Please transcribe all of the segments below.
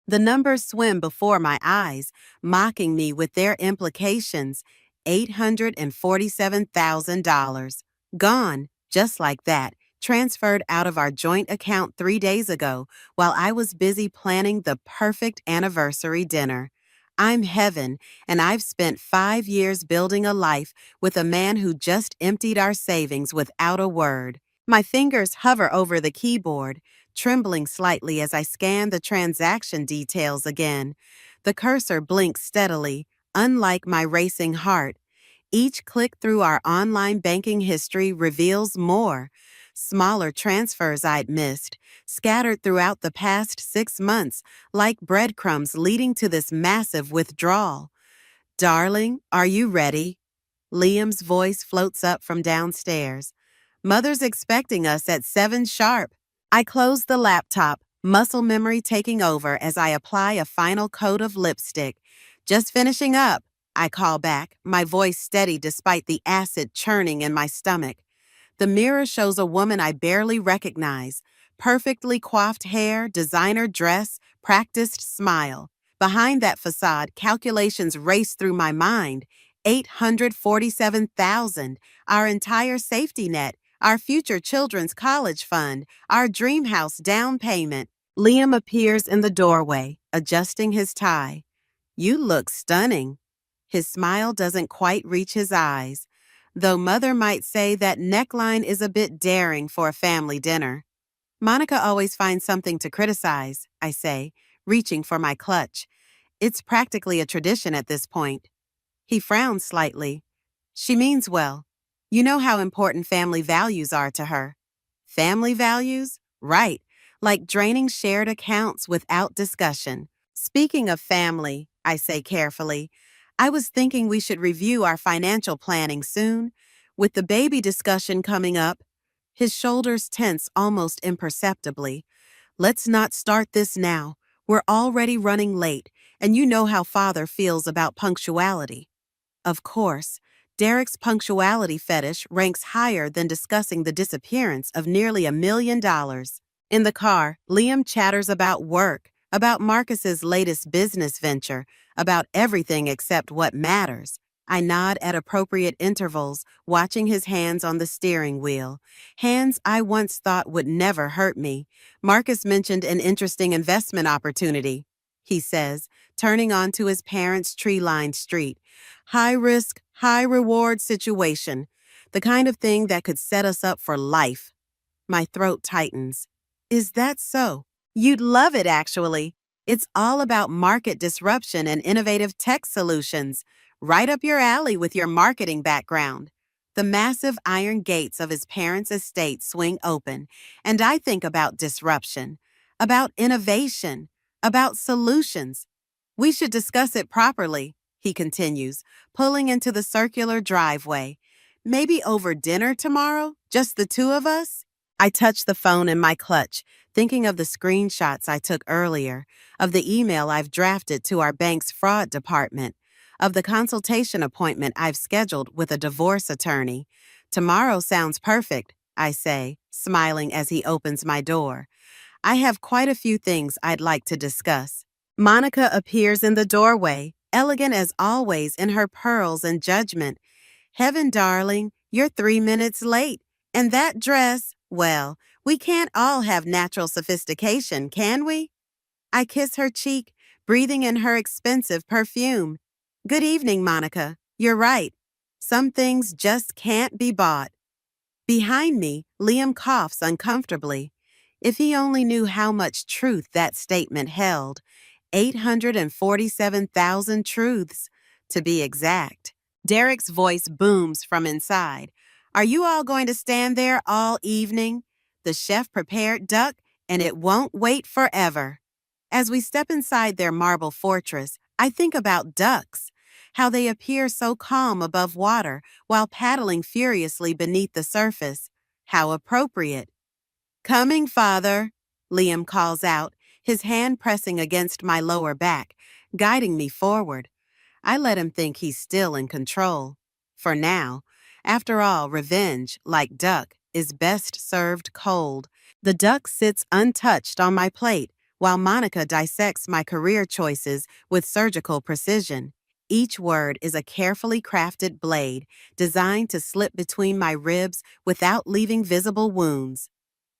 The numbers swim before my eyes, mocking me with their implications. $847,000. Gone, just like that, transferred out of our joint account 3 days ago while I was busy planning the perfect anniversary dinner. I'm heaven, and I've spent 5 years building a life with a man who just emptied our savings without a word. My fingers hover over the keyboard, trembling slightly as I scan the transaction details again. The cursor blinks steadily, unlike my racing heart. Each click through our online banking history reveals more. Smaller transfers I'd missed, scattered throughout the past 6 months, like breadcrumbs leading to this massive withdrawal. Darling, are you ready? Liam's voice floats up from downstairs. Mother's expecting us at 7 sharp. I close the laptop, muscle memory taking over as I apply a final coat of lipstick. Just finishing up, I call back, my voice steady despite the acid churning in my stomach. The mirror shows a woman I barely recognize. Perfectly coiffed hair, designer dress, practiced smile. Behind that facade, calculations race through my mind. 847,000, our entire safety net, our future children's college fund, our dream house down payment. Liam appears in the doorway, adjusting his tie. You look stunning. His smile doesn't quite reach his eyes, though Mother might say that neckline is a bit daring for a family dinner. Monica always finds something to criticize, I say, reaching for my clutch. It's practically a tradition at this point. He frowns slightly. She means well. You know how important family values are to her. Family values? Right, like draining shared accounts without discussion. Speaking of family, I say carefully, I was thinking we should review our financial planning soon. With the baby discussion coming up, his shoulders tense almost imperceptibly. Let's not start this now. We're already running late, and you know how Father feels about punctuality. Of course, Derek's punctuality fetish ranks higher than discussing the disappearance of nearly $1 million. In the car, Liam chatters about work, about Marcus's latest business venture, about everything except what matters. I nod at appropriate intervals, watching his hands on the steering wheel. Hands I once thought would never hurt me. Marcus mentioned an interesting investment opportunity, he says, turning onto his parents' tree-lined street. High risk, high reward situation. The kind of thing that could set us up for life. My throat tightens. Is that so? You'd love it, actually. It's all about market disruption and innovative tech solutions. Right up your alley with your marketing background. The massive iron gates of his parents' estate swing open, and I think about disruption, about innovation, about solutions. We should discuss it properly, he continues, pulling into the circular driveway. Maybe over dinner tomorrow? Just the two of us? I touch the phone in my clutch, thinking of the screenshots I took earlier, of the email I've drafted to our bank's fraud department, of the consultation appointment I've scheduled with a divorce attorney. Tomorrow sounds perfect, I say, smiling as he opens my door. I have quite a few things I'd like to discuss. Monica appears in the doorway, elegant as always in her pearls and judgment. Heaven, darling, you're 3 minutes late. And that dress, well, we can't all have natural sophistication, can we? I kiss her cheek, breathing in her expensive perfume. Good evening, Monica. You're right. Some things just can't be bought. Behind me, Liam coughs uncomfortably. If he only knew how much truth that statement held. 847,000 truths, to be exact. Derek's voice booms from inside. Are you all going to stand there all evening? The chef prepared duck, and it won't wait forever. As we step inside their marble fortress, I think about ducks, how they appear so calm above water while paddling furiously beneath the surface. How appropriate. Coming, Father, Liam calls out, his hand pressing against my lower back, guiding me forward. I let him think he's still in control. For now. After all, revenge, like duck, is best served cold. The duck sits untouched on my plate, while Monica dissects my career choices with surgical precision. Each word is a carefully crafted blade designed to slip between my ribs without leaving visible wounds.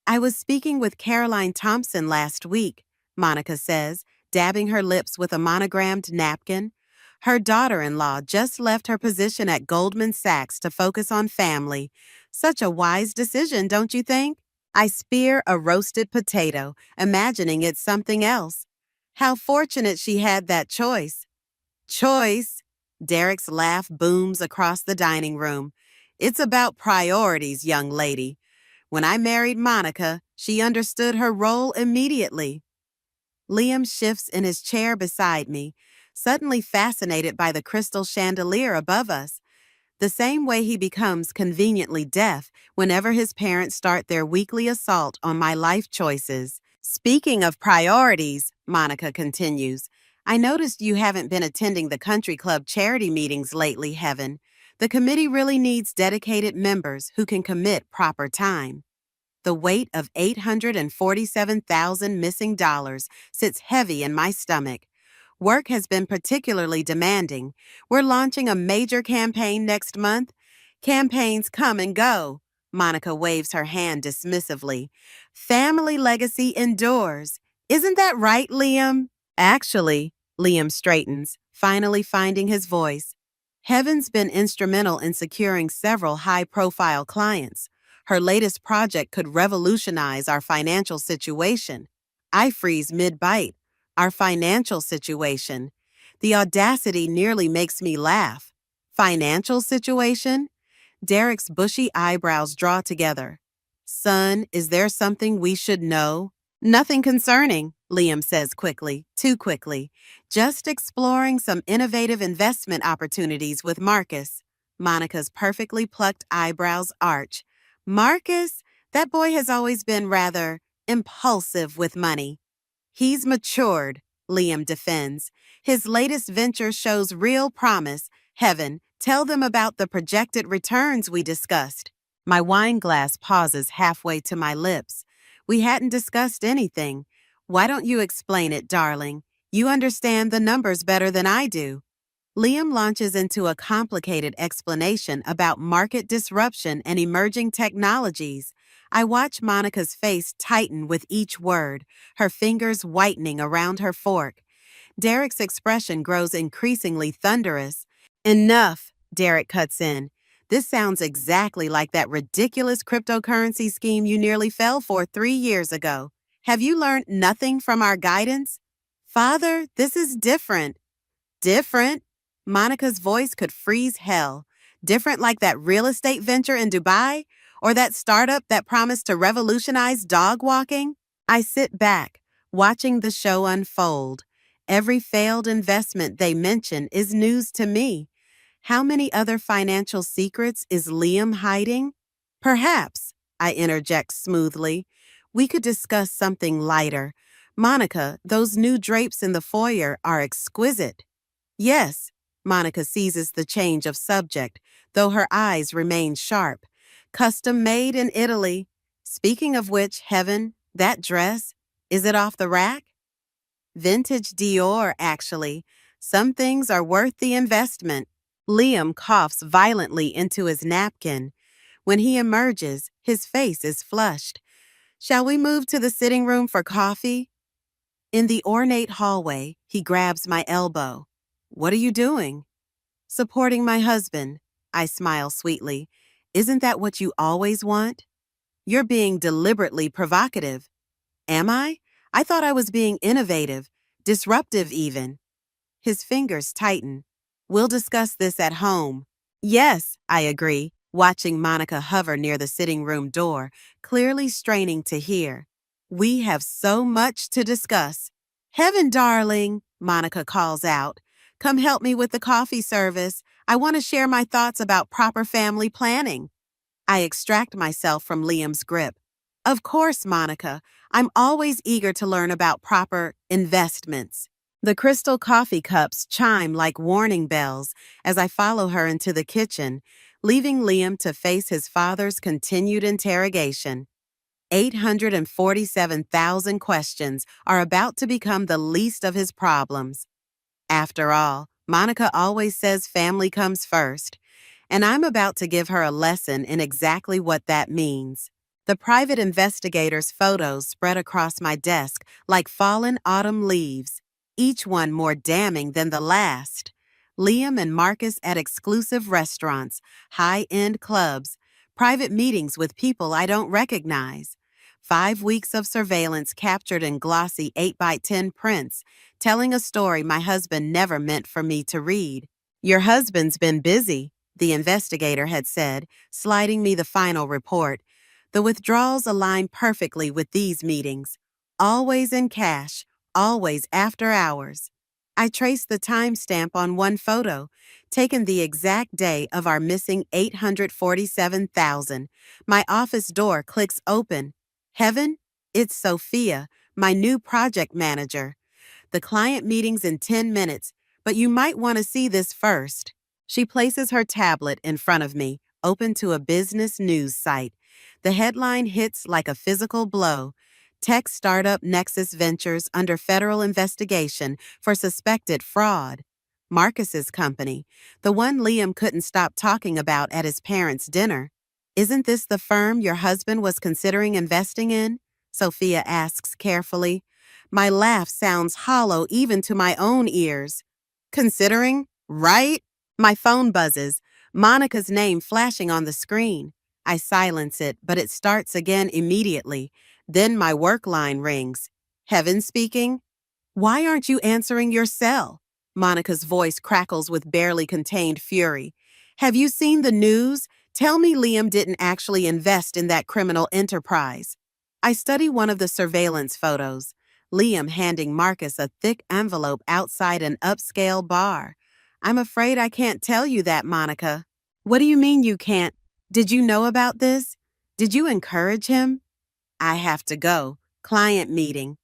I was speaking with Caroline Thompson last week, Monica says, dabbing her lips with a monogrammed napkin. Her daughter-in-law just left her position at Goldman Sachs to focus on family. Such a wise decision, don't you think? I spear a roasted potato, imagining it's something else. How fortunate she had that choice. Choice? Derek's laugh booms across the dining room. It's about priorities, young lady. When I married Monica, she understood her role immediately. Liam shifts in his chair beside me, suddenly fascinated by the crystal chandelier above us, the same way he becomes conveniently deaf whenever his parents start their weekly assault on my life choices. Speaking of priorities, Monica continues, I noticed you haven't been attending the country club charity meetings lately, Heaven. The committee really needs dedicated members who can commit proper time. The weight of $847,000 missing dollars sits heavy in my stomach. Work has been particularly demanding. We're launching a major campaign next month. Campaigns come and go. Monica waves her hand dismissively. Family legacy endures. Isn't that right, Liam? Actually, Liam straightens, finally finding his voice. Heaven's been instrumental in securing several high-profile clients. Her latest project could revolutionize our financial situation. I freeze mid-bite. Our financial situation. The audacity nearly makes me laugh. Financial situation? Derek's bushy eyebrows draw together. Son, is there something we should know? Nothing concerning, Liam says quickly, too quickly. Just exploring some innovative investment opportunities with Marcus. Monica's perfectly plucked eyebrows arch. Marcus? That boy has always been rather impulsive with money. He's matured, Liam defends. His latest venture shows real promise. Heaven, tell them about the projected returns we discussed. My wine glass pauses halfway to my lips. We hadn't discussed anything. Why don't you explain it, darling? You understand the numbers better than I do. Liam launches into a complicated explanation about market disruption and emerging technologies. I watch Monica's face tighten with each word, her fingers whitening around her fork. Derek's expression grows increasingly thunderous. Enough, Derek cuts in. This sounds exactly like that ridiculous cryptocurrency scheme you nearly fell for 3 years ago. Have you learned nothing from our guidance? Father, this is different. Different? Monica's voice could freeze hell. Different like that real estate venture in Dubai? Or that startup that promised to revolutionize dog walking? I sit back, watching the show unfold. Every failed investment they mention is news to me. How many other financial secrets is Liam hiding? Perhaps, I interject smoothly, we could discuss something lighter. Monica, those new drapes in the foyer are exquisite. Yes, Monica seizes the change of subject, though her eyes remain sharp. Custom made in Italy. Speaking of which, Heaven, that dress, is it off the rack? Vintage Dior, actually. Some things are worth the investment. Liam coughs violently into his napkin. When he emerges, his face is flushed. Shall we move to the sitting room for coffee? In the ornate hallway, he grabs my elbow. What are you doing? Supporting my husband. I smile sweetly. Isn't that what you always want? You're being deliberately provocative. Am I? I thought I was being innovative, disruptive even. His fingers tighten. We'll discuss this at home. Yes, I agree, watching Monica hover near the sitting room door, clearly straining to hear. We have so much to discuss. Heaven, darling, Monica calls out. Come help me with the coffee service. I want to share my thoughts about proper family planning. I extract myself from Liam's grip. Of course, Monica. I'm always eager to learn about proper investments. The crystal coffee cups chime like warning bells as I follow her into the kitchen, leaving Liam to face his father's continued interrogation. 847,000 questions are about to become the least of his problems. After all, Monica always says family comes first, and I'm about to give her a lesson in exactly what that means. The private investigator's photos spread across my desk like fallen autumn leaves, each one more damning than the last. Liam and Marcus at exclusive restaurants, high-end clubs, private meetings with people I don't recognize. 5 weeks of surveillance captured in glossy 8x10 prints, telling a story my husband never meant for me to read. Your husband's been busy, the investigator had said, sliding me the final report. The withdrawals align perfectly with these meetings. Always in cash, always after hours. I traced the timestamp on one photo, taken the exact day of our missing 847,000. My office door clicks open. Heaven? It's Sophia, my new project manager. The client meeting's in 10 minutes, but you might want to see this first. She places her tablet in front of me, open to a business news site. The headline hits like a physical blow. Tech startup Nexus Ventures under federal investigation for suspected fraud. Marcus's company, the one Liam couldn't stop talking about at his parents' dinner. Isn't this the firm your husband was considering investing in? Sophia asks carefully. My laugh sounds hollow even to my own ears. Considering? Right? My phone buzzes, Monica's name flashing on the screen. I silence it, but it starts again immediately. Then my work line rings. Heaven speaking? Why aren't you answering your cell? Monica's voice crackles with barely contained fury. Have you seen the news? Tell me Liam didn't actually invest in that criminal enterprise. I study one of the surveillance photos. Liam handing Marcus a thick envelope outside an upscale bar. I'm afraid I can't tell you that, Monica. What do you mean you can't? Did you know about this? Did you encourage him? I have to go. Client meeting.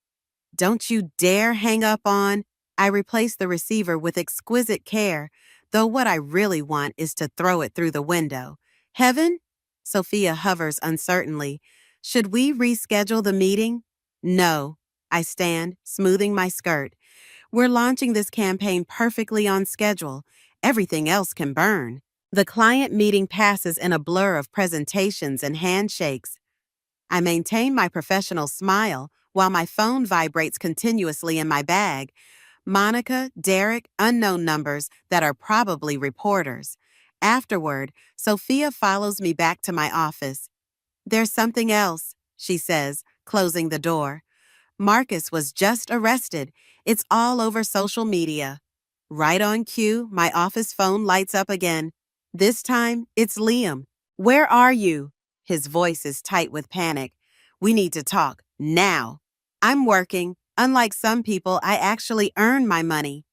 Don't you dare hang up on. I replace the receiver with exquisite care, though what I really want is to throw it through the window. Heaven? Sophia hovers uncertainly. Should we reschedule the meeting? No. I stand, smoothing my skirt. We're launching this campaign perfectly on schedule. Everything else can burn. The client meeting passes in a blur of presentations and handshakes. I maintain my professional smile while my phone vibrates continuously in my bag. Monica, Derek, unknown numbers that are probably reporters. Afterward, Sophia follows me back to my office. There's something else, she says, closing the door. Marcus was just arrested. It's all over social media. Right on cue, my office phone lights up again. This time, it's Liam. Where are you? His voice is tight with panic. We need to talk, now. I'm working. Unlike some people, I actually earn my money.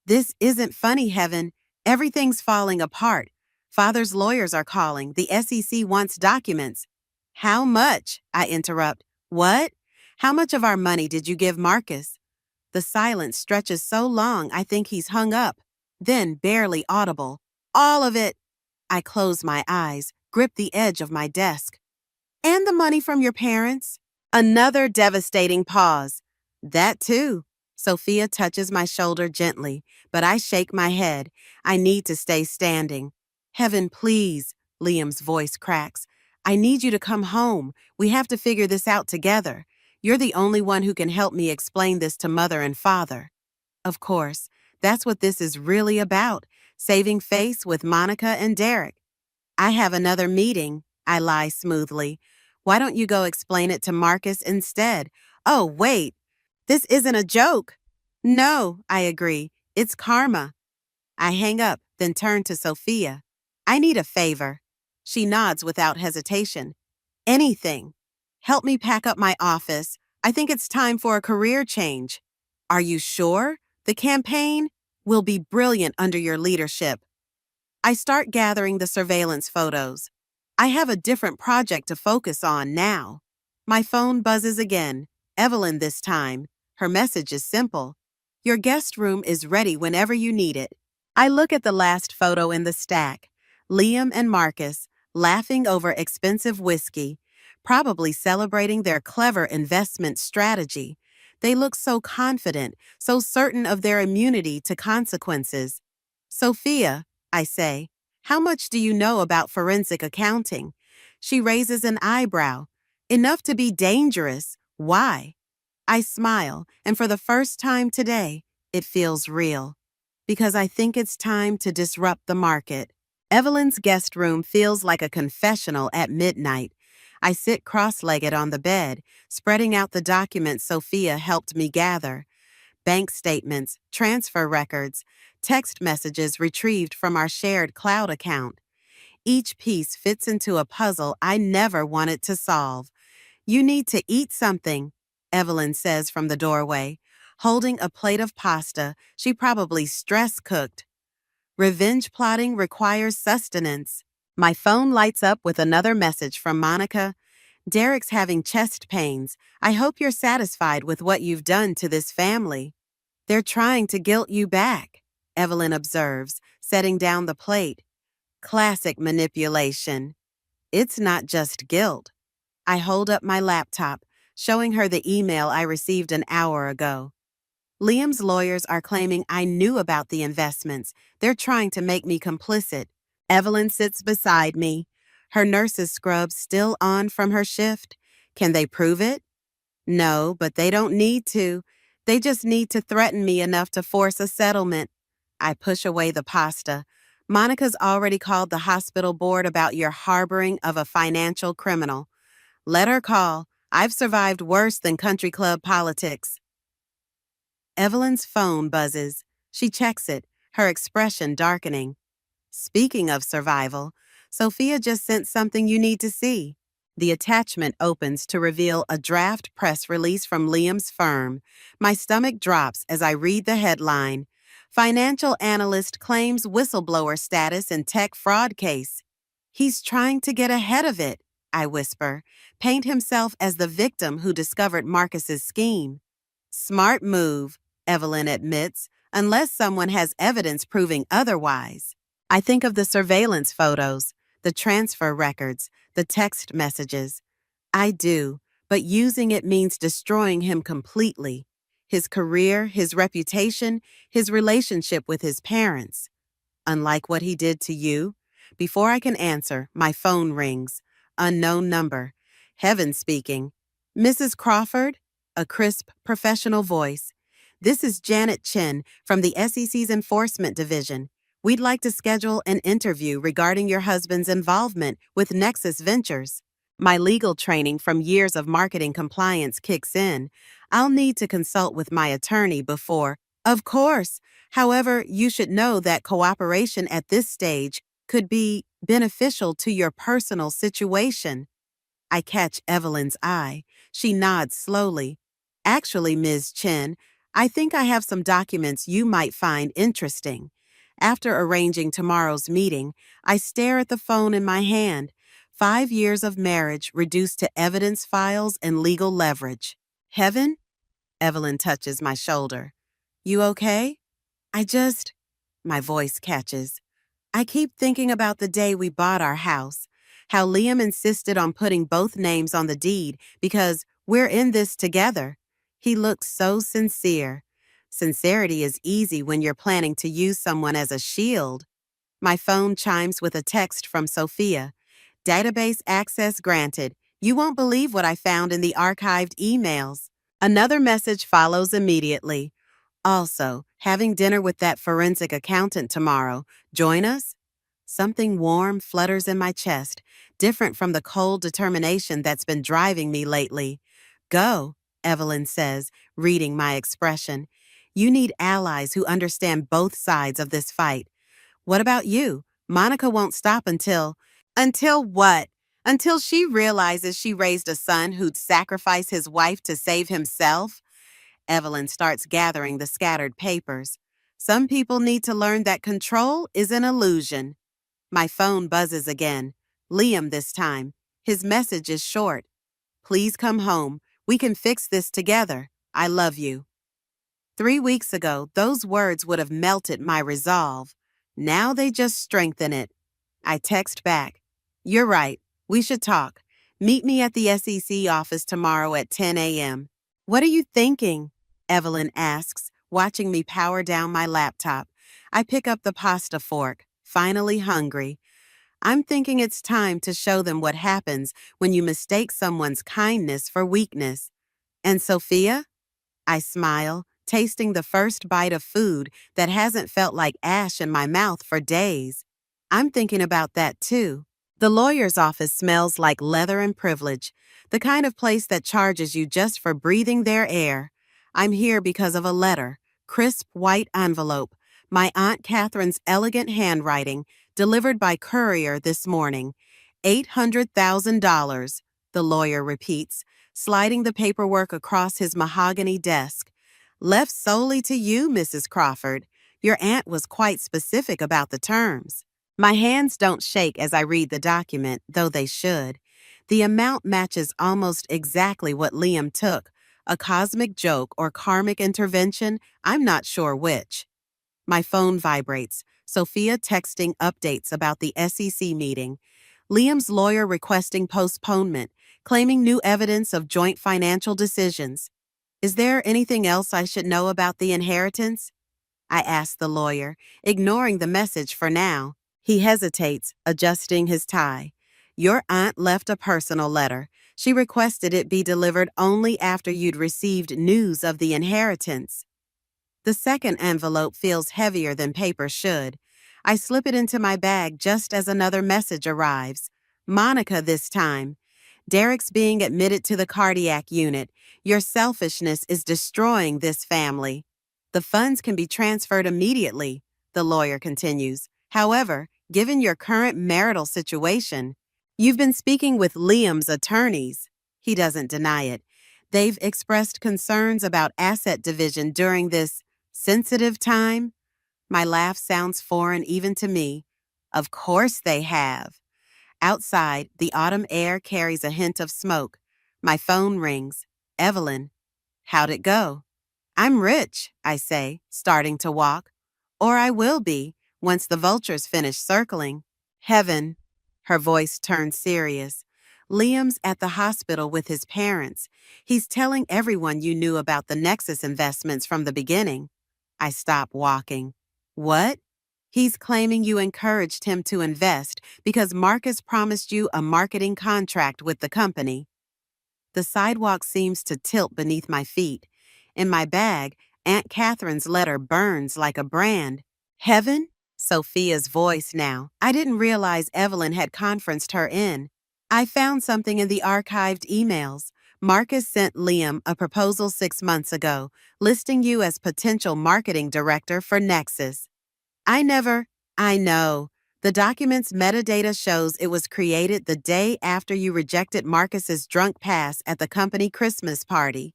This isn't funny, Heaven. Everything's falling apart. Father's lawyers are calling. The SEC wants documents. How much? I interrupt. What? How much of our money did you give Marcus? The silence stretches so long I think he's hung up. Then, barely audible. All of it. I close my eyes, grip the edge of my desk. And the money from your parents? Another devastating pause. That too. Sophia touches my shoulder gently, but I shake my head. I need to stay standing. Heaven, please, Liam's voice cracks. I need you to come home. We have to figure this out together. You're the only one who can help me explain this to Mother and Father. Of course, that's what this is really about, saving face with Monica and Derek. I have another meeting, I lie smoothly. Why don't you go explain it to Marcus instead? Oh, wait. This isn't a joke. No, I agree. It's karma. I hang up, then turn to Sophia. I need a favor. She nods without hesitation. Anything. Help me pack up my office. I think it's time for a career change. Are you sure? The campaign will be brilliant under your leadership. I start gathering the surveillance photos. I have a different project to focus on now. My phone buzzes again. Evelyn this time. Her message is simple. Your guest room is ready whenever you need it. I look at the last photo in the stack. Liam and Marcus, laughing over expensive whiskey. probably celebrating their clever investment strategy. They look so confident, so certain of their immunity to consequences. Sophia, I say, how much do you know about forensic accounting? She raises an eyebrow. Enough to be dangerous. Why? I smile, and for the first time today, it feels real. Because I think it's time to disrupt the market. Evelyn's guest room feels like a confessional at midnight. I sit cross-legged on the bed, spreading out the documents Sophia helped me gather. Bank statements, transfer records, text messages retrieved from our shared cloud account. Each piece fits into a puzzle I never wanted to solve. You need to eat something, Evelyn says from the doorway, holding a plate of pasta she probably stress-cooked. Revenge plotting requires sustenance. My phone lights up with another message from Monica. Derek's having chest pains. I hope you're satisfied with what you've done to this family. They're trying to guilt you back, Evelyn observes, setting down the plate. Classic manipulation. It's not just guilt. I hold up my laptop, showing her the email I received an hour ago. Liam's lawyers are claiming I knew about the investments. They're trying to make me complicit. Evelyn sits beside me, her nurse's scrub still on from her shift. Can they prove it? No, but they don't need to. They just need to threaten me enough to force a settlement. I push away the pasta. Monica's already called the hospital board about your harboring of a financial criminal. Let her call. I've survived worse than country club politics. Evelyn's phone buzzes. She checks it, her expression darkening. Speaking of survival, Sophia just sent something you need to see. The attachment opens to reveal a draft press release from Liam's firm. My stomach drops as I read the headline. Financial analyst claims whistleblower status in tech fraud case. He's trying to get ahead of it, I whisper, paint himself as the victim who discovered Marcus's scheme. Smart move, Evelyn admits, unless someone has evidence proving otherwise. I think of the surveillance photos, the transfer records, the text messages. I do, but using it means destroying him completely. His career, his reputation, his relationship with his parents. Unlike what he did to you? Before I can answer, my phone rings. Unknown number. Heaven speaking. Mrs. Crawford? A crisp, professional voice. This is Janet Chin from the SEC's Enforcement Division. We'd like to schedule an interview regarding your husband's involvement with Nexus Ventures. My legal training from years of marketing compliance kicks in. I'll need to consult with my attorney before. Of course. However, you should know that cooperation at this stage could be beneficial to your personal situation. I catch Evelyn's eye. She nods slowly. Actually, Ms. Chen, I think I have some documents you might find interesting. After arranging tomorrow's meeting, I stare at the phone in my hand. 5 years of marriage reduced to evidence files and legal leverage. Heaven? Evelyn touches my shoulder. You okay? My voice catches. I keep thinking about the day we bought our house, how Liam insisted on putting both names on the deed because we're in this together. He looked so sincere. Sincerity is easy when you're planning to use someone as a shield. My phone chimes with a text from Sophia. Database access granted. You won't believe what I found in the archived emails. Another message follows immediately. Also, having dinner with that forensic accountant tomorrow. Join us? Something warm flutters in my chest, different from the cold determination that's been driving me lately. Go, Evelyn says, reading my expression. You need allies who understand both sides of this fight. What about you? Monica won't stop until... Until what? Until she realizes she raised a son who'd sacrifice his wife to save himself? Evelyn starts gathering the scattered papers. Some people need to learn that control is an illusion. My phone buzzes again. Liam this time. His message is short. Please come home. We can fix this together. I love you. 3 weeks ago, those words would have melted my resolve. Now they just strengthen it. I text back. You're right. We should talk. Meet me at the SEC office tomorrow at 10 a.m. What are you thinking? Evelyn asks, watching me power down my laptop. I pick up the pasta fork, finally hungry. I'm thinking it's time to show them what happens when you mistake someone's kindness for weakness. And Sophia? I smile, tasting the first bite of food that hasn't felt like ash in my mouth for days. I'm thinking about that too. The lawyer's office smells like leather and privilege, the kind of place that charges you just for breathing their air. I'm here because of a letter, crisp white envelope, my Aunt Catherine's elegant handwriting, delivered by courier this morning. $800,000, the lawyer repeats, sliding the paperwork across his mahogany desk. Left solely to you, Mrs. Crawford. Your aunt was quite specific about the terms. My hands don't shake as I read the document, though they should. The amount matches almost exactly what Liam took. A cosmic joke or karmic intervention, I'm not sure which. My phone vibrates. Sophia texting updates about the SEC meeting. Liam's lawyer requesting postponement, claiming new evidence of joint financial decisions. Is there anything else I should know about the inheritance? I ask the lawyer, ignoring the message for now. He hesitates, adjusting his tie. Your aunt left a personal letter. She requested it be delivered only after you'd received news of the inheritance. The second envelope feels heavier than paper should. I slip it into my bag just as another message arrives. Monica this time. Derek's being admitted to the cardiac unit. Your selfishness is destroying this family. The funds can be transferred immediately, the lawyer continues. However, given your current marital situation, you've been speaking with Liam's attorneys. He doesn't deny it. They've expressed concerns about asset division during this sensitive time. My laugh sounds foreign even to me. Of course they have. Outside, the autumn air carries a hint of smoke. My phone rings. Evelyn. How'd it go? I'm rich, I say, starting to walk. Or I will be, once the vultures finish circling. Heaven. Her voice turns serious. Liam's at the hospital with his parents. He's telling everyone you knew about the Nexus investments from the beginning. I stop walking. What? He's claiming you encouraged him to invest because Marcus promised you a marketing contract with the company. The sidewalk seems to tilt beneath my feet. In my bag, Aunt Catherine's letter burns like a brand. Heaven? Sophia's voice now. I didn't realize Evelyn had conferenced her in. I found something in the archived emails. Marcus sent Liam a proposal 6 months ago, listing you as potential marketing director for Nexus. I know. The document's metadata shows it was created the day after you rejected Marcus's drunk pass at the company Christmas party.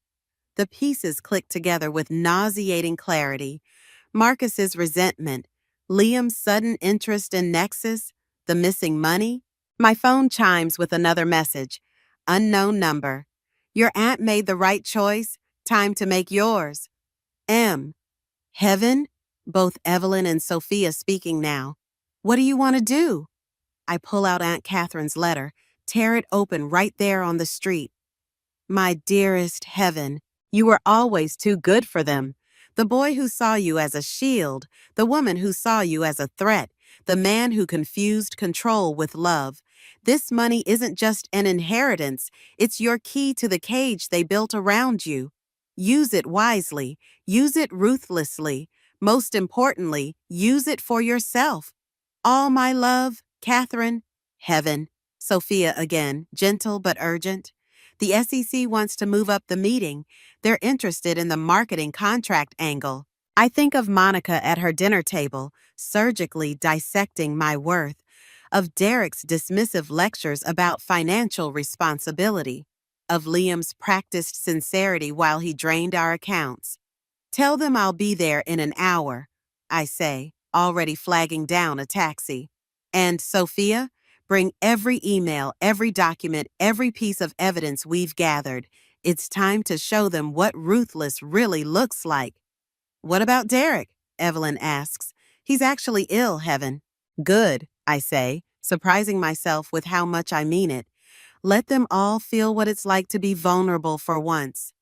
The pieces click together with nauseating clarity. Marcus's resentment, Liam's sudden interest in Nexus, the missing money. My phone chimes with another message. Unknown number. Your aunt made the right choice. Time to make yours. M. Heaven? Both Evelyn and Sophia speaking now. What do you want to do? I pull out Aunt Catherine's letter, tear it open right there on the street. My dearest Heaven, you were always too good for them. The boy who saw you as a shield, the woman who saw you as a threat, the man who confused control with love. This money isn't just an inheritance, it's your key to the cage they built around you. Use it wisely, use it ruthlessly. Most importantly, use it for yourself. All my love, Catherine. Heaven. Sophia again, gentle but urgent. The SEC wants to move up the meeting. They're interested in the marketing contract angle. I think of Monica at her dinner table, surgically dissecting my worth, of Derek's dismissive lectures about financial responsibility, of Liam's practiced sincerity while he drained our accounts. Tell them I'll be there in an hour, I say, already flagging down a taxi. And Sophia, bring every email, every document, every piece of evidence we've gathered. It's time to show them what ruthless really looks like. What about Derek? Evelyn asks. He's actually ill, Heaven. Good, I say, surprising myself with how much I mean it. Let them all feel what it's like to be vulnerable for once.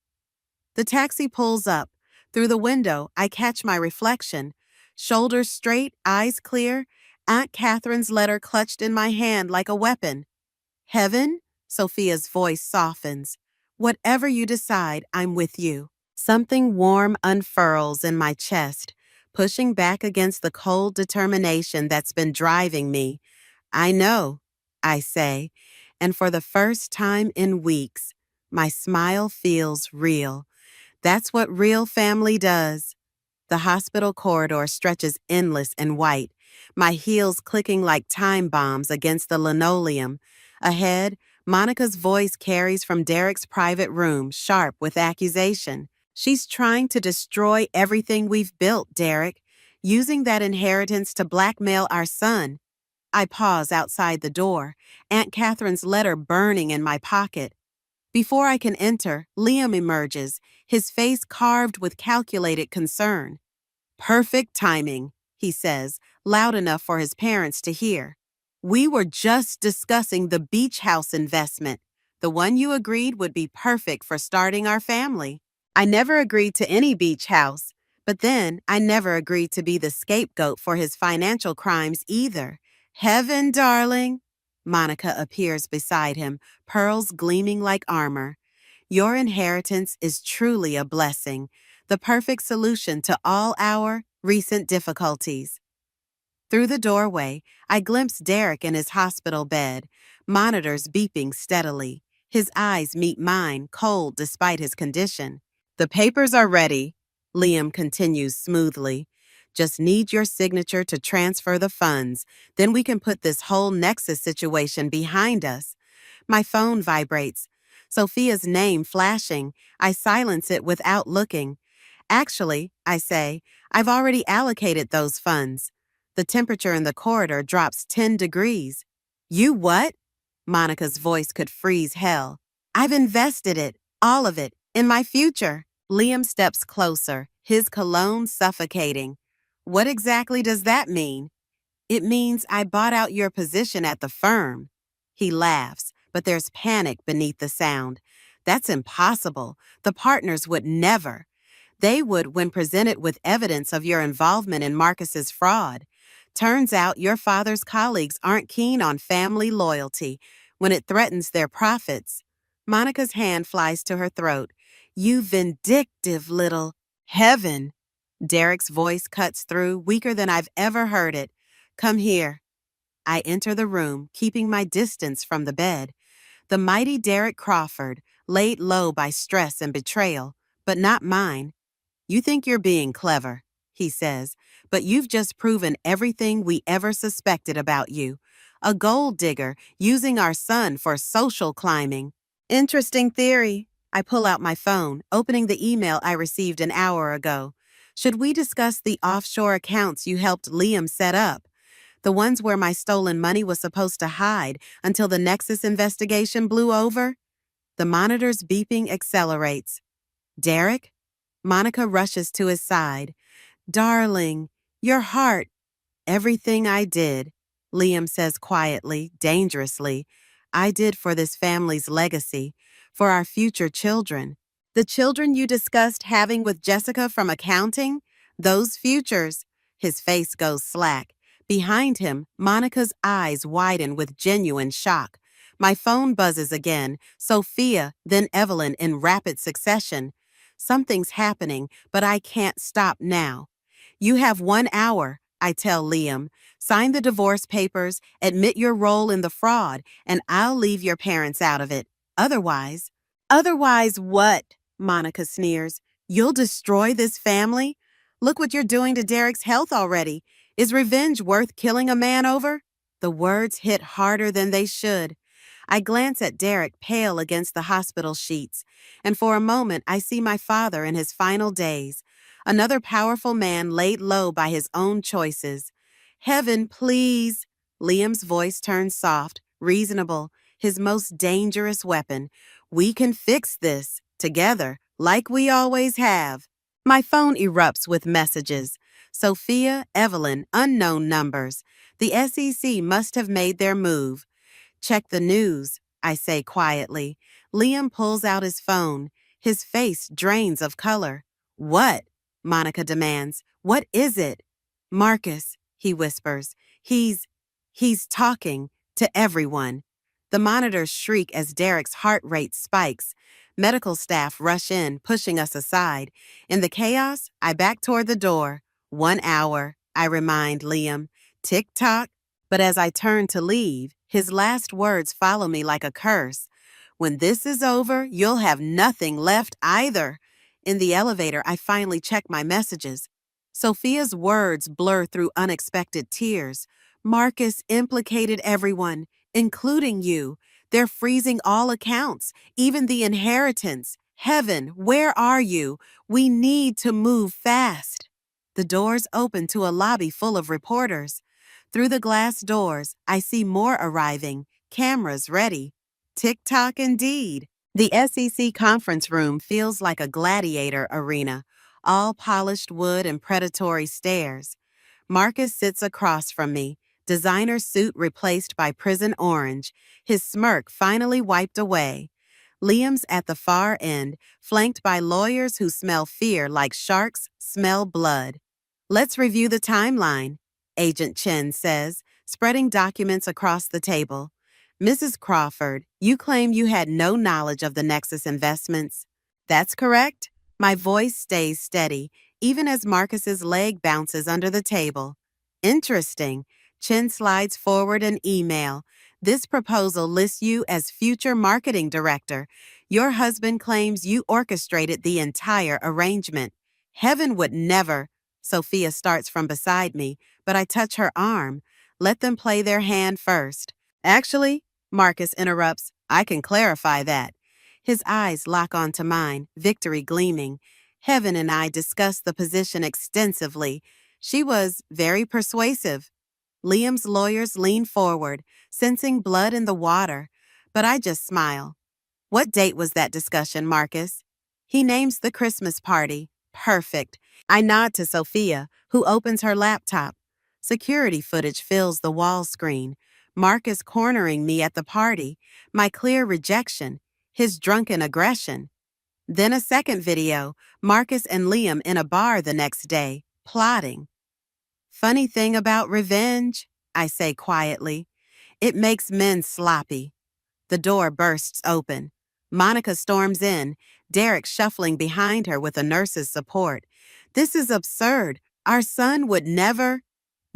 The taxi pulls up. Through the window, I catch my reflection. Shoulders straight, eyes clear, Aunt Catherine's letter clutched in my hand like a weapon. Heaven? Sophia's voice softens. Whatever you decide, I'm with you. Something warm unfurls in my chest, pushing back against the cold determination that's been driving me. I know, I say, and for the first time in weeks, my smile feels real. That's what real family does. The hospital corridor stretches endless and white, my heels clicking like time bombs against the linoleum. Ahead, Monica's voice carries from Derek's private room, sharp with accusation. She's trying to destroy everything we've built, Derek, using that inheritance to blackmail our son. I pause outside the door, Aunt Catherine's letter burning in my pocket. Before I can enter, Liam emerges, his face carved with calculated concern. Perfect timing, he says, loud enough for his parents to hear. We were just discussing the beach house investment, the one you agreed would be perfect for starting our family. I never agreed to any beach house, but then I never agreed to be the scapegoat for his financial crimes either. Heaven, darling. Monica appears beside him, pearls gleaming like armor. Your inheritance is truly a blessing, the perfect solution to all our recent difficulties. Through the doorway, I glimpse Derek in his hospital bed, monitors beeping steadily. His eyes meet mine, cold despite his condition. The papers are ready, Liam continues smoothly. Just need your signature to transfer the funds. Then we can put this whole Nexus situation behind us. My phone vibrates. Sophia's name flashing. I silence it without looking. Actually, I say, I've already allocated those funds. The temperature in the corridor drops 10 degrees. You what? Monica's voice could freeze hell. I've invested it, all of it, in my future. Liam steps closer, his cologne suffocating. What exactly does that mean? It means I bought out your position at the firm. He laughs, but there's panic beneath the sound. That's impossible. The partners would never. They would when presented with evidence of your involvement in Marcus's fraud. Turns out your father's colleagues aren't keen on family loyalty when it threatens their profits. Monica's hand flies to her throat. You vindictive little heaven. Derek's voice cuts through, weaker than I've ever heard it. Come here. I enter the room, keeping my distance from the bed. The mighty Derek Crawford, laid low by stress and betrayal, but not mine. You think you're being clever, he says, but you've just proven everything we ever suspected about you. A gold digger using our son for social climbing. Interesting theory. I pull out my phone, opening the email I received an hour ago. Should we discuss the offshore accounts you helped Liam set up? The ones where my stolen money was supposed to hide until the Nexus investigation blew over? The monitor's beeping accelerates. Derek? Monica rushes to his side. Darling, your heart. Everything I did, Liam says quietly, dangerously, I did for this family's legacy, for our future children. The children you discussed having with Jessica from accounting? Those futures. His face goes slack. Behind him, Monica's eyes widen with genuine shock. My phone buzzes again, Sophia, then Evelyn in rapid succession. Something's happening, but I can't stop now. You have 1 hour, I tell Liam. Sign the divorce papers, admit your role in the fraud, and I'll leave your parents out of it. Otherwise what? Monica sneers. You'll destroy this family? Look what you're doing to Derek's health already. Is revenge worth killing a man over? The words hit harder than they should. I glance at Derek pale against the hospital sheets, and for a moment I see my father in his final days, another powerful man laid low by his own choices. Heaven, please. Liam's voice turns soft, reasonable, his most dangerous weapon. We can fix this, together, like we always have. My phone erupts with messages. Sophia, Evelyn, unknown numbers. The SEC must have made their move. Check the news, I say quietly. Liam pulls out his phone. His face drains of color. What? Monica demands. What is it? Marcus, he whispers. He's talking to everyone. The monitors shriek as Derek's heart rate spikes. Medical staff rush in, pushing us aside. In the chaos, I back toward the door. 1 hour, I remind Liam. Tick-tock. But as I turn to leave, his last words follow me like a curse. When this is over, you'll have nothing left either. In the elevator, I finally check my messages. Sophia's words blur through unexpected tears. Marcus implicated everyone, including you. They're freezing all accounts, even the inheritance. Heaven, where are you? We need to move fast. The doors open to a lobby full of reporters. Through the glass doors, I see more arriving, cameras ready. Tick-tock indeed. The SEC conference room feels like a gladiator arena, all polished wood and predatory stares. Marcus sits across from me, designer suit replaced by prison orange, his smirk finally wiped away. Liam's at the far end, flanked by lawyers who smell fear like sharks smell blood. Let's review the timeline, Agent Chen says, spreading documents across the table. Mrs. Crawford, you claim you had no knowledge of the Nexus investments. That's correct. My voice stays steady, even as Marcus's leg bounces under the table. Interesting. Chen slides forward an email. This proposal lists you as future marketing director. Your husband claims you orchestrated the entire arrangement. Heaven would never. Sophia starts from beside me, but I touch her arm. Let them play their hand first. Actually, Marcus interrupts, I can clarify that. His eyes lock onto mine, victory gleaming. Heaven and I discussed the position extensively. She was very persuasive. Liam's lawyers lean forward, sensing blood in the water, but I just smile. What date was that discussion, Marcus? He names the Christmas party. Perfect. I nod to Sophia, who opens her laptop. Security footage fills the wall screen. Marcus cornering me at the party, my clear rejection, his drunken aggression. Then a second video, Marcus and Liam in a bar the next day, plotting. Funny thing about revenge, I say quietly, it makes men sloppy. The door bursts open. Monica storms in, Derek shuffling behind her with a nurse's support. This is absurd. Our son would never.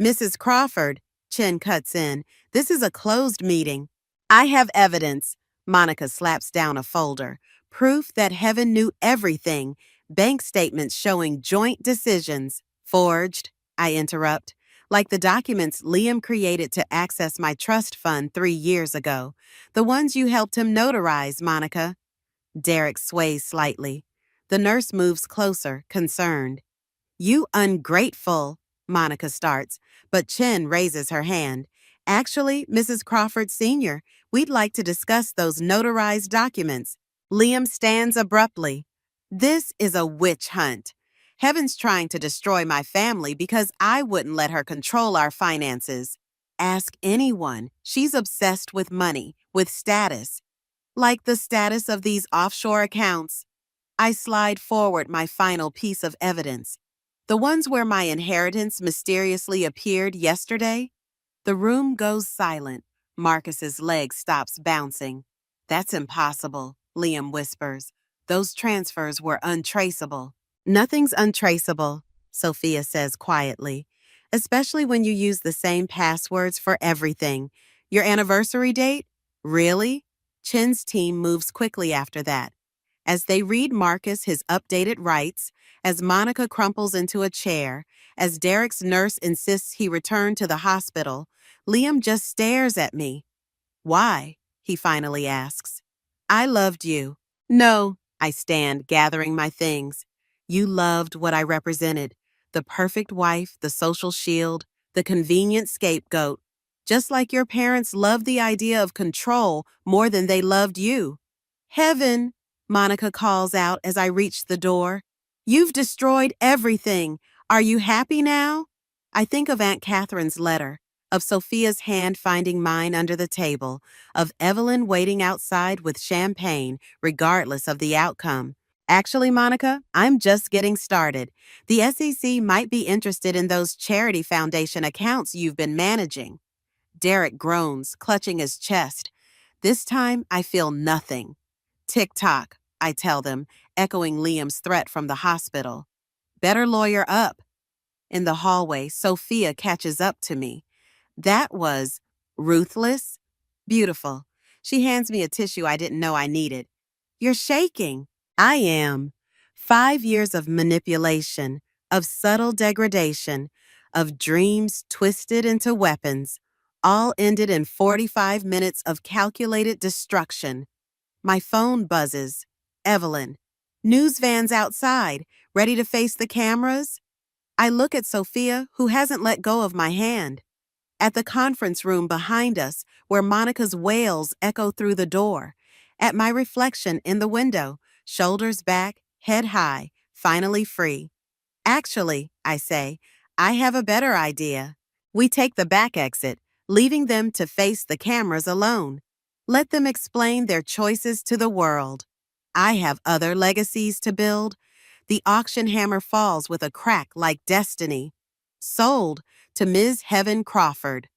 Mrs. Crawford, Chen cuts in. This is a closed meeting. I have evidence. Monica slaps down a folder. Proof that Heaven knew everything. Bank statements showing joint decisions. Forged, I interrupt. Like the documents Liam created to access my trust fund 3 years ago. The ones you helped him notarize, Monica. Derek sways slightly. The nurse moves closer, concerned. You ungrateful, Monica starts, but Chen raises her hand. Actually, Mrs. Crawford Sr., we'd like to discuss those notarized documents. Liam stands abruptly. This is a witch hunt. Heaven's trying to destroy my family because I wouldn't let her control our finances. Ask anyone. She's obsessed with money, with status. Like the status of these offshore accounts. I slide forward my final piece of evidence. The ones where my inheritance mysteriously appeared yesterday. The room goes silent. Marcus's leg stops bouncing. That's impossible, Liam whispers. Those transfers were untraceable. Nothing's untraceable, Sophia says quietly, especially when you use the same passwords for everything. Your anniversary date? Really? Chen's team moves quickly after that. As they read Marcus his updated rights, as Monica crumples into a chair, as Derek's nurse insists he return to the hospital, Liam just stares at me. Why? He finally asks. I loved you. No, I stand, gathering my things. You loved what I represented. The perfect wife, the social shield, the convenient scapegoat. Just like your parents loved the idea of control more than they loved you. Heaven, Monica calls out as I reach the door. You've destroyed everything. Are you happy now? I think of Aunt Catherine's letter. of Sophia's hand finding mine under the table, of Evelyn waiting outside with champagne, regardless of the outcome. Actually, Monica, I'm just getting started. The SEC might be interested in those charity foundation accounts you've been managing. Derek groans, clutching his chest. This time, I feel nothing. Tick-tock, I tell them, echoing Liam's threat from the hospital. Better lawyer up. In the hallway, Sophia catches up to me. That was ruthless, beautiful. She hands me a tissue I didn't know I needed. You're shaking. I am. 5 years of manipulation, of subtle degradation, of dreams twisted into weapons, all ended in 45 minutes of calculated destruction. My phone buzzes. Evelyn. News van's outside, ready to face the cameras? I look at Sophia, who hasn't let go of my hand. At the conference room behind us, where Monica's wails echo through the door. At my reflection in the window, shoulders back, head high, finally free. Actually, I say, I have a better idea. We take the back exit, leaving them to face the cameras alone. Let them explain their choices to the world. I have other legacies to build. The auction hammer falls with a crack like destiny. Sold to Ms. Heaven Crawford.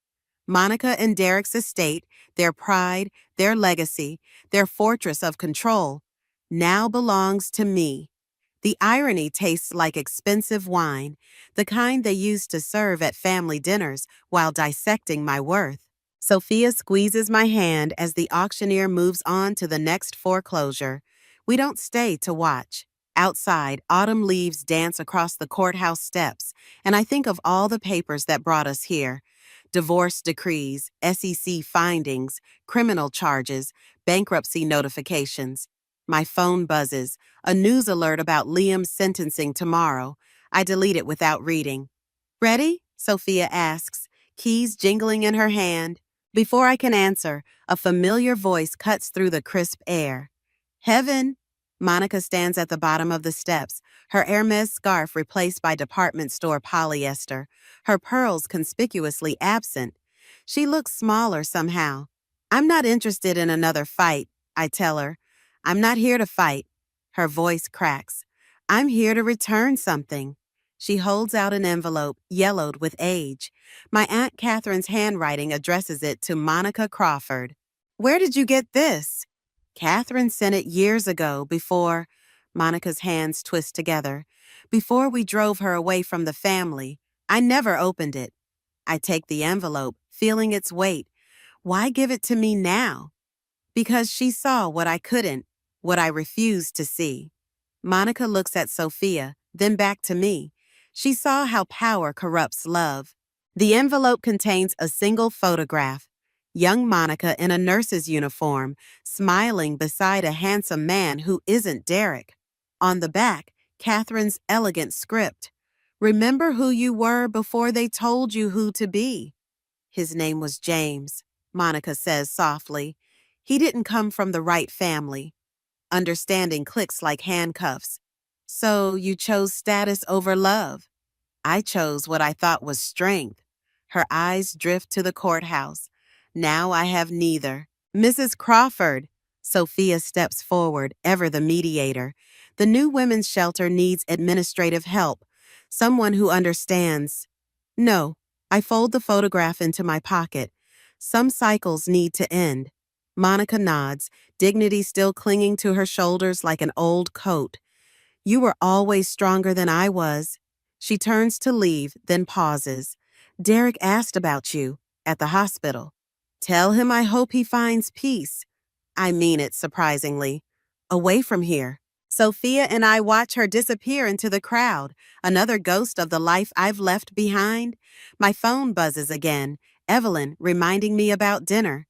Monica and Derek's estate, their pride, their legacy, their fortress of control, now belongs to me. The irony tastes like expensive wine, the kind they used to serve at family dinners while dissecting my worth. Sophia squeezes my hand as the auctioneer moves on to the next foreclosure. We don't stay to watch. Outside, autumn leaves dance across the courthouse steps, and I think of all the papers that brought us here. Divorce decrees, SEC findings, criminal charges, bankruptcy notifications. My phone buzzes, a news alert about Liam's sentencing tomorrow. I delete it without reading. Ready? Sophia asks, keys jingling in her hand. Before I can answer, a familiar voice cuts through the crisp air. Heaven! Monica stands at the bottom of the steps, her Hermes scarf replaced by department store polyester, her pearls conspicuously absent. She looks smaller somehow. I'm not interested in another fight, I tell her. I'm not here to fight. Her voice cracks. I'm here to return something. She holds out an envelope, yellowed with age. My Aunt Catherine's handwriting addresses it to Monica Crawford. Where did you get this? Catherine sent it years ago before, Monica's hands twist together, before we drove her away from the family. I never opened it. I take the envelope, feeling its weight. Why give it to me now? Because she saw what I couldn't, what I refused to see. Monica looks at Sophia, then back to me. She saw how power corrupts love. The envelope contains a single photograph. Young Monica in a nurse's uniform, smiling beside a handsome man who isn't Derek. On the back, Catherine's elegant script. Remember who you were before they told you who to be. His name was James, Monica says softly. He didn't come from the right family. Understanding clicks like handcuffs. So you chose status over love. I chose what I thought was strength. Her eyes drift to the courthouse. Now I have neither. Mrs. Crawford. Sophia steps forward, ever the mediator. The new women's shelter needs administrative help. Someone who understands. No, I fold the photograph into my pocket. Some cycles need to end. Monica nods, dignity still clinging to her shoulders like an old coat. You were always stronger than I was. She turns to leave, then pauses. Derek asked about you at the hospital. Tell him I hope he finds peace. I mean it, surprisingly. Away from here. Sophia and I watch her disappear into the crowd, another ghost of the life I've left behind. My phone buzzes again, Evelyn reminding me about dinner.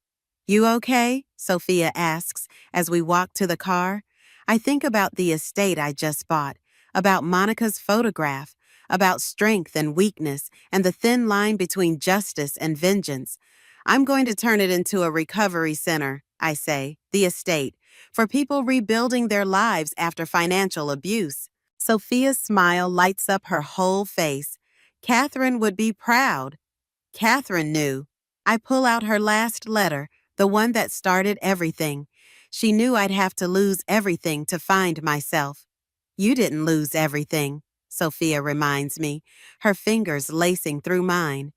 You okay? Sophia asks as we walk to the car. I think about the estate I just bought, about Monica's photograph, about strength and weakness and the thin line between justice and vengeance. I'm going to turn it into a recovery center, I say, the estate, for people rebuilding their lives after financial abuse. Sophia's smile lights up her whole face. Catherine would be proud. Catherine knew. I pull out her last letter, the one that started everything. She knew I'd have to lose everything to find myself. You didn't lose everything, Sophia reminds me, her fingers lacing through mine.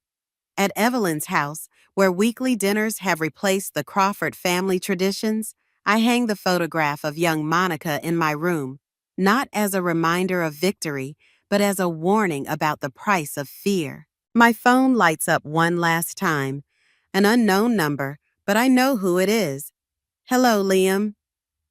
At Evelyn's house, where weekly dinners have replaced the Crawford family traditions, I hang the photograph of young Monica in my room, not as a reminder of victory, but as a warning about the price of fear. My phone lights up one last time. An unknown number, but I know who it is. Hello, Liam.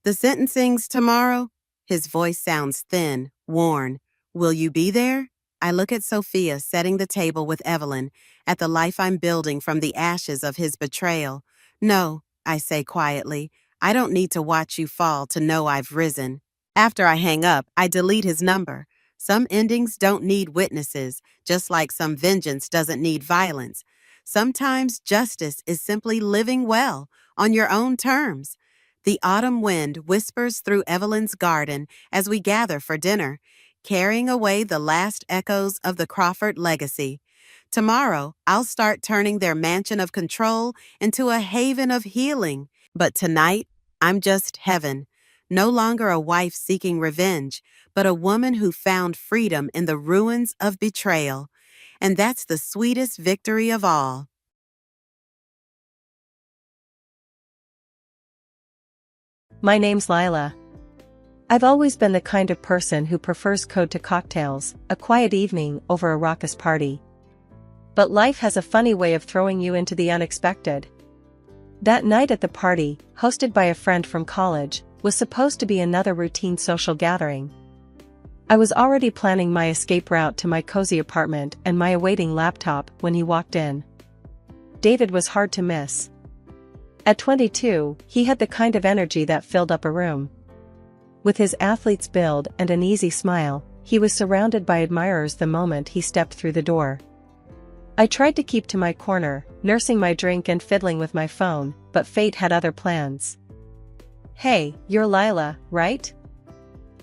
The sentencing's tomorrow? His voice sounds thin, worn. Will you be there? I look at Sophia setting the table with Evelyn, at the life I'm building from the ashes of his betrayal. No, I say quietly. I don't need to watch you fall to know I've risen. After I hang up, I delete his number. Some endings don't need witnesses, just like some vengeance doesn't need violence. Sometimes justice is simply living well, on your own terms. The autumn wind whispers through Evelyn's garden as we gather for dinner, carrying away the last echoes of the Crawford legacy. Tomorrow, I'll start turning their mansion of control into a haven of healing. But tonight, I'm just Heaven. No longer a wife seeking revenge, but a woman who found freedom in the ruins of betrayal. And that's the sweetest victory of all. My name's Lila. I've always been the kind of person who prefers code to cocktails, a quiet evening over a raucous party. But life has a funny way of throwing you into the unexpected. That night at the party, hosted by a friend from college, was supposed to be another routine social gathering. I was already planning my escape route to my cozy apartment and my awaiting laptop when he walked in. David was hard to miss. At 22, he had the kind of energy that filled up a room. With his athlete's build and an easy smile, he was surrounded by admirers the moment he stepped through the door. I tried to keep to my corner, nursing my drink and fiddling with my phone, but fate had other plans. "Hey, you're Lila, right?"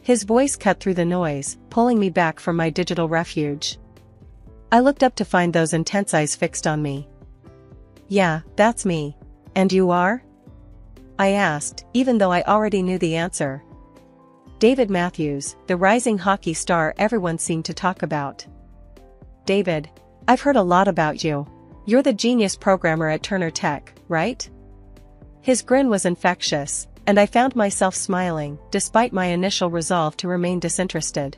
His voice cut through the noise, pulling me back from my digital refuge. I looked up to find those intense eyes fixed on me. "Yeah, that's me. And you are?" I asked, even though I already knew the answer. "David Matthews, the rising hockey star everyone seemed to talk about." "David, I've heard a lot about you. You're the genius programmer at Turner Tech, right?" His grin was infectious, and I found myself smiling, despite my initial resolve to remain disinterested.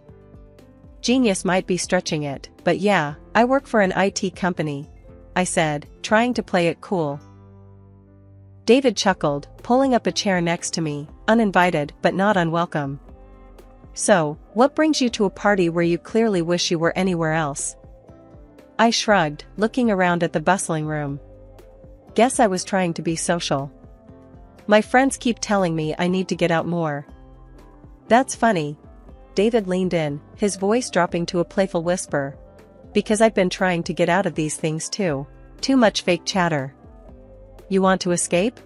"Genius might be stretching it, but yeah, I work for an IT company," I said, trying to play it cool. David chuckled, pulling up a chair next to me, uninvited but not unwelcome. "So, what brings you to a party where you clearly wish you were anywhere else?" I shrugged, looking around at the bustling room. "Guess I was trying to be social. My friends keep telling me I need to get out more." "That's funny." David leaned in, his voice dropping to a playful whisper. "Because I've been trying to get out of these things too. Too much fake chatter." "You want to escape?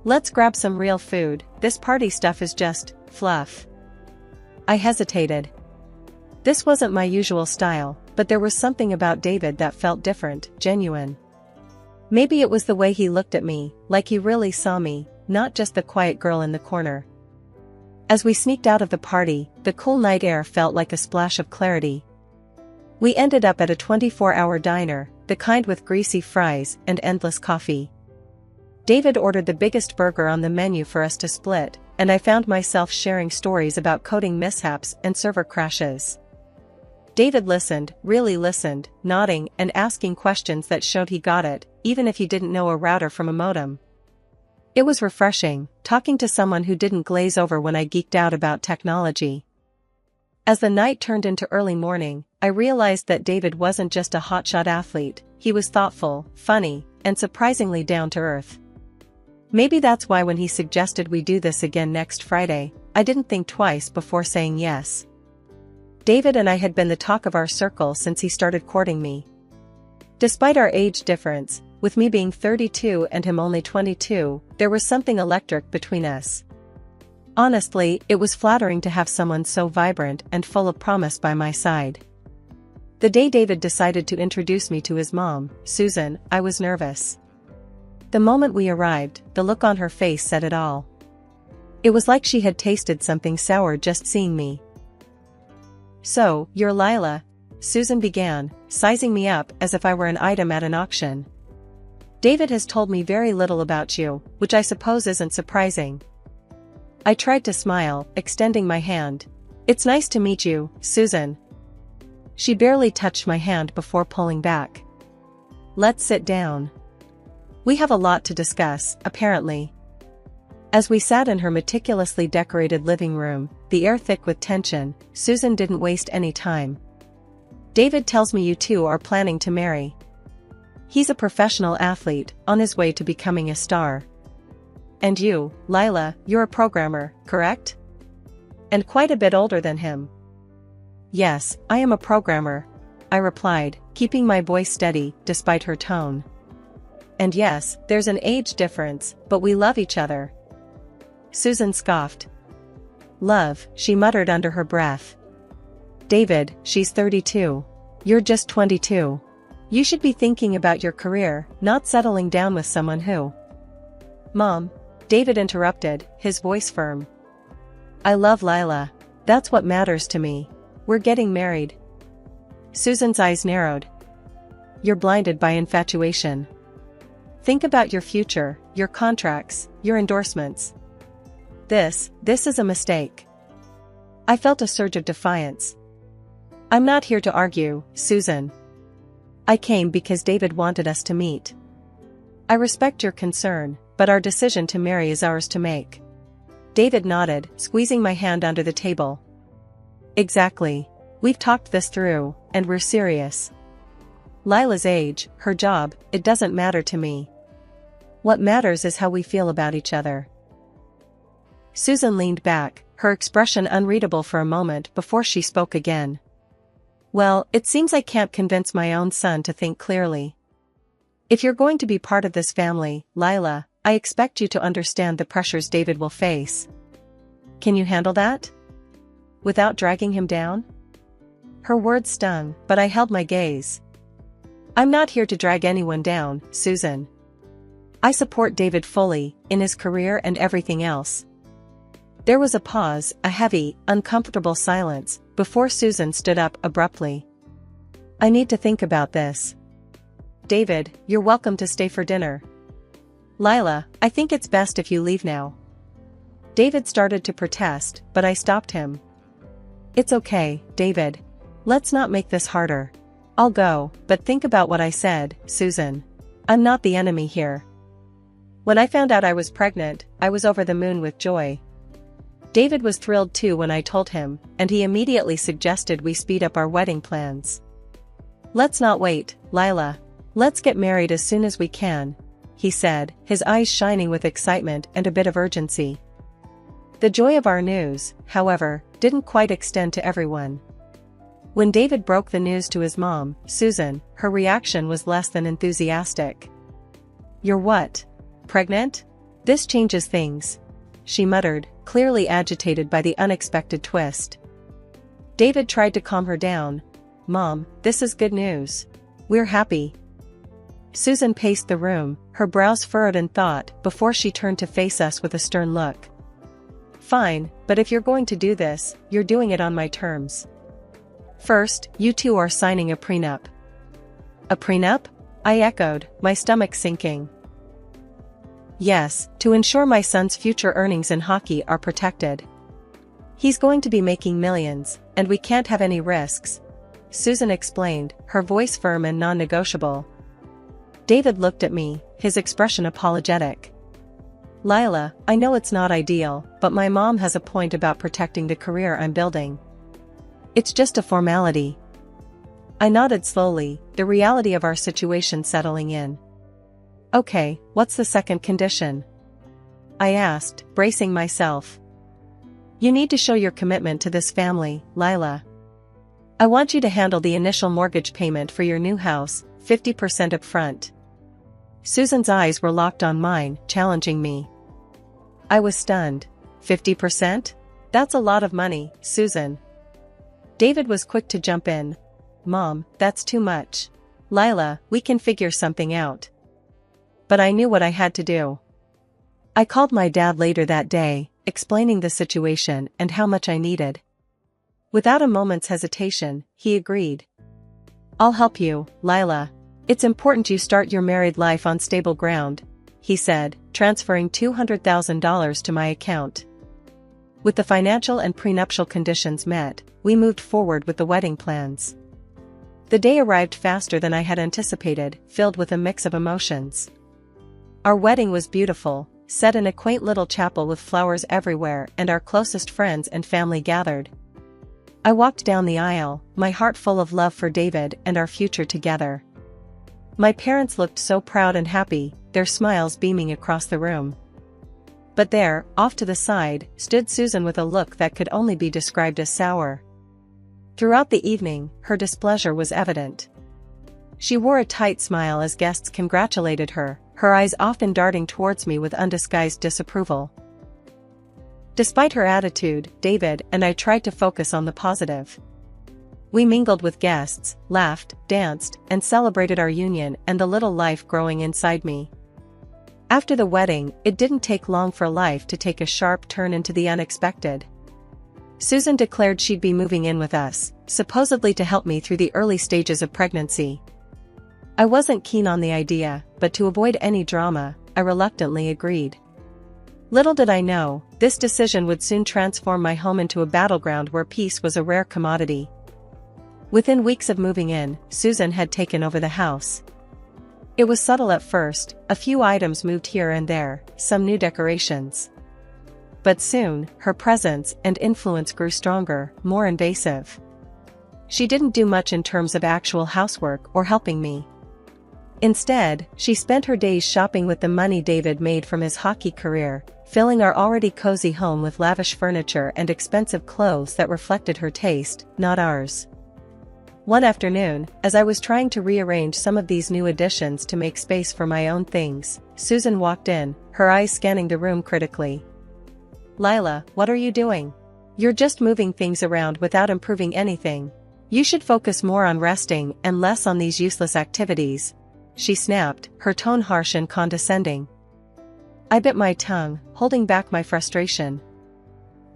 Let's grab some real food, this party stuff is just fluff." I hesitated. This wasn't my usual style, but there was something about David that felt different, genuine. Maybe it was the way he looked at me, like he really saw me, not just the quiet girl in the corner. As we sneaked out of the party, the cool night air felt like a splash of clarity. We ended up at a 24-hour diner, the kind with greasy fries and endless coffee. David ordered the biggest burger on the menu for us to split, and I found myself sharing stories about coding mishaps and server crashes. David listened, really listened, nodding and asking questions that showed he got it, even if he didn't know a router from a modem. It was refreshing, talking to someone who didn't glaze over when I geeked out about technology. As the night turned into early morning, I realized that David wasn't just a hotshot athlete, he was thoughtful, funny, and surprisingly down to earth. Maybe that's why when he suggested we do this again next Friday, I didn't think twice before saying yes. David and I had been the talk of our circle since he started courting me. Despite our age difference, with me being 32 and him only 22, there was something electric between us. Honestly, it was flattering to have someone so vibrant and full of promise by my side. The day David decided to introduce me to his mom, Susan, I was nervous. The moment we arrived, the look on her face said it all. It was like she had tasted something sour just seeing me. "So, you're Lila," Susan began, sizing me up as if I were an item at an auction. "David has told me very little about you, which I suppose isn't surprising." I tried to smile, extending my hand. "It's nice to meet you, Susan." She barely touched my hand before pulling back. "Let's sit down. We have a lot to discuss, apparently." As we sat in her meticulously decorated living room, the air thick with tension, Susan didn't waste any time. "David tells me you two are planning to marry. He's a professional athlete, on his way to becoming a star. And you, Lila, you're a programmer, correct? And quite a bit older than him." "Yes, I am a programmer," I replied, keeping my voice steady, despite her tone. "And yes, there's an age difference, but we love each other." Susan scoffed. "Love," she muttered under her breath. "David, she's 32. You're just 22. You should be thinking about your career, not settling down with someone who—" "Mom," David interrupted, his voice firm. "I love Lila. That's what matters to me. We're getting married." Susan's eyes narrowed. "You're blinded by infatuation. Think about your future, your contracts, your endorsements. This is a mistake." I felt a surge of defiance. "I'm not here to argue, Susan. I came because David wanted us to meet. I respect your concern, but our decision to marry is ours to make." David nodded, squeezing my hand under the table. "Exactly. We've talked this through, and we're serious. Lila's age, her job, it doesn't matter to me. What matters is how we feel about each other." Susan leaned back, her expression unreadable for a moment before she spoke again. "Well, it seems I can't convince my own son to think clearly. If you're going to be part of this family, Lila, I expect you to understand the pressures David will face. Can you handle that? Without dragging him down?" Her words stung, but I held my gaze. "I'm not here to drag anyone down, Susan. I support David fully, in his career and everything else." There was a pause, a heavy, uncomfortable silence, before Susan stood up abruptly. "I need to think about this. David, you're welcome to stay for dinner. Lila, I think it's best if you leave now." David started to protest, but I stopped him. "It's okay, David. Let's not make this harder. I'll go, but think about what I said, Susan. I'm not the enemy here." When I found out I was pregnant, I was over the moon with joy. David was thrilled too when I told him, and he immediately suggested we speed up our wedding plans. "Let's not wait, Lila. Let's get married as soon as we can," he said, his eyes shining with excitement and a bit of urgency. The joy of our news, however, didn't quite extend to everyone. When David broke the news to his mom, Susan, her reaction was less than enthusiastic. "You're what? Pregnant? This changes things," she muttered, clearly agitated by the unexpected twist. David tried to calm her down. "Mom, this is good news. We're happy." Susan paced the room, her brows furrowed in thought, before she turned to face us with a stern look. "Fine, but if you're going to do this, you're doing it on my terms. First, you two are signing a prenup." "A prenup?" I echoed, my stomach sinking. "Yes, to ensure my son's future earnings in hockey are protected. He's going to be making millions, and we can't have any risks," Susan explained, her voice firm and non-negotiable. David looked at me, his expression apologetic. "Lila, I know it's not ideal, but my mom has a point about protecting the career I'm building. It's just a formality." I nodded slowly, the reality of our situation settling in. "Okay, what's the second condition?" I asked, bracing myself. "You need to show your commitment to this family, Lila. I want you to handle the initial mortgage payment for your new house, 50% up front." Susan's eyes were locked on mine, challenging me. I was stunned. 50%? That's a lot of money, Susan. David was quick to jump in. "Mom, that's too much. Lila, we can figure something out." But I knew what I had to do. I called my dad later that day, explaining the situation and how much I needed. Without a moment's hesitation, he agreed. "I'll help you, Lila. It's important you start your married life on stable ground," he said, transferring $200,000 to my account. With the financial and prenuptial conditions met, we moved forward with the wedding plans. The day arrived faster than I had anticipated, filled with a mix of emotions. Our wedding was beautiful, set in a quaint little chapel with flowers everywhere, and our closest friends and family gathered. I walked down the aisle, my heart full of love for David and our future together. My parents looked so proud and happy, their smiles beaming across the room. But there, off to the side, stood Susan with a look that could only be described as sour. Throughout the evening, her displeasure was evident. She wore a tight smile as guests congratulated her, her eyes often darting towards me with undisguised disapproval. Despite her attitude, David and I tried to focus on the positive. We mingled with guests, laughed, danced, and celebrated our union and the little life growing inside me. After the wedding, it didn't take long for life to take a sharp turn into the unexpected. Susan declared she'd be moving in with us, supposedly to help me through the early stages of pregnancy. I wasn't keen on the idea, but to avoid any drama, I reluctantly agreed. Little did I know, this decision would soon transform my home into a battleground where peace was a rare commodity. Within weeks of moving in, Susan had taken over the house. It was subtle at first, a few items moved here and there, some new decorations. But soon, her presence and influence grew stronger, more invasive. She didn't do much in terms of actual housework or helping me. Instead, she spent her days shopping with the money David made from his hockey career, filling our already cozy home with lavish furniture and expensive clothes that reflected her taste, not ours. One afternoon, as I was trying to rearrange some of these new additions to make space for my own things, Susan walked in, her eyes scanning the room critically. "Lila, what are you doing? You're just moving things around without improving anything. You should focus more on resting and less on these useless activities," she snapped, her tone harsh and condescending. I bit my tongue, holding back my frustration.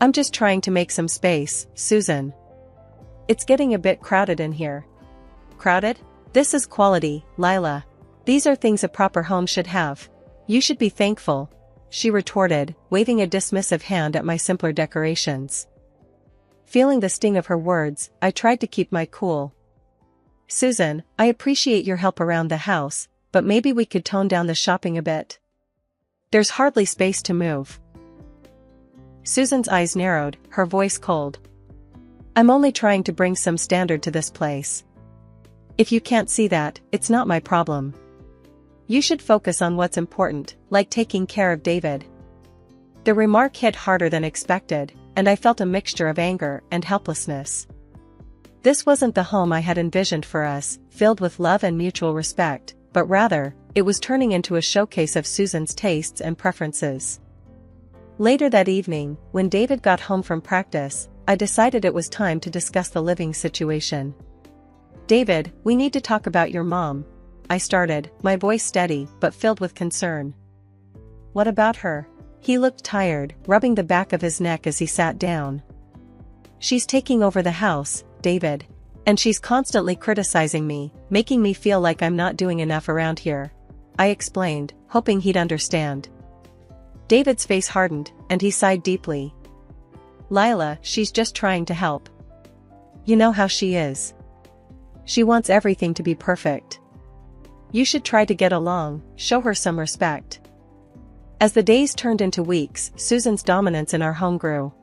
"I'm just trying to make some space, Susan. It's getting a bit crowded in here." "Crowded? This is quality, Lila. These are things a proper home should have. You should be thankful," she retorted, waving a dismissive hand at my simpler decorations. Feeling the sting of her words, I tried to keep my cool. "Susan, I appreciate your help around the house, but maybe we could tone down the shopping a bit. There's hardly space to move." Susan's eyes narrowed, her voice cold. "I'm only trying to bring some standard to this place. If you can't see that, it's not my problem. You should focus on what's important, like taking care of David." The remark hit harder than expected, and I felt a mixture of anger and helplessness. This wasn't the home I had envisioned for us, filled with love and mutual respect, but rather, it was turning into a showcase of Susan's tastes and preferences. Later that evening, when David got home from practice, I decided it was time to discuss the living situation. "David, we need to talk about your mom," I started, my voice steady but filled with concern. "What about her?" He looked tired, rubbing the back of his neck as he sat down. "She's taking over the house, David. And she's constantly criticizing me, making me feel like I'm not doing enough around here," I explained, hoping he'd understand. David's face hardened, and he sighed deeply. "Lila, she's just trying to help. You know how she is. She wants everything to be perfect. You should try to get along, show her some respect." As the days turned into weeks, Susan's dominance in our home grew.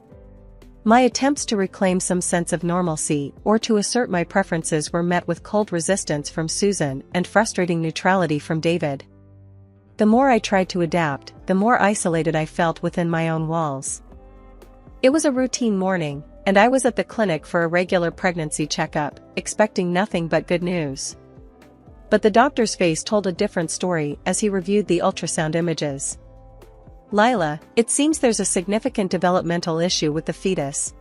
My attempts to reclaim some sense of normalcy or to assert my preferences were met with cold resistance from Susan and frustrating neutrality from David. The more I tried to adapt, the more isolated I felt within my own walls. It was a routine morning, and I was at the clinic for a regular pregnancy checkup, expecting nothing but good news. But the doctor's face told a different story as he reviewed the ultrasound images. "Lila, it seems there's a significant developmental issue with the fetus.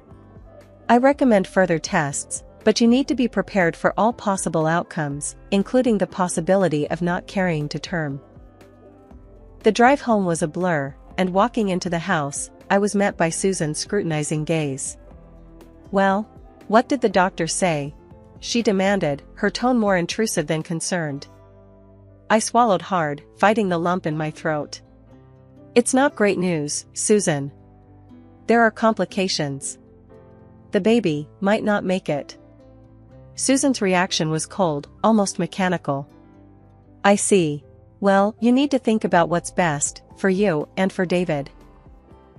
I recommend further tests, But you need to be prepared for all possible outcomes, including the possibility of not carrying to term. The drive home was a blur, and walking into the house, I was met by Susan's scrutinizing gaze. "Well, what did the doctor say?" she demanded, her tone more intrusive than concerned. I swallowed hard, fighting the lump in my throat. "It's not great news, Susan. There are complications. The baby might not make it." Susan's reaction was cold, almost mechanical. "I see. Well, you need to think about what's best, for you and for David.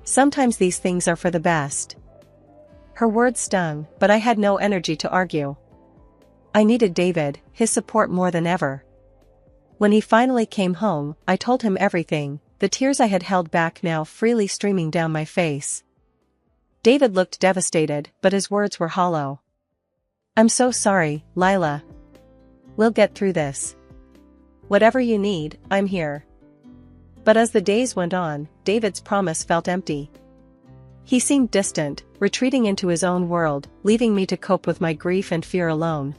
Sometimes these things are for the best." Her words stung, but I had no energy to argue. I needed David, his support more than ever. When he finally came home, I told him everything, the tears I had held back now freely streaming down my face. David looked devastated, but his words were hollow. "I'm so sorry, Lila. We'll get through this. Whatever you need, I'm here." But as the days went on, David's promise felt empty. He seemed distant, retreating into his own world, leaving me to cope with my grief and fear alone.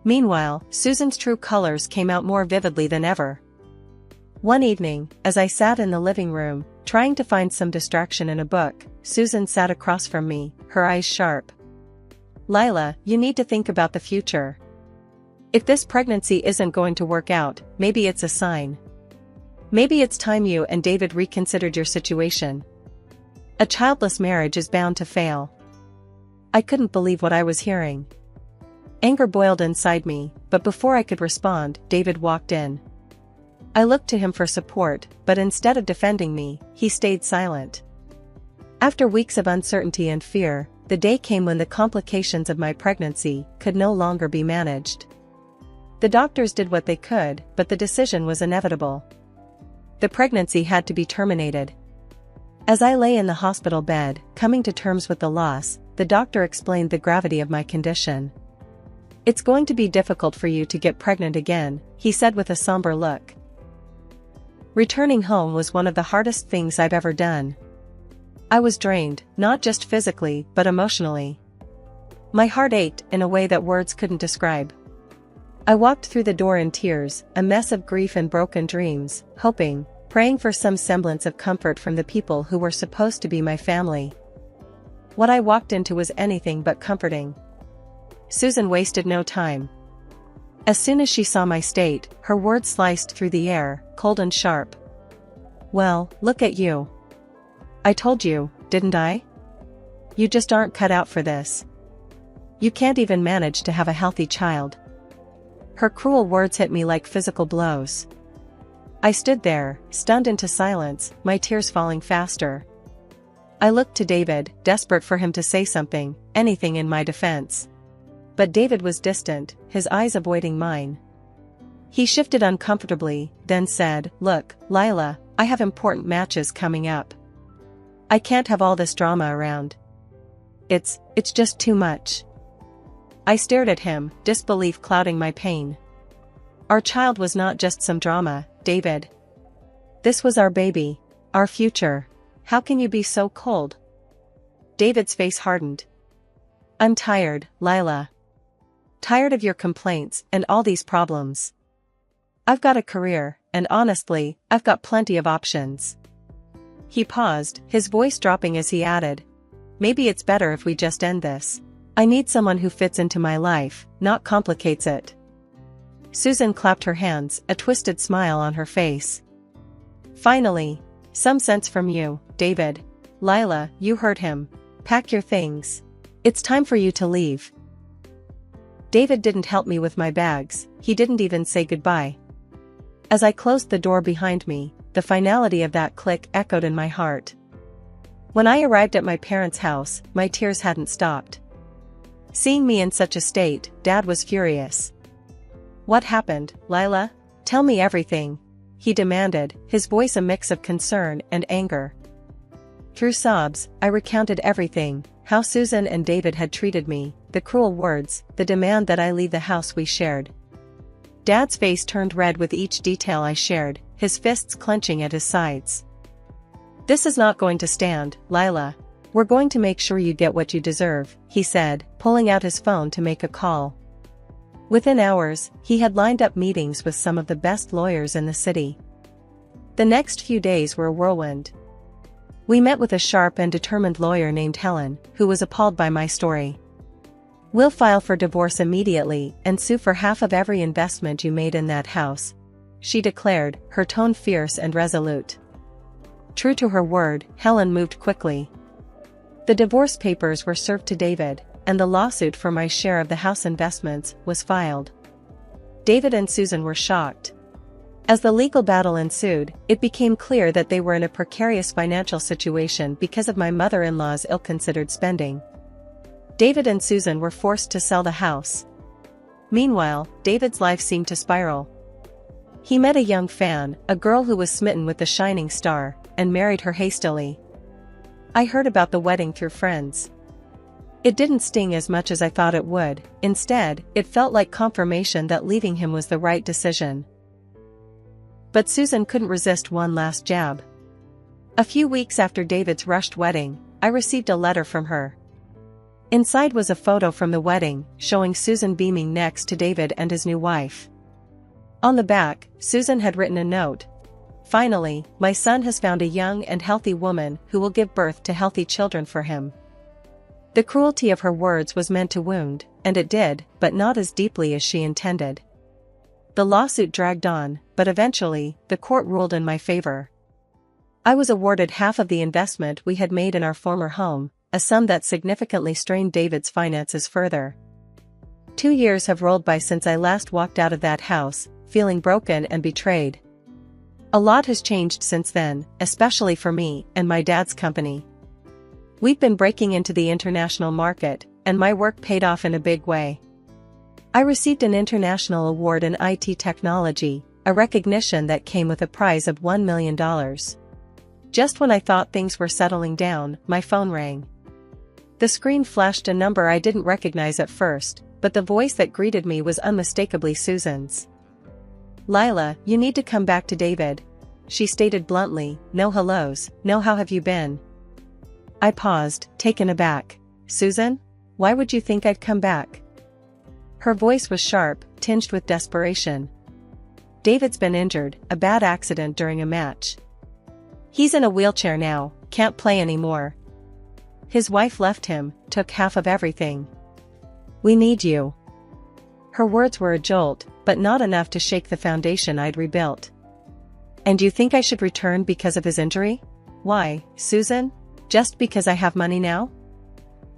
Meanwhile, Susan's true colors came out more vividly than ever. One evening, as I sat in the living room, trying to find some distraction in a book, Susan sat across from me, her eyes sharp. "Lila, you need to think about the future. If this pregnancy isn't going to work out, maybe it's a sign. Maybe it's time you and David reconsidered your situation. A childless marriage is bound to fail." I couldn't believe what I was hearing. Anger boiled inside me, but before I could respond, David walked in. I looked to him for support, but instead of defending me, he stayed silent. After weeks of uncertainty and fear, the day came when the complications of my pregnancy could no longer be managed. The doctors did what they could, but the decision was inevitable. The pregnancy had to be terminated. As I lay in the hospital bed, coming to terms with the loss, the doctor explained the gravity of my condition. "It's going to be difficult for you to get pregnant again," he said with a somber look. Returning home was one of the hardest things I've ever done. I was drained, not just physically, but emotionally. My heart ached in a way that words couldn't describe. I walked through the door in tears, a mess of grief and broken dreams, hoping, praying for some semblance of comfort from the people who were supposed to be my family. What I walked into was anything but comforting. Susan wasted no time. As soon as she saw my state, her words sliced through the air, cold and sharp. "Well, look at you. I told you, didn't I? You just aren't cut out for this. You can't even manage to have a healthy child." Her cruel words hit me like physical blows. I stood there, stunned into silence, my tears falling faster. I looked to David, desperate for him to say something, anything in my defense. But David was distant, his eyes avoiding mine. He shifted uncomfortably, then said, "Look, Lila, I have important matches coming up. I can't have all this drama around. It's just too much." I stared at him, disbelief clouding my pain. Our child was not just some drama, David. This was our baby, our future. How can you be so cold? David's face hardened. "I'm tired, Lila. Tired of your complaints and all these problems. I've got a career, and honestly, I've got plenty of options." He paused, his voice dropping as he added, "Maybe it's better if we just end this. I need someone who fits into my life, not complicates it." Susan clapped her hands, a twisted smile on her face. "Finally, some sense from you, David. Lila, you heard him. Pack your things. It's time for you to leave." David didn't help me with my bags, he didn't even say goodbye. As I closed the door behind me, the finality of that click echoed in my heart. When I arrived at my parents' house, my tears hadn't stopped. Seeing me in such a state, Dad was furious. "What happened, Lila? Tell me everything," he demanded, his voice a mix of concern and anger. Through sobs, I recounted everything, how Susan and David had treated me, the cruel words, the demand that I leave the house we shared. Dad's face turned red with each detail I shared, his fists clenching at his sides. "This is not going to stand, Lila. "We're going to make sure you get what you deserve," he said, pulling out his phone to make a call. Within hours, he had lined up meetings with some of the best lawyers in the city. The next few days were a whirlwind. We met with a sharp and determined lawyer named Helen, who was appalled by my story. "We'll file for divorce immediately and sue for half of every investment you made in that house," she declared, her tone fierce and resolute. True to her word, Helen moved quickly. The divorce papers were served to David, and the lawsuit for my share of the house investments was filed. David and Susan were shocked. As the legal battle ensued, it became clear that they were in a precarious financial situation because of my mother-in-law's ill-considered spending. David and Susan were forced to sell the house. Meanwhile, David's life seemed to spiral. He met a young fan, a girl who was smitten with the shining star, and married her hastily. I heard about the wedding through friends. It didn't sting as much as I thought it would. Instead, it felt like confirmation that leaving him was the right decision. But Susan couldn't resist one last jab. A few weeks after David's rushed wedding, I received a letter from her. Inside was a photo from the wedding, showing Susan beaming next to David and his new wife. On the back, Susan had written a note. "Finally, my son has found a young and healthy woman who will give birth to healthy children for him." The cruelty of her words was meant to wound, and it did, but not as deeply as she intended. The lawsuit dragged on, but eventually, the court ruled in my favor. I was awarded half of the investment we had made in our former home, a sum that significantly strained David's finances further. 2 years have rolled by since I last walked out of that house, feeling broken and betrayed. A lot has changed since then, especially for me and my dad's company. We've been breaking into the international market, and my work paid off in a big way. I received an international award in IT technology, a recognition that came with a prize of $1 million. Just when I thought things were settling down, my phone rang. The screen flashed a number I didn't recognize at first, but the voice that greeted me was unmistakably Susan's. "Lila, you need to come back to David," she stated bluntly. "No hellos, no how have you been?" I paused, taken aback. "Susan? Why would you think I'd come back?" Her voice was sharp, tinged with desperation. "David's been injured, a bad accident during a match. He's in a wheelchair now, can't play anymore. His wife left him, took half of everything. We need you." Her words were a jolt, but not enough to shake the foundation I'd rebuilt. "And you think I should return because of his injury? Why, Susan? Just because I have money now?"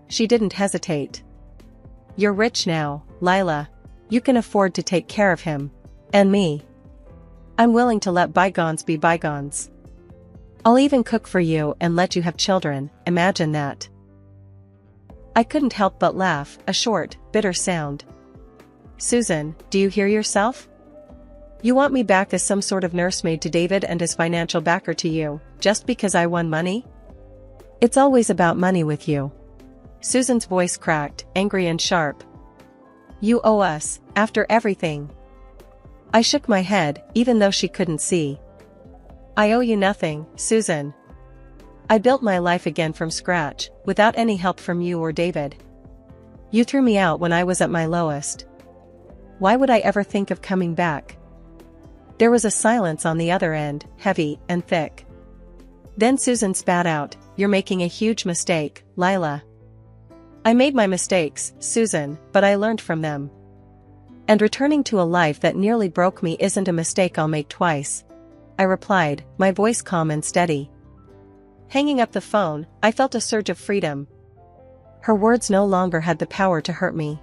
She didn't hesitate. "You're rich now, Lila. You can afford to take care of him. And me. I'm willing to let bygones be bygones. I'll even cook for you and let you have children, imagine that." I couldn't help but laugh, a short, bitter sound. "Susan, do you hear yourself? You want me back as some sort of nursemaid to David and his financial backer to you, just because I won money? It's always about money with you." Susan's voice cracked, angry and sharp. "You owe us, after everything." I shook my head, even though she couldn't see. "I owe you nothing, Susan. I built my life again from scratch, without any help from you or David. You threw me out when I was at my lowest. Why would I ever think of coming back?" There was a silence on the other end, heavy and thick. Then Susan spat out, "You're making a huge mistake, Lila." "I made my mistakes, Susan, but I learned from them. And returning to a life that nearly broke me isn't a mistake I'll make twice," I replied, my voice calm and steady. Hanging up the phone, I felt a surge of freedom. Her words no longer had the power to hurt me.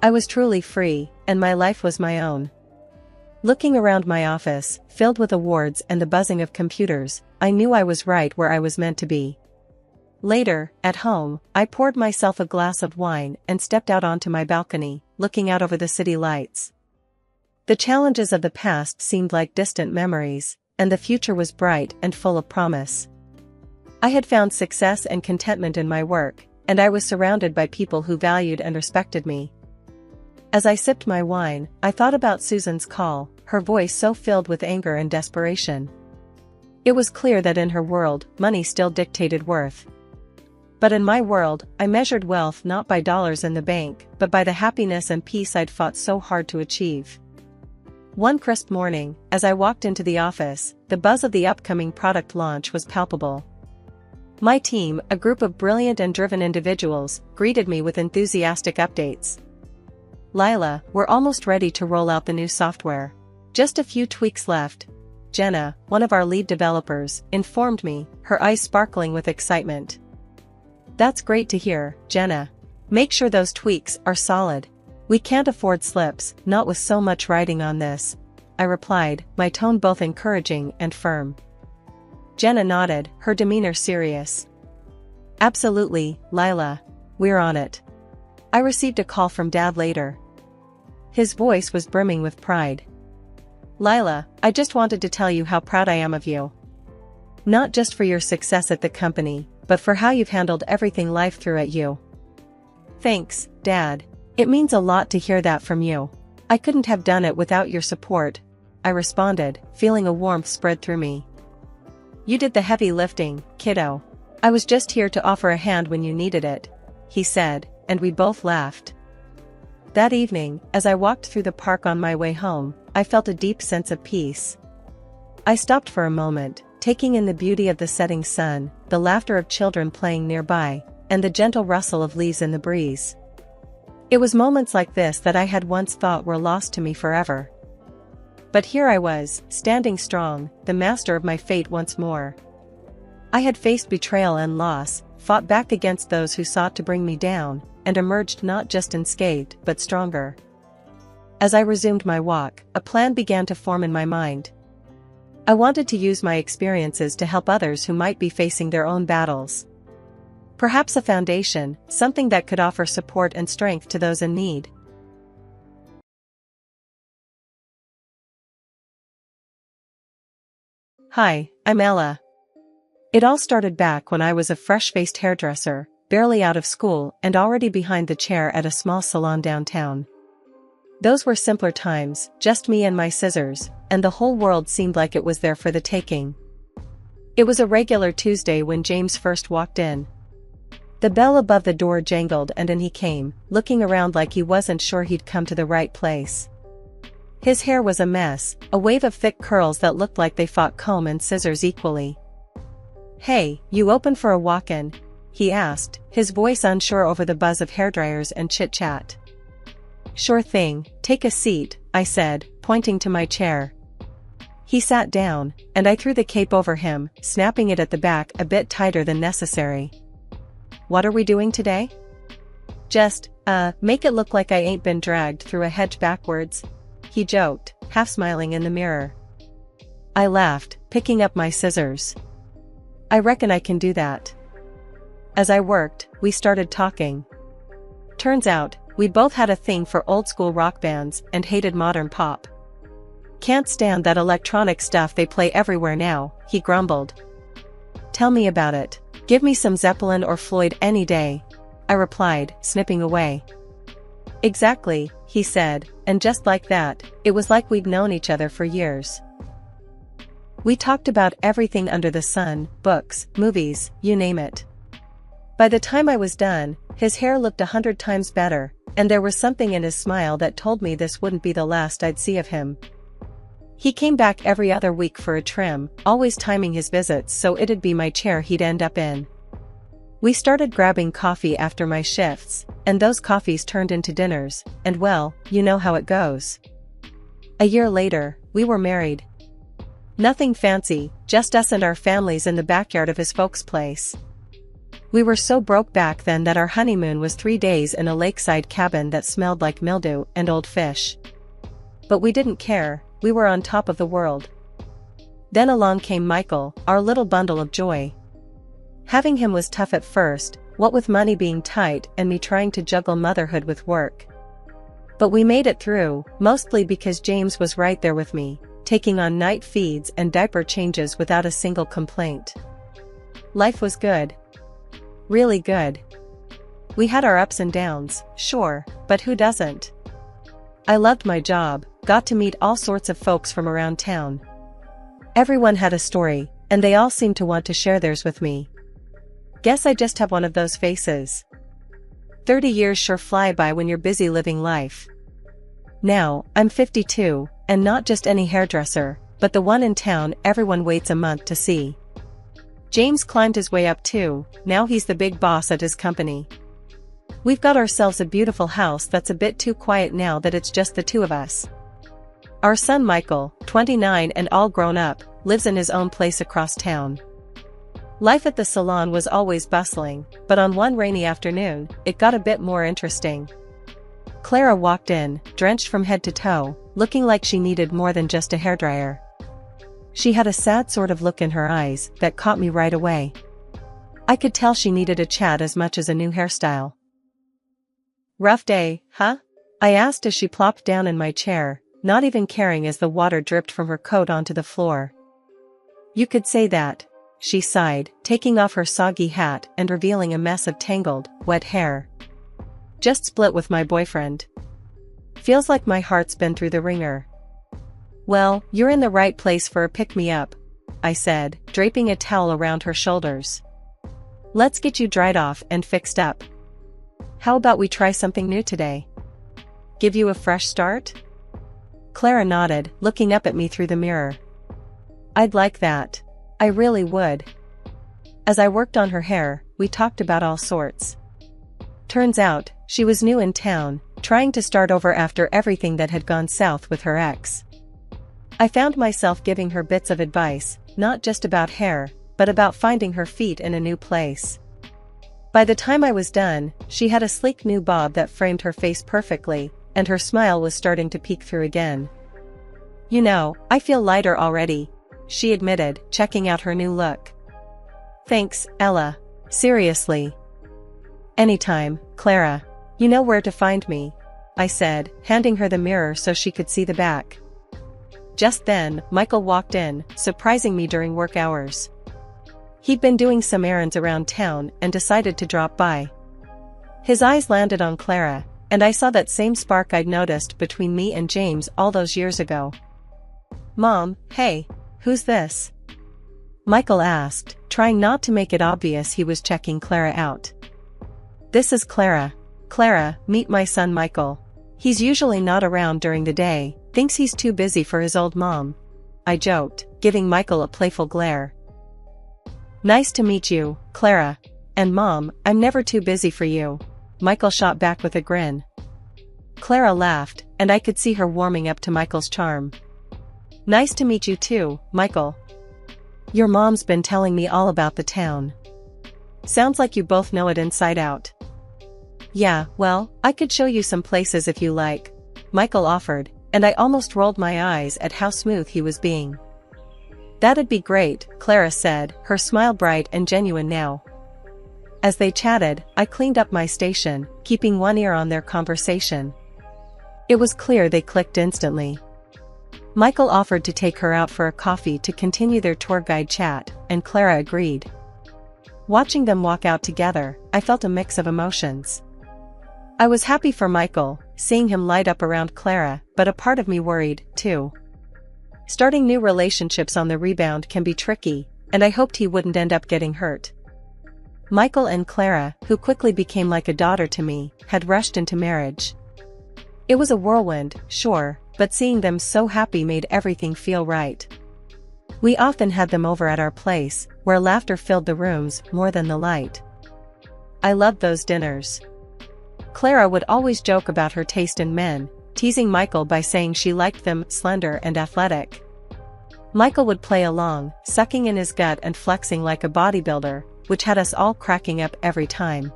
I was truly free, and my life was my own. Looking around my office, filled with awards and the buzzing of computers, I knew I was right where I was meant to be. Later, at home, I poured myself a glass of wine and stepped out onto my balcony, looking out over the city lights. The challenges of the past seemed like distant memories, and the future was bright and full of promise. I had found success and contentment in my work, and I was surrounded by people who valued and respected me. As I sipped my wine, I thought about Susan's call, her voice so filled with anger and desperation. It was clear that in her world, money still dictated worth. But in my world, I measured wealth not by dollars in the bank, but by the happiness and peace I'd fought so hard to achieve. One crisp morning, as I walked into the office, the buzz of the upcoming product launch was palpable. My team, a group of brilliant and driven individuals, greeted me with enthusiastic updates. "Lila, we're almost ready to roll out the new software. Just a few tweaks left," Jenna, one of our lead developers, informed me, her eyes sparkling with excitement. "That's great to hear, Jenna. Make sure those tweaks are solid. We can't afford slips, not with so much riding on this," I replied, my tone both encouraging and firm. Jenna nodded, her demeanor serious. "Absolutely, Lila. We're on it." I received a call from Dad later. His voice was brimming with pride. "Lila, I just wanted to tell you how proud I am of you. Not just for your success at the company, but for how you've handled everything life threw at you." "Thanks, Dad. It means a lot to hear that from you. I couldn't have done it without your support," I responded, feeling a warmth spread through me. "You did the heavy lifting, kiddo. I was just here to offer a hand when you needed it," he said, and we both laughed. That evening, as I walked through the park on my way home, I felt a deep sense of peace. I stopped for a moment, taking in the beauty of the setting sun, the laughter of children playing nearby, and the gentle rustle of leaves in the breeze. It was moments like this that I had once thought were lost to me forever. But here I was, standing strong, the master of my fate once more. I had faced betrayal and loss, fought back against those who sought to bring me down, and emerged not just unscathed but stronger. As I resumed my walk, a plan began to form in my mind. I wanted to use my experiences to help others who might be facing their own battles. Perhaps a foundation, something that could offer support and strength to those in need. Hi, I'm Ella. It all started back when I was a fresh-faced hairdresser, barely out of school and already behind the chair at a small salon downtown. Those were simpler times, just me and my scissors, and the whole world seemed like it was there for the taking. It was a regular Tuesday when James first walked in. The bell above the door jangled and in he came, looking around like he wasn't sure he'd come to the right place. His hair was a mess, a wave of thick curls that looked like they fought comb and scissors equally. "Hey, you open for a walk-in?" he asked, his voice unsure over the buzz of hairdryers and chit-chat. "Sure thing, take a seat," I said, pointing to my chair. He sat down, and I threw the cape over him, snapping it at the back a bit tighter than necessary. "What are we doing today?" "Just, make it look like I ain't been dragged through a hedge backwards," he joked, half smiling in the mirror. I laughed, picking up my scissors. "I reckon I can do that." As I worked, we started talking. Turns out, we both had a thing for old-school rock bands and hated modern pop. "Can't stand that electronic stuff they play everywhere now," he grumbled. "Tell me about it. Give me some Zeppelin or Floyd any day," I replied, snipping away. "Exactly," he said, and just like that, it was like we'd known each other for years. We talked about everything under the sun, books, movies, you name it. By the time I was done, his hair looked 100 times better, and there was something in his smile that told me this wouldn't be the last I'd see of him. He came back every other week for a trim, always timing his visits so it'd be my chair he'd end up in. We started grabbing coffee after my shifts, and those coffees turned into dinners, and well, you know how it goes. A year later, we were married. Nothing fancy, just us and our families in the backyard of his folks' place. We were so broke back then that our honeymoon was 3 days in a lakeside cabin that smelled like mildew and old fish. But we didn't care, we were on top of the world. Then along came Michael, our little bundle of joy. Having him was tough at first, what with money being tight and me trying to juggle motherhood with work. But we made it through, mostly because James was right there with me, taking on night feeds and diaper changes without a single complaint. Life was good. Really good. We had our ups and downs, sure, but who doesn't? I loved my job, got to meet all sorts of folks from around town. Everyone had a story, and they all seemed to want to share theirs with me. Guess I just have one of those faces. 30 years sure fly by when you're busy living life. Now, I'm 52, and not just any hairdresser, but the one in town everyone waits a month to see. James climbed his way up too, now he's the big boss at his company. We've got ourselves a beautiful house that's a bit too quiet now that it's just the two of us. Our son Michael, 29 and all grown up, lives in his own place across town. Life at the salon was always bustling, but on one rainy afternoon, it got a bit more interesting. Clara walked in, drenched from head to toe, looking like she needed more than just a hairdryer. She had a sad sort of look in her eyes that caught me right away. I could tell she needed a chat as much as a new hairstyle. "Rough day, huh?" I asked as she plopped down in my chair, not even caring as the water dripped from her coat onto the floor. "You could say that," she sighed, taking off her soggy hat and revealing a mess of tangled, wet hair. "Just split with my boyfriend. Feels like my heart's been through the ringer." "Well, you're in the right place for a pick-me-up," I said, draping a towel around her shoulders. "Let's get you dried off and fixed up. How about we try something new today? Give you a fresh start?" Clara nodded, looking up at me through the mirror. "I'd like that. I really would." As I worked on her hair, we talked about all sorts. Turns out, she was new in town, trying to start over after everything that had gone south with her ex. I found myself giving her bits of advice, not just about hair, but about finding her feet in a new place. By the time I was done, she had a sleek new bob that framed her face perfectly, and her smile was starting to peek through again. "You know, I feel lighter already," she admitted, checking out her new look. "Thanks, Ella. Seriously." "Anytime, Clara. You know where to find me," I said, handing her the mirror so she could see the back. Just then, Michael walked in, surprising me during work hours. He'd been doing some errands around town and decided to drop by. His eyes landed on Clara, and I saw that same spark I'd noticed between me and James all those years ago. "Mom, hey, who's this?" Michael asked, trying not to make it obvious he was checking Clara out. "This is Clara. Clara, meet my son Michael. He's usually not around during the day, thinks he's too busy for his old mom," I joked, giving Michael a playful glare. "Nice to meet you, Clara. And Mom, I'm never too busy for you," Michael shot back with a grin. Clara laughed, and I could see her warming up to Michael's charm. "Nice to meet you too, Michael. Your mom's been telling me all about the town. Sounds like you both know it inside out." "Yeah, well, I could show you some places if you like," Michael offered, and I almost rolled my eyes at how smooth he was being. "That'd be great," Clara said, her smile bright and genuine now. As they chatted, I cleaned up my station, keeping one ear on their conversation. It was clear they clicked instantly. Michael offered to take her out for a coffee to continue their tour guide chat, and Clara agreed. Watching them walk out together, I felt a mix of emotions. I was happy for Michael, seeing him light up around Clara, but a part of me worried, too. Starting new relationships on the rebound can be tricky, and I hoped he wouldn't end up getting hurt. Michael and Clara, who quickly became like a daughter to me, had rushed into marriage. It was a whirlwind, sure, but seeing them so happy made everything feel right. We often had them over at our place, where laughter filled the rooms more than the light. I loved those dinners. Clara would always joke about her taste in men, teasing Michael by saying she liked them slender and athletic. Michael would play along, sucking in his gut and flexing like a bodybuilder, which had us all cracking up every time.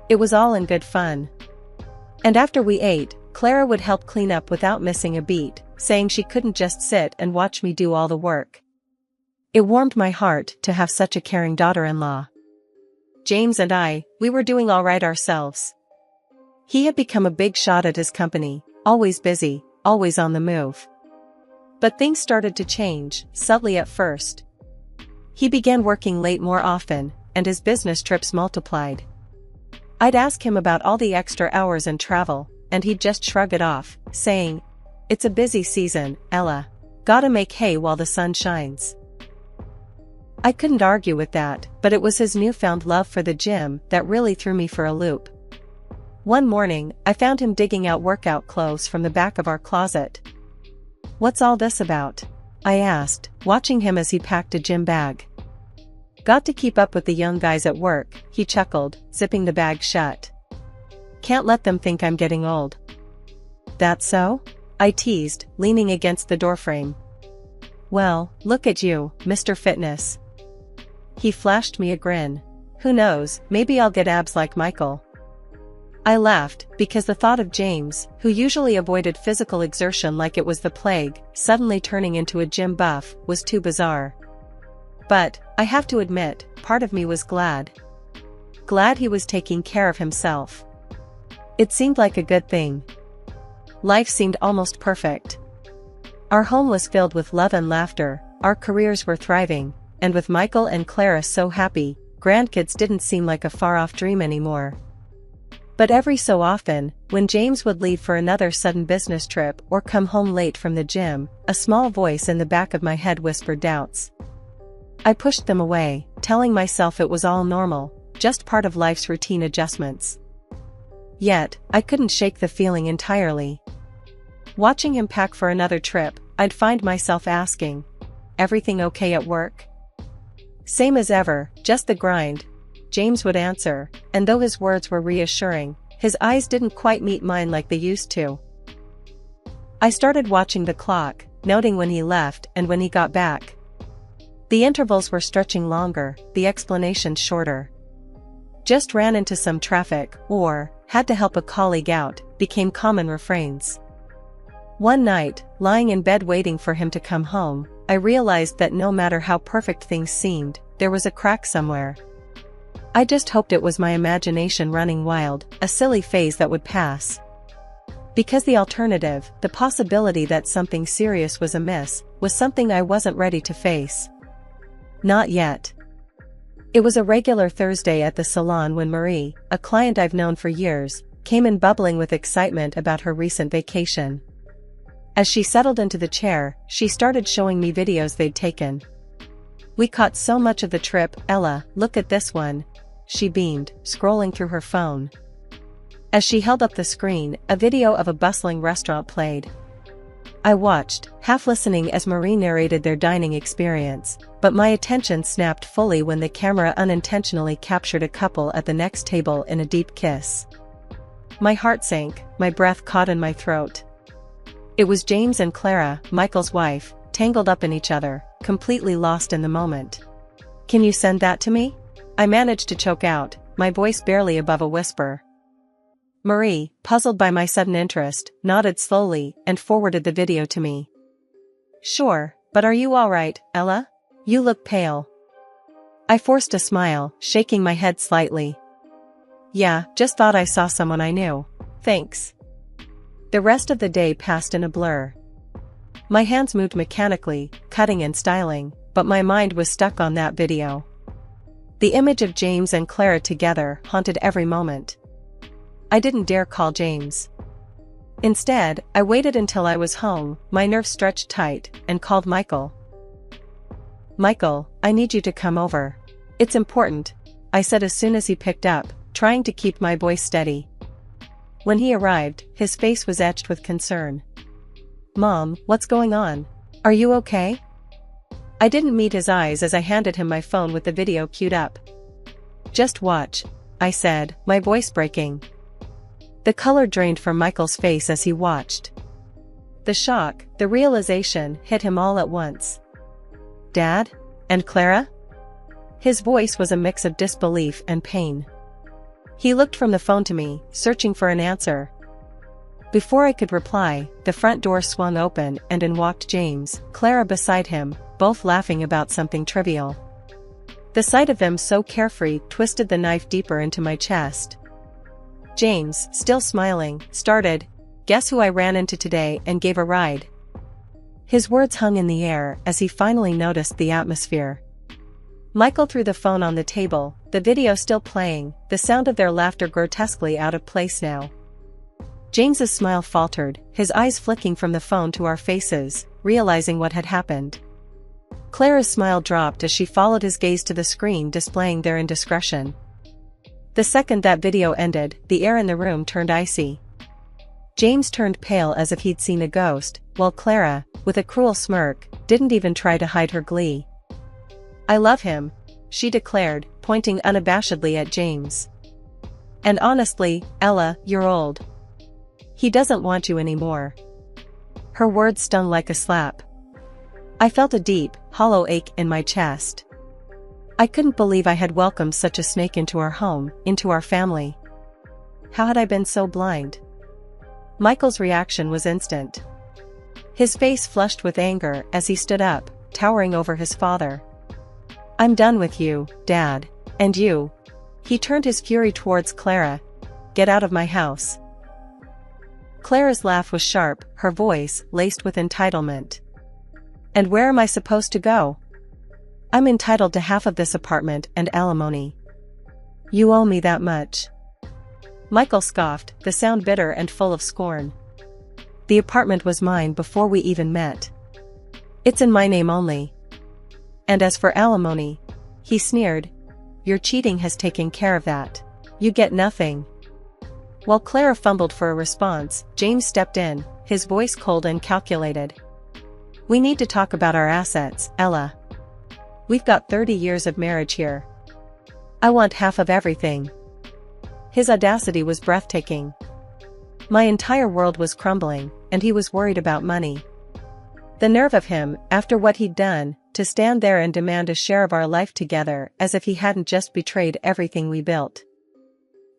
It was all in good fun. And after we ate, Clara would help clean up without missing a beat, saying she couldn't just sit and watch me do all the work. It warmed my heart to have such a caring daughter-in-law. James and we were doing all right ourselves. He had become a big shot at his company, always busy, always on the move. But things started to change, subtly at first. He began working late more often, and his business trips multiplied. I'd ask him about all the extra hours and travel, and he'd just shrug it off, saying, "It's a busy season, Ella. Gotta make hay while the sun shines." I couldn't argue with that, but it was his newfound love for the gym that really threw me for a loop. One morning, I found him digging out workout clothes from the back of our closet. "What's all this about?" I asked, watching him as he packed a gym bag. "Got to keep up with the young guys at work," he chuckled, zipping the bag shut. "Can't let them think I'm getting old." "That so?" I teased, leaning against the doorframe. "Well, look at you, Mr. Fitness." He flashed me a grin. "Who knows, maybe I'll get abs like Michael." I laughed, because the thought of James, who usually avoided physical exertion like it was the plague, suddenly turning into a gym buff, was too bizarre. But, I have to admit, part of me was glad. Glad he was taking care of himself. It seemed like a good thing. Life seemed almost perfect. Our home was filled with love and laughter, our careers were thriving, and with Michael and Clara so happy, grandkids didn't seem like a far-off dream anymore. But every so often, when James would leave for another sudden business trip or come home late from the gym, a small voice in the back of my head whispered doubts. I pushed them away, telling myself it was all normal, just part of life's routine adjustments. Yet, I couldn't shake the feeling entirely. Watching him pack for another trip, I'd find myself asking, "Everything okay at work?" "Same as ever, just the grind," James would answer, and though his words were reassuring, his eyes didn't quite meet mine like they used to. I started watching the clock, noting when he left and when he got back. The intervals were stretching longer, the explanations shorter. "Just ran into some traffic," or "had to help a colleague out," became common refrains. One night, lying in bed waiting for him to come home, I realized that no matter how perfect things seemed, there was a crack somewhere. I just hoped it was my imagination running wild, a silly phase that would pass. Because the alternative, the possibility that something serious was amiss, was something I wasn't ready to face. Not yet. It was a regular Thursday at the salon when Marie, a client I've known for years, came in bubbling with excitement about her recent vacation. As she settled into the chair, she started showing me videos they'd taken. "We caught so much of the trip, Ella, look at this one," she beamed, scrolling through her phone. As she held up the screen, a video of a bustling restaurant played. I watched, half listening as Marie narrated their dining experience, but my attention snapped fully when the camera unintentionally captured a couple at the next table in a deep kiss. My heart sank, my breath caught in my throat. It was James and Clara, Michael's wife, tangled up in each other, completely lost in the moment. "Can you send that to me?" I managed to choke out, my voice barely above a whisper. Marie, puzzled by my sudden interest, nodded slowly and forwarded the video to me. "Sure, but are you all right, Ella? You look pale." I forced a smile, shaking my head slightly. "Yeah, just thought I saw someone I knew. Thanks." The rest of the day passed in a blur. My hands moved mechanically, cutting and styling, but my mind was stuck on that video. The image of James and Clara together haunted every moment. I didn't dare call James. Instead, I waited until I was home, my nerves stretched tight, and called Michael. "Michael, I need you to come over. It's important," I said as soon as he picked up, trying to keep my voice steady. When he arrived, his face was etched with concern. "Mom, what's going on? Are you okay?" I didn't meet his eyes as I handed him my phone with the video queued up. "Just watch," I said, my voice breaking. The color drained from Michael's face as he watched. The shock, the realization, hit him all at once. "Dad? And Clara?" His voice was a mix of disbelief and pain. He looked from the phone to me, searching for an answer. Before I could reply, the front door swung open and in walked James, Clara beside him, both laughing about something trivial. The sight of them so carefree twisted the knife deeper into my chest. James, still smiling, started, "Guess who I ran into today and gave a ride?" His words hung in the air as he finally noticed the atmosphere. Michael threw the phone on the table, the video still playing, the sound of their laughter grotesquely out of place now. James's smile faltered, his eyes flicking from the phone to our faces, realizing what had happened. Clara's smile dropped as she followed his gaze to the screen displaying their indiscretion. The second that video ended, the air in the room turned icy. James turned pale as if he'd seen a ghost, while Clara, with a cruel smirk, didn't even try to hide her glee. "I love him," she declared, pointing unabashedly at James. "And honestly, Ella, you're old. He doesn't want you anymore." Her words stung like a slap. I felt a deep, hollow ache in my chest. I couldn't believe I had welcomed such a snake into our home, into our family. How had I been so blind? Michael's reaction was instant. His face flushed with anger as he stood up, towering over his father. "I'm done with you, Dad. And you." He turned his fury towards Clara. "Get out of my house." Clara's laugh was sharp, her voice laced with entitlement. "And where am I supposed to go? I'm entitled to half of this apartment and alimony. You owe me that much." Michael scoffed, the sound bitter and full of scorn. "The apartment was mine before we even met. It's in my name only. And as for alimony," he sneered, "your cheating has taken care of that. You get nothing." While Clara fumbled for a response, James stepped in, his voice cold and calculated. "We need to talk about our assets, Ella. We've got 30 years of marriage here. I want half of everything." His audacity was breathtaking. My entire world was crumbling, and he was worried about money. The nerve of him, after what he'd done, to stand there and demand a share of our life together as if he hadn't just betrayed everything we built.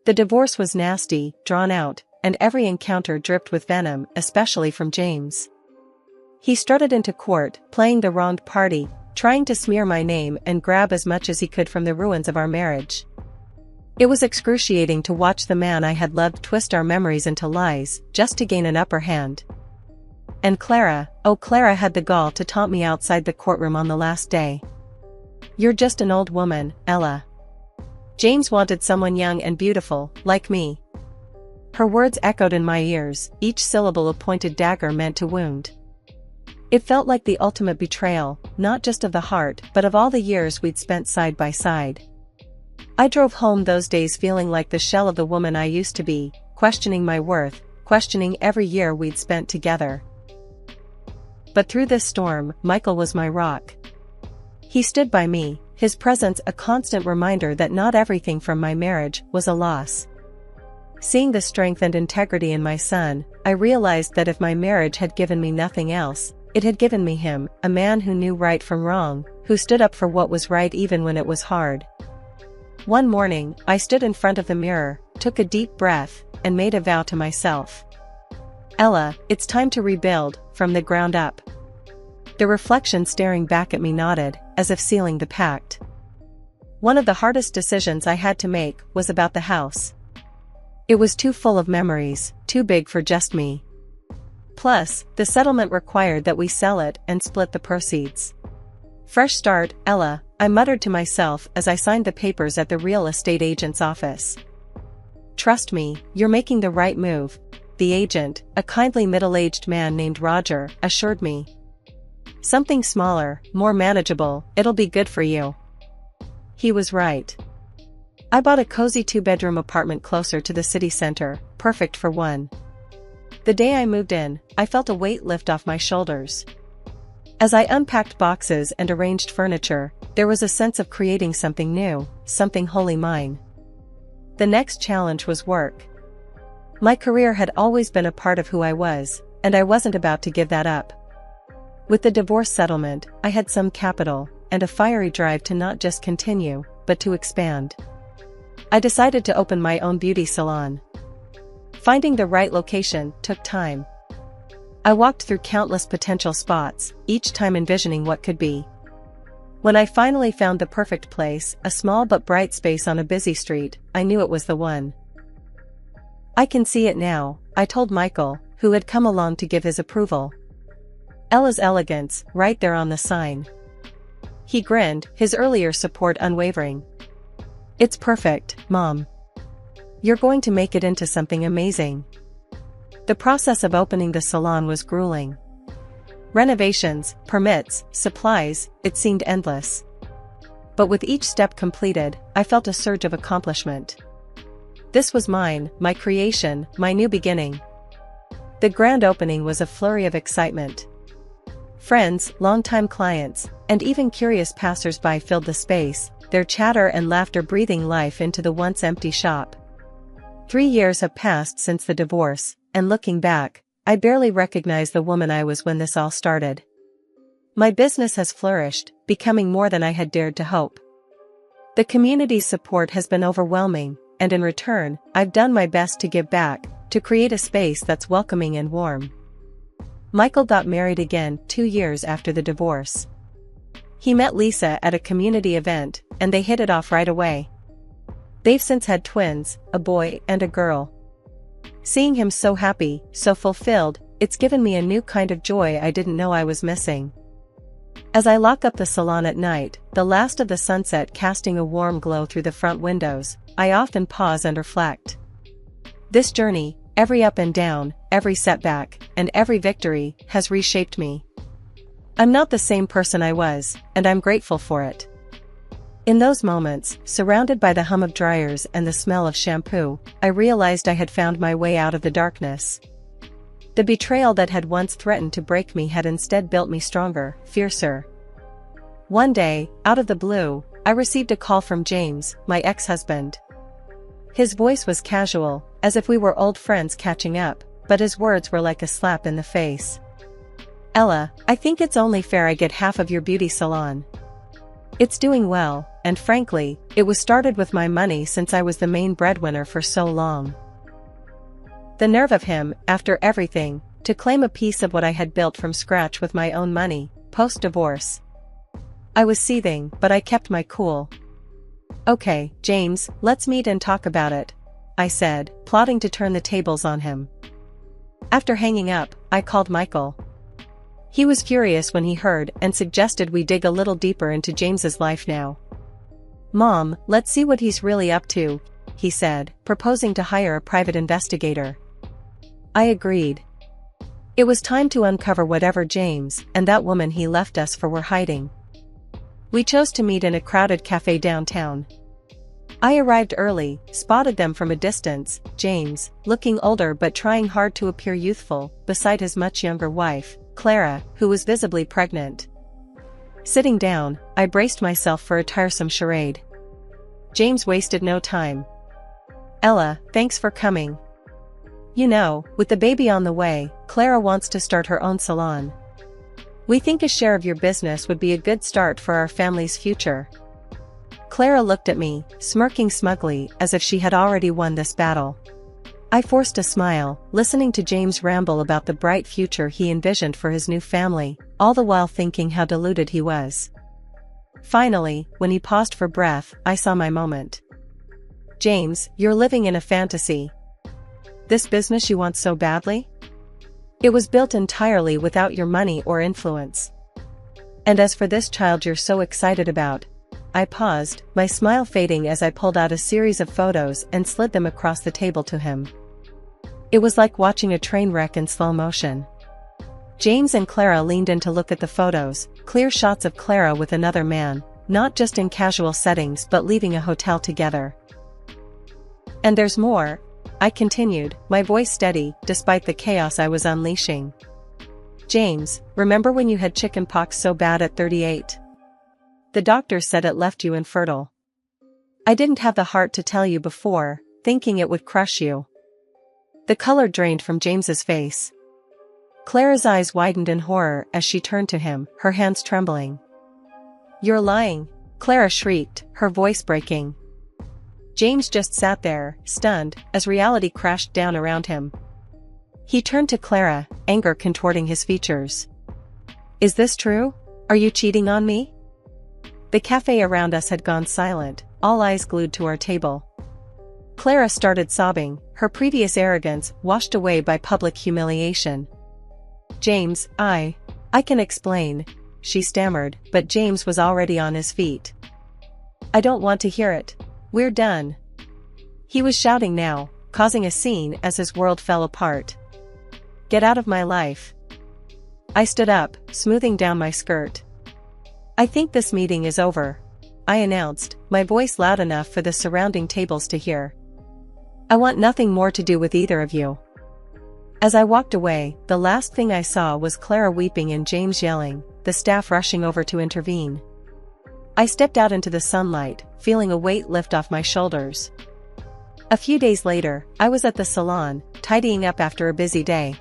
The divorce was nasty, drawn out, and every encounter dripped with venom, especially from James. He strutted into court, playing the wronged party, trying to smear my name and grab as much as he could from the ruins of our marriage. It was excruciating to watch the man I had loved twist our memories into lies, just to gain an upper hand. And Clara, oh Clara had the gall to taunt me outside the courtroom on the last day. "You're just an old woman, Ella. James wanted someone young and beautiful, like me." Her words echoed in my ears, each syllable a pointed dagger meant to wound. It felt like the ultimate betrayal, not just of the heart but of all the years we'd spent side by side. I drove home those days feeling like the shell of the woman I used to be, questioning my worth, questioning every year we'd spent together. But through this storm, Michael was my rock. He stood by me, his presence a constant reminder that not everything from my marriage was a loss. Seeing the strength and integrity in my son, I realized that if my marriage had given me nothing else, it had given me him, a man who knew right from wrong, who stood up for what was right even when it was hard. One morning, I stood in front of the mirror, took a deep breath, and made a vow to myself. "Ella, it's time to rebuild, from the ground up." The reflection staring back at me nodded, as if sealing the pact. One of the hardest decisions I had to make was about the house. It was too full of memories, too big for just me. Plus, the settlement required that we sell it and split the proceeds. "Fresh start, Ella," I muttered to myself as I signed the papers at the real estate agent's office. "Trust me, you're making the right move," the agent, a kindly middle-aged man named Roger, assured me. "Something smaller, more manageable, it'll be good for you." He was right. I bought a cozy 2-bedroom apartment closer to the city center, perfect for one. The day I moved in, I felt a weight lift off my shoulders. As I unpacked boxes and arranged furniture, there was a sense of creating something new, something wholly mine. The next challenge was work. My career had always been a part of who I was, and I wasn't about to give that up. With the divorce settlement, I had some capital, and a fiery drive to not just continue, but to expand. I decided to open my own beauty salon. Finding the right location took time. I walked through countless potential spots, each time envisioning what could be. When I finally found the perfect place, a small but bright space on a busy street, I knew it was the one. "I can see it now," I told Michael, who had come along to give his approval. "Ella's Elegance, right there on the sign." He grinned, his earlier support unwavering. "It's perfect, Mom. You're going to make it into something amazing." The process of opening the salon was grueling. Renovations, permits, supplies, it seemed endless. But with each step completed, I felt a surge of accomplishment. This was mine, my creation, my new beginning. The grand opening was a flurry of excitement. Friends, longtime clients, and even curious passers-by filled the space, their chatter and laughter breathing life into the once empty shop. 3 years have passed since the divorce, and looking back, I barely recognize the woman I was when this all started. My business has flourished, becoming more than I had dared to hope. The community's support has been overwhelming, and in return, I've done my best to give back, to create a space that's welcoming and warm. Michael got married again 2 years after the divorce. He met Lisa at a community event, and they hit it off right away. They've since had twins, a boy and a girl. Seeing him so happy, so fulfilled, it's given me a new kind of joy I didn't know I was missing. As I lock up the salon at night, the last of the sunset casting a warm glow through the front windows, I often pause and reflect. This journey, every up and down, every setback, and every victory, has reshaped me. I'm not the same person I was, and I'm grateful for it. In those moments, surrounded by the hum of dryers and the smell of shampoo, I realized I had found my way out of the darkness. The betrayal that had once threatened to break me had instead built me stronger, fiercer. One day, out of the blue, I received a call from James, my ex-husband. His voice was casual, as if we were old friends catching up, but his words were like a slap in the face. "Ella, I think it's only fair I get half of your beauty salon. It's doing well, and frankly, it was started with my money since I was the main breadwinner for so long." The nerve of him, after everything, to claim a piece of what I had built from scratch with my own money, post-divorce. I was seething, but I kept my cool. "Okay, James, let's meet and talk about it," I said, plotting to turn the tables on him. After hanging up, I called Michael. He was furious when he heard and suggested we dig a little deeper into James's life now. "Mom, let's see what he's really up to," he said, proposing to hire a private investigator. I agreed. It was time to uncover whatever James and that woman he left us for were hiding. We chose to meet in a crowded cafe downtown. I arrived early, spotted them from a distance, James, looking older but trying hard to appear youthful, beside his much younger wife, Clara, who was visibly pregnant. Sitting down, I braced myself for a tiresome charade. James wasted no time. "Ella, thanks for coming. You know, with the baby on the way, Clara wants to start her own salon. We think a share of your business would be a good start for our family's future." Clara looked at me, smirking smugly as if she had already won this battle. I forced a smile, listening to James ramble about the bright future he envisioned for his new family, all the while thinking how deluded he was. Finally, when he paused for breath, I saw my moment. "James, you're living in a fantasy. This business you want so badly? It was built entirely without your money or influence. And as for this child you're so excited about..." I paused, my smile fading as I pulled out a series of photos and slid them across the table to him. It was like watching a train wreck in slow motion. James and Clara leaned in to look at the photos, clear shots of Clara with another man, not just in casual settings but leaving a hotel together. "And there's more," I continued, my voice steady, despite the chaos I was unleashing. "James, remember when you had chicken pox so bad at 38? The doctor said it left you infertile. I didn't have the heart to tell you before, thinking it would crush you." The color drained from James's face. Clara's eyes widened in horror as she turned to him, her hands trembling. "You're lying," Clara shrieked, her voice breaking. James just sat there, stunned, as reality crashed down around him. He turned to Clara, anger contorting his features. "Is this true? Are you cheating on me?" The cafe around us had gone silent, all eyes glued to our table. Clara started sobbing, her previous arrogance washed away by public humiliation. "James, I can explain," she stammered, but James was already on his feet. "I don't want to hear it. We're done." He was shouting now, causing a scene as his world fell apart. "Get out of my life." I stood up, smoothing down my skirt. "I think this meeting is over," I announced, my voice loud enough for the surrounding tables to hear. "I want nothing more to do with either of you." As I walked away, the last thing I saw was Clara weeping and James yelling, the staff rushing over to intervene. I stepped out into the sunlight, feeling a weight lift off my shoulders. A few days later, I was at the salon, tidying up after a busy day.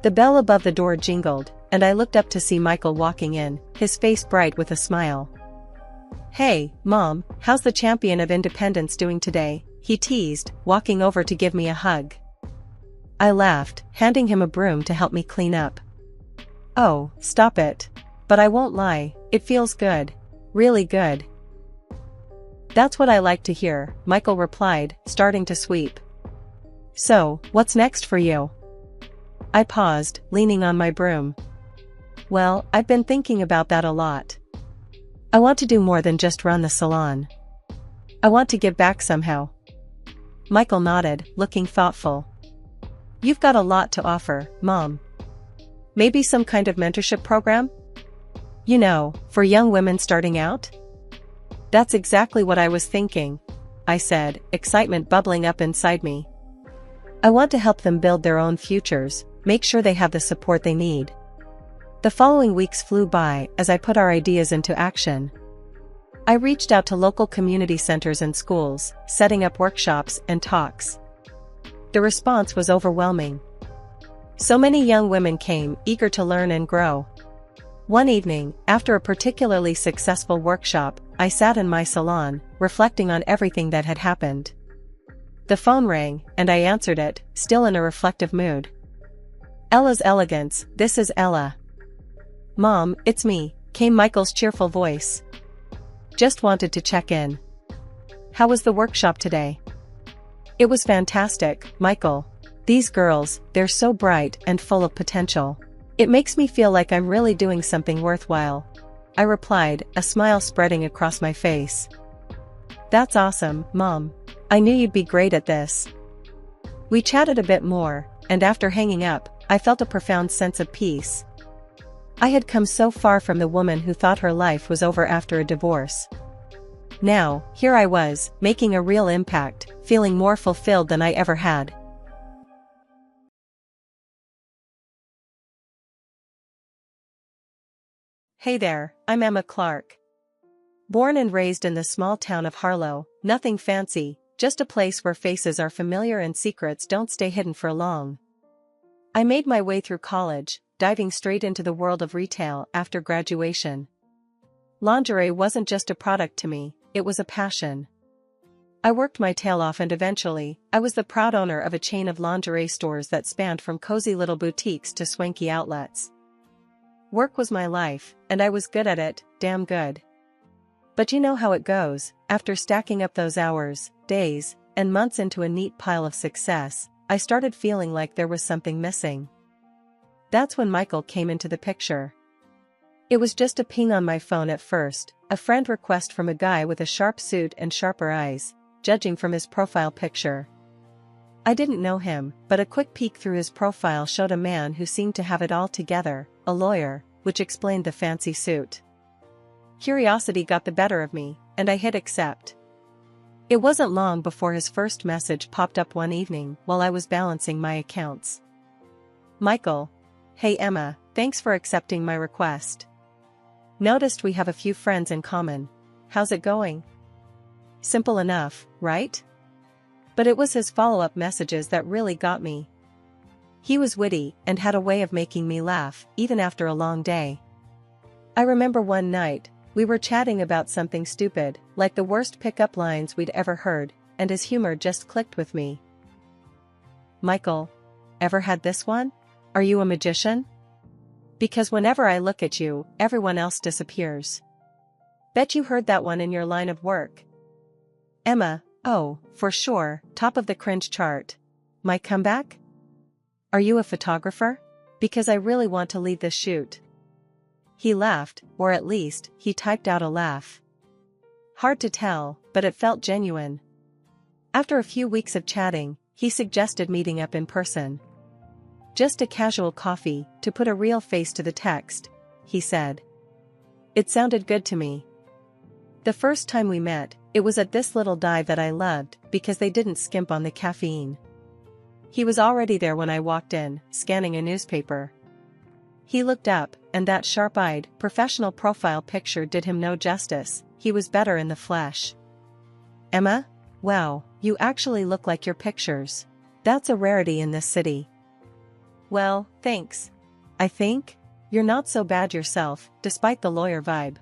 The bell above the door jingled, and I looked up to see Michael walking in, his face bright with a smile. "Hey, Mom, how's the champion of independence doing today?" he teased, walking over to give me a hug. I laughed, handing him a broom to help me clean up. "Oh, stop it. But I won't lie, it feels good. Really good." "That's what I like to hear," Michael replied, starting to sweep. "So, what's next for you?" I paused, leaning on my broom. "Well, I've been thinking about that a lot. I want to do more than just run the salon. I want to give back somehow." Michael nodded, looking thoughtful. "You've got a lot to offer, Mom. Maybe some kind of mentorship program? You know, for young women starting out?" "That's exactly what I was thinking," I said, excitement bubbling up inside me. "I want to help them build their own futures, make sure they have the support they need." The following weeks flew by as I put our ideas into action. I reached out to local community centers and schools, setting up workshops and talks. The response was overwhelming. So many young women came, eager to learn and grow. One evening, after a particularly successful workshop, I sat in my salon, reflecting on everything that had happened. The phone rang, and I answered it, still in a reflective mood. "Ella's Elegance, this is Ella." "Mom, it's me," came Michael's cheerful voice. "Just wanted to check in. How was the workshop today?" "It was fantastic, Michael. These girls, they're so bright and full of potential. It makes me feel like I'm really doing something worthwhile," I replied, a smile spreading across my face. "That's awesome, Mom. I knew you'd be great at this." We chatted a bit more, and after hanging up, I felt a profound sense of peace. I had come so far from the woman who thought her life was over after a divorce. Now, here I was, making a real impact, feeling more fulfilled than I ever had. Hey there, I'm Emma Clark. Born and raised in the small town of Harlow, nothing fancy, just a place where faces are familiar and secrets don't stay hidden for long. I made my way through college, diving straight into the world of retail after graduation. Lingerie wasn't just a product to me, it was a passion. I worked my tail off and eventually, I was the proud owner of a chain of lingerie stores that spanned from cozy little boutiques to swanky outlets. Work was my life, and I was good at it, damn good. But you know how it goes, after stacking up those hours, days, and months into a neat pile of success, I started feeling like there was something missing. That's when Michael came into the picture. It was just a ping on my phone at first, a friend request from a guy with a sharp suit and sharper eyes, judging from his profile picture. I didn't know him, but a quick peek through his profile showed a man who seemed to have it all together, a lawyer, which explained the fancy suit. Curiosity got the better of me, and I hit accept. It wasn't long before his first message popped up one evening while I was balancing my accounts. "Michael. Hey Emma, thanks for accepting my request. Noticed we have a few friends in common. How's it going?" Simple enough, right? But it was his follow-up messages that really got me. He was witty and had a way of making me laugh, even after a long day. I remember one night, we were chatting about something stupid, like the worst pickup lines we'd ever heard, and his humor just clicked with me. "Michael, ever had this one? Are you a magician? Because whenever I look at you, everyone else disappears. Bet you heard that one in your line of work." Emma, oh, for sure, top of the cringe chart. My comeback? "Are you a photographer? Because I really want to lead this shoot." He laughed, or at least, he typed out a laugh. Hard to tell, but it felt genuine. After a few weeks of chatting, he suggested meeting up in person. Just a casual coffee, to put a real face to the text, he said. It sounded good to me. The first time we met, it was at this little dive that I loved because they didn't skimp on the caffeine. He was already there when I walked in, scanning a newspaper. He looked up, and that sharp-eyed, professional profile picture did him no justice. He was better in the flesh. Emma? Wow, you actually look like your pictures. That's a rarity in this city. Well, thanks. I think you're not so bad yourself, despite the lawyer vibe.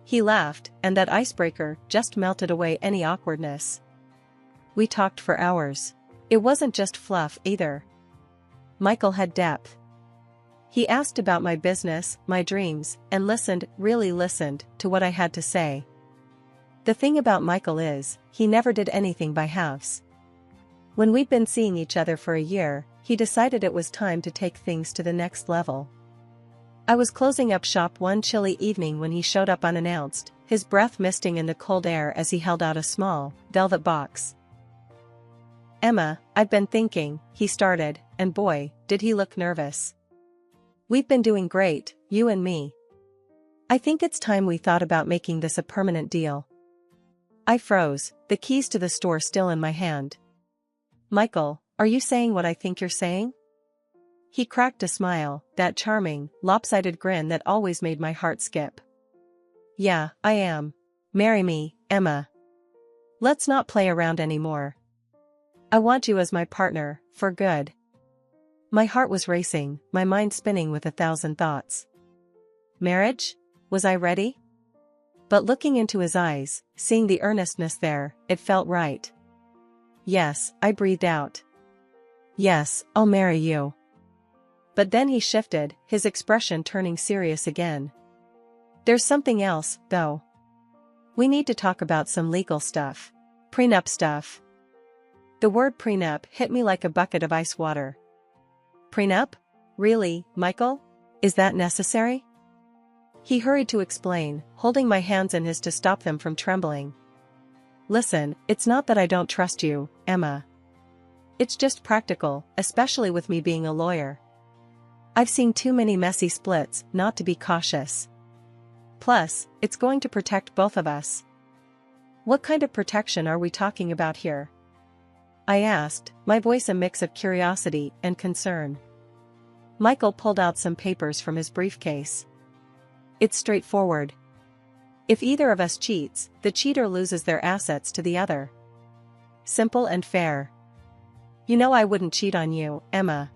He laughed, and that icebreaker just melted away any awkwardness. We talked for hours. It wasn't just fluff either. Michael had depth. He asked about my business, my dreams, and listened, really listened, to what I had to say. The thing about Michael is, he never did anything by halves. When we'd been seeing each other for a year, he decided it was time to take things to the next level. I was closing up shop one chilly evening when he showed up unannounced, his breath misting in the cold air as he held out a small, velvet box. Emma, I've been thinking, he started, and boy, did he look nervous. We've been doing great, you and me. I think it's time we thought about making this a permanent deal. I froze, the keys to the store still in my hand. Michael, are you saying what I think you're saying? He cracked a smile, that charming, lopsided grin that always made my heart skip. Yeah, I am. Marry me, Emma. Let's not play around anymore. I want you as my partner, for good. My heart was racing, my mind spinning with 1,000 thoughts. Marriage? Was I ready? But looking into his eyes, seeing the earnestness there, it felt right. Yes, I breathed out. Yes, I'll marry you. But then he shifted, his expression turning serious again. There's something else, though. We need to talk about some legal stuff. Prenup stuff. The word prenup hit me like a bucket of ice water. Prenup? Really, Michael? Is that necessary? He hurried to explain, holding my hands in his to stop them from trembling. Listen, it's not that I don't trust you, Emma. It's just practical, especially with me being a lawyer. I've seen too many messy splits not to be cautious. Plus, it's going to protect both of us. What kind of protection are we talking about here? I asked, my voice a mix of curiosity and concern. Michael pulled out some papers from his briefcase. It's straightforward. If either of us cheats, the cheater loses their assets to the other. Simple and fair. You know I wouldn't cheat on you, Emma.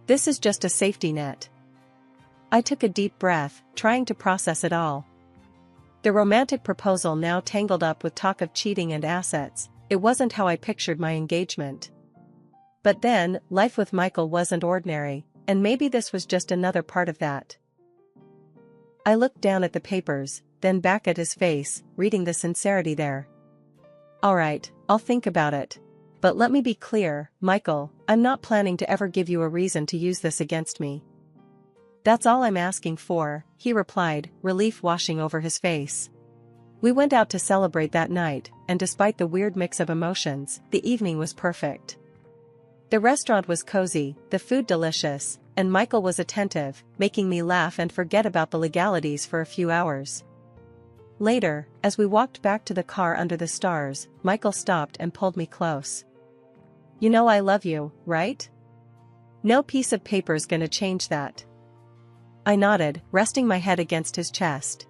This is just a safety net. I took a deep breath, trying to process it all. The romantic proposal now tangled up with talk of cheating and assets. It wasn't how I pictured my engagement. But then, life with Michael wasn't ordinary, and maybe this was just another part of that. I looked down at the papers, then back at his face, reading the sincerity there. All right, I'll think about it. But let me be clear, Michael, I'm not planning to ever give you a reason to use this against me. That's all I'm asking for, he replied, relief washing over his face. We went out to celebrate that night, and despite the weird mix of emotions, the evening was perfect. The restaurant was cozy, the food delicious, and Michael was attentive, making me laugh and forget about the legalities for a few hours. Later, as we walked back to the car under the stars, Michael stopped and pulled me close. You know I love you, right? No piece of paper's gonna change that. I nodded, resting my head against his chest.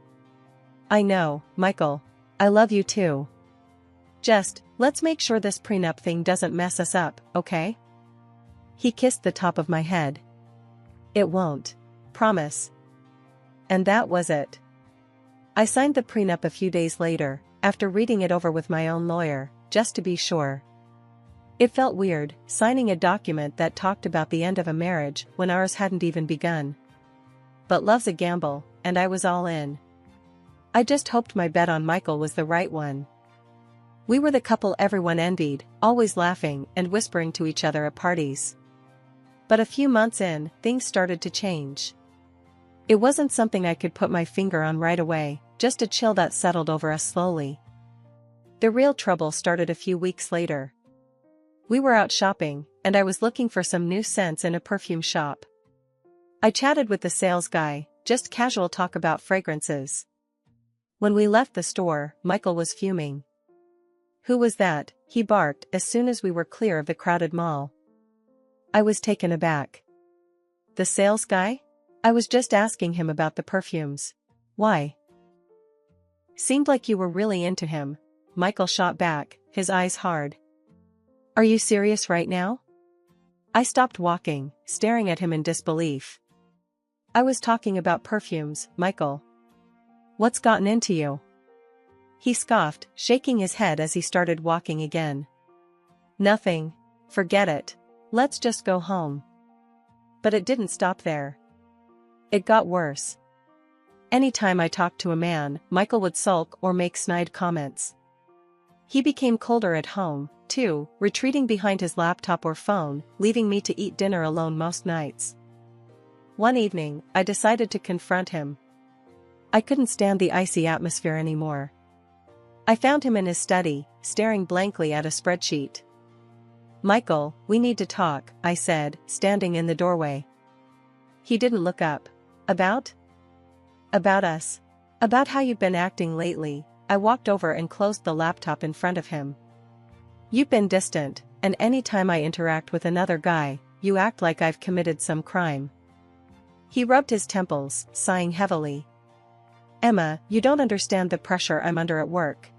I know, Michael. I love you too. Just, let's make sure this prenup thing doesn't mess us up, okay? He kissed the top of my head. It won't. Promise. And that was it. I signed the prenup a few days later, after reading it over with my own lawyer, just to be sure. It felt weird, signing a document that talked about the end of a marriage when ours hadn't even begun. But love's a gamble, and I was all in. I just hoped my bet on Michael was the right one. We were the couple everyone envied, always laughing and whispering to each other at parties. But a few months in, things started to change. It wasn't something I could put my finger on right away, just a chill that settled over us slowly. The real trouble started a few weeks later. We were out shopping, and I was looking for some new scents in a perfume shop. I chatted with the sales guy, just casual talk about fragrances. When we left the store, Michael was fuming. "Who was that?" he barked as soon as we were clear of the crowded mall. I was taken aback. "The sales guy? I was just asking him about the perfumes." "Why?" "Seemed like you were really into him," Michael shot back, his eyes hard. "Are you serious right now?" I stopped walking, staring at him in disbelief. "I was talking about perfumes, Michael. What's gotten into you?" He scoffed, shaking his head as he started walking again. "Nothing. Forget it. Let's just go home." But it didn't stop there. It got worse. Anytime I talked to a man, Michael would sulk or make snide comments. He became colder at home, too, retreating behind his laptop or phone, leaving me to eat dinner alone most nights. One evening, I decided to confront him. I couldn't stand the icy atmosphere anymore. I found him in his study, staring blankly at a spreadsheet. "Michael, we need to talk," I said, standing in the doorway. He didn't look up. "About?" "About us. About how you've been acting lately." I walked over and closed the laptop in front of him. "You've been distant, and any time I interact with another guy, you act like I've committed some crime." He rubbed his temples, sighing heavily. "Emma, you don't understand the pressure I'm under at work.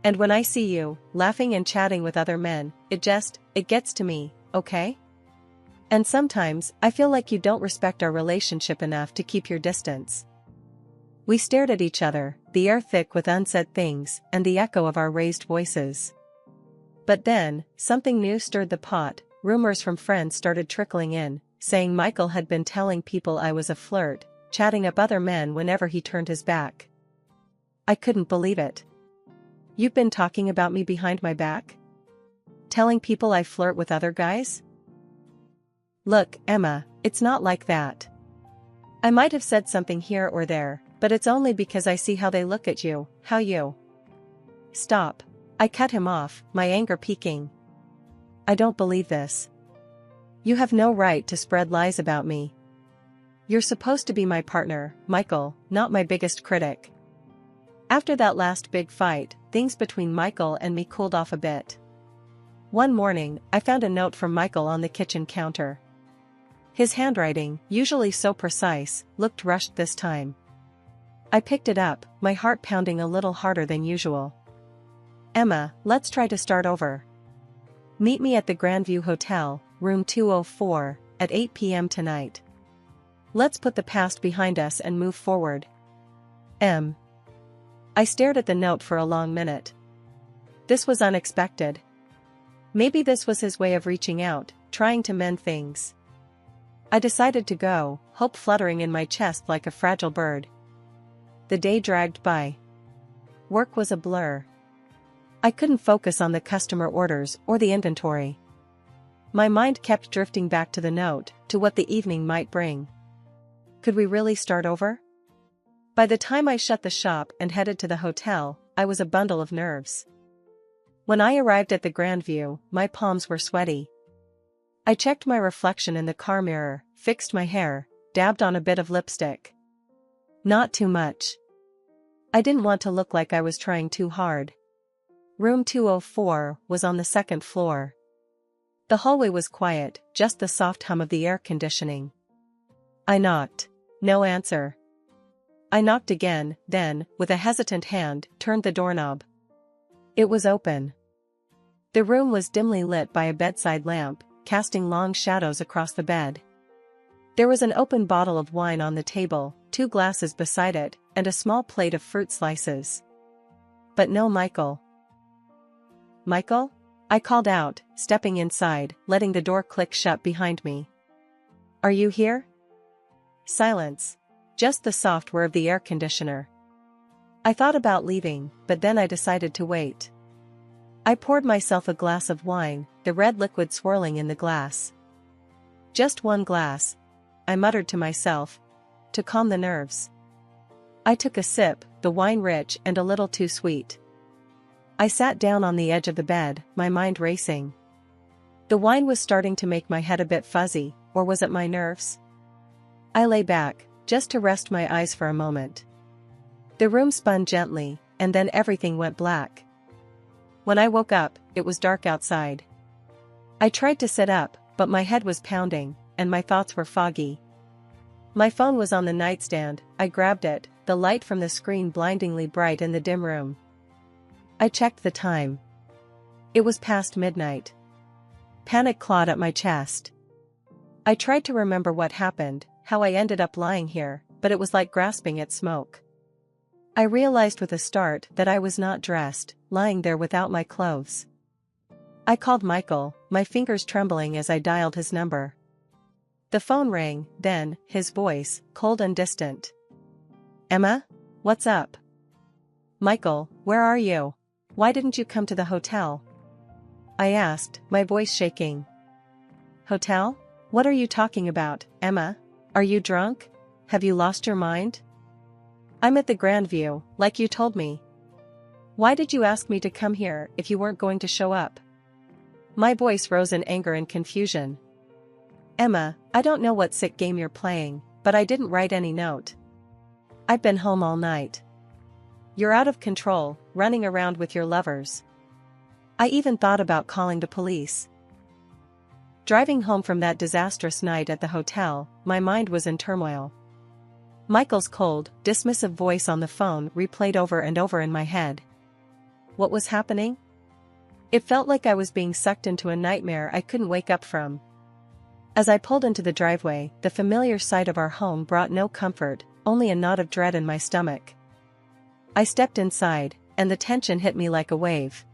And when I see you, laughing and chatting with other men, it gets to me, okay? And sometimes, I feel like you don't respect our relationship enough to keep your distance." We stared at each other, the air thick with unsaid things, and the echo of our raised voices. But then, something new stirred the pot. Rumors from friends started trickling in, saying Michael had been telling people I was a flirt, chatting up other men whenever he turned his back. I couldn't believe it. "You've been talking about me behind my back? Telling people I flirt with other guys?" "Look, Emma, it's not like that. I might have said something here or there, but it's only because I see how they look at you, how you—" "Stop." I cut him off, my anger peaking. "I don't believe this. You have no right to spread lies about me. You're supposed to be my partner, Michael, not my biggest critic." After that last big fight, things between Michael and me cooled off a bit. One morning, I found a note from Michael on the kitchen counter. His handwriting, usually so precise, looked rushed this time. I picked it up, my heart pounding a little harder than usual. "Emma, let's try to start over. Meet me at the Grandview Hotel, room 204, at 8 p.m. tonight. Let's put the past behind us and move forward. M." I stared at the note for a long minute. This was unexpected. Maybe this was his way of reaching out, trying to mend things. I decided to go, hope fluttering in my chest like a fragile bird. The day dragged by. Work was a blur. I couldn't focus on the customer orders or the inventory. My mind kept drifting back to the note, to what the evening might bring. Could we really start over? By the time I shut the shop and headed to the hotel, I was a bundle of nerves. When I arrived at the Grandview, my palms were sweaty. I checked my reflection in the car mirror, fixed my hair, dabbed on a bit of lipstick. Not too much. I didn't want to look like I was trying too hard. Room 204 was on the second floor. The hallway was quiet, just the soft hum of the air conditioning. I knocked. No answer. I knocked again, then, with a hesitant hand, turned the doorknob. It was open. The room was dimly lit by a bedside lamp, casting long shadows across the bed. There was an open bottle of wine on the table, 2 glasses beside it, and a small plate of fruit slices. But no Michael. "Michael?" I called out, stepping inside, letting the door click shut behind me. "Are you here?" Silence. Just the soft whir of the air conditioner. I thought about leaving, but then I decided to wait. I poured myself a glass of wine, the red liquid swirling in the glass. "Just 1 glass," I muttered to myself, to calm the nerves. I took a sip, the wine rich and a little too sweet. I sat down on the edge of the bed, my mind racing. The wine was starting to make my head a bit fuzzy, or was it my nerves? I lay back, just to rest my eyes for a moment. The room spun gently, and then everything went black. When I woke up, it was dark outside. I tried to sit up, but my head was pounding, and my thoughts were foggy. My phone was on the nightstand. I grabbed it, the light from the screen blindingly bright in the dim room. I checked the time. It was past midnight. Panic clawed at my chest. I tried to remember what happened, how I ended up lying here, but it was like grasping at smoke. I realized with a start that I was not dressed, lying there without my clothes. I called Michael, my fingers trembling as I dialed his number. The phone rang, then, his voice, cold and distant. "Emma? What's up?" "Michael, where are you? Why didn't you come to the hotel?" I asked, my voice shaking. "Hotel? What are you talking about, Emma? Are you drunk? Have you lost your mind?" "I'm at the Grandview, like you told me." "Why did you ask me to come here if you weren't going to show up?" My voice rose in anger and confusion. "Emma, I don't know what sick game you're playing, but I didn't write any note. I've been home all night. You're out of control, running around with your lovers. I even thought about calling the police." Driving home from that disastrous night at the hotel, my mind was in turmoil. Michael's cold, dismissive voice on the phone replayed over and over in my head. What was happening? It felt like I was being sucked into a nightmare I couldn't wake up from. As I pulled into the driveway, the familiar sight of our home brought no comfort, only a knot of dread in my stomach. I stepped inside, and the tension hit me like a wave.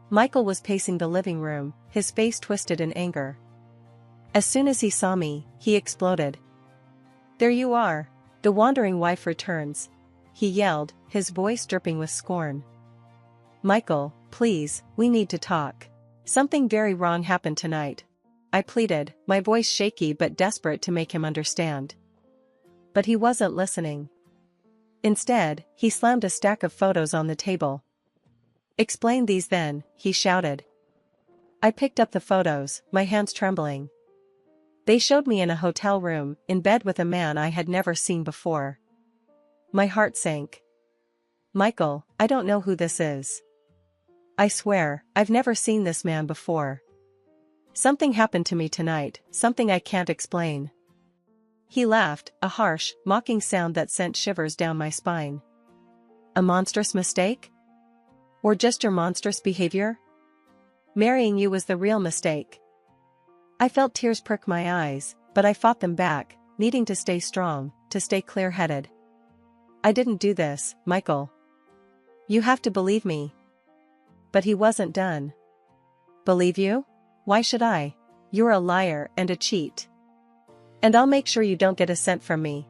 Michael was pacing the living room, his face twisted in anger. As soon as he saw me, he exploded. "There you are! The wandering wife returns," he yelled, his voice dripping with scorn. "Michael, please, we need to talk. Something very wrong happened tonight," I pleaded, my voice shaky but desperate to make him understand. But he wasn't listening. Instead, he slammed a stack of photos on the table. "Explain these then," he shouted. I picked up the photos, my hands trembling. They showed me in a hotel room, in bed with a man I had never seen before. My heart sank. "Michael, I don't know who this is. I swear, I've never seen this man before. Something happened to me tonight, something I can't explain." He laughed, a harsh, mocking sound that sent shivers down my spine. "A monstrous mistake? Or just your monstrous behavior? Marrying you was the real mistake." I felt tears prick my eyes, but I fought them back, needing to stay strong, to stay clear-headed. "I didn't do this, Michael. You have to believe me." But he wasn't done. "Believe you? Why should I? You're a liar and a cheat. And I'll make sure you don't get a cent from me.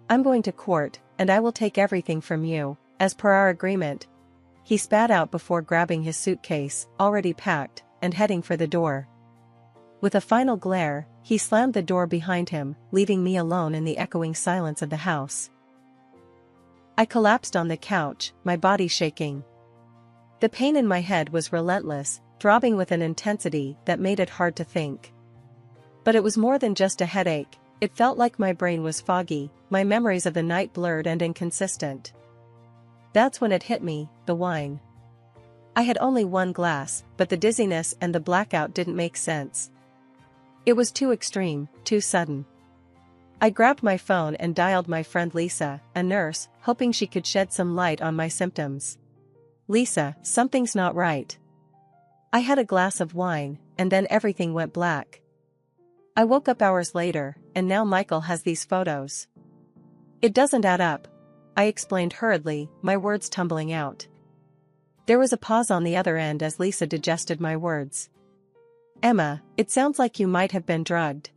I'm going to court, and I will take everything from you, as per our agreement." He spat out before grabbing his suitcase, already packed, and heading for the door. With a final glare, he slammed the door behind him, leaving me alone in the echoing silence of the house. I collapsed on the couch, my body shaking. The pain in my head was relentless, throbbing with an intensity that made it hard to think. But it was more than just a headache, it felt like my brain was foggy, my memories of the night blurred and inconsistent. That's when it hit me, the wine. I had only one glass, but the dizziness and the blackout didn't make sense. It was too extreme, too sudden. I grabbed my phone and dialed my friend Lisa, a nurse, hoping she could shed some light on my symptoms. "Lisa, something's not right." I had a glass of wine, and then everything went black. I woke up hours later, and now Michael has these photos. "It doesn't add up," I explained hurriedly, my words tumbling out. There was a pause on the other end as Lisa digested my words. "Emma, it sounds like you might have been drugged.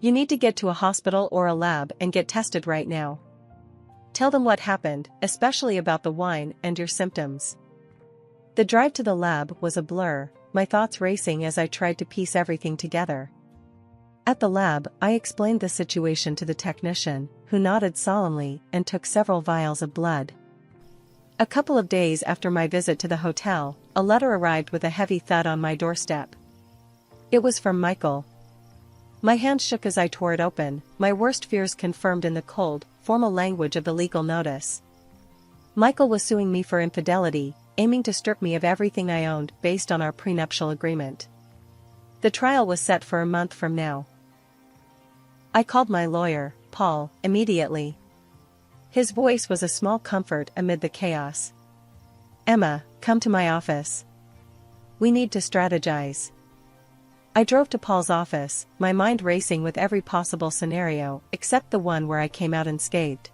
You need to get to a hospital or a lab and get tested right now. Tell them what happened, especially about the wine and your symptoms." The drive to the lab was a blur, my thoughts racing as I tried to piece everything together. At the lab, I explained the situation to the technician, who nodded solemnly and took several vials of blood. A couple of days after my visit to the hotel, a letter arrived with a heavy thud on my doorstep. It was from Michael. My hand shook as I tore it open, my worst fears confirmed in the cold, formal language of the legal notice. Michael was suing me for infidelity, aiming to strip me of everything I owned based on our prenuptial agreement. The trial was set for a month from now. I called my lawyer, Paul, immediately. His voice was a small comfort amid the chaos. "Emma, come to my office. We need to strategize." I drove to Paul's office, my mind racing with every possible scenario except the one where I came out unscathed.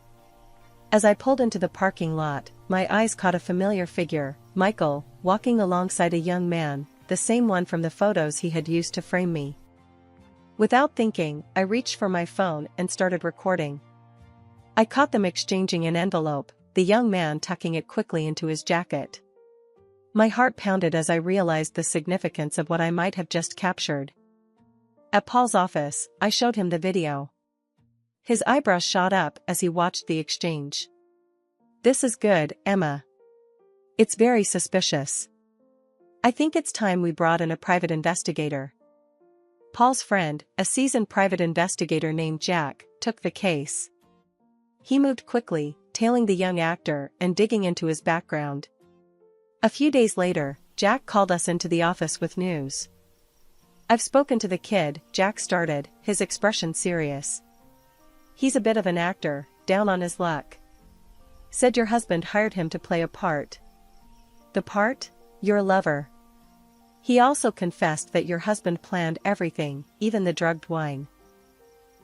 As I pulled into the parking lot, my eyes caught a familiar figure, Michael, walking alongside a young man, the same one from the photos he had used to frame me. Without thinking, I reached for my phone and started recording. I caught them exchanging an envelope, the young man tucking it quickly into his jacket. My heart pounded as I realized the significance of what I might have just captured. At Paul's office, I showed him the video. His eyebrows shot up as he watched the exchange. "This is good, Emma. It's very suspicious. I think it's time we brought in a private investigator." Paul's friend, a seasoned private investigator named Jack, took the case. He moved quickly, tailing the young actor and digging into his background. A few days later, Jack called us into the office with news. "I've spoken to the kid," Jack started, his expression serious. "He's a bit of an actor, down on his luck. Said your husband hired him to play a part." "The part? Your lover." "He also confessed that your husband planned everything, even the drugged wine."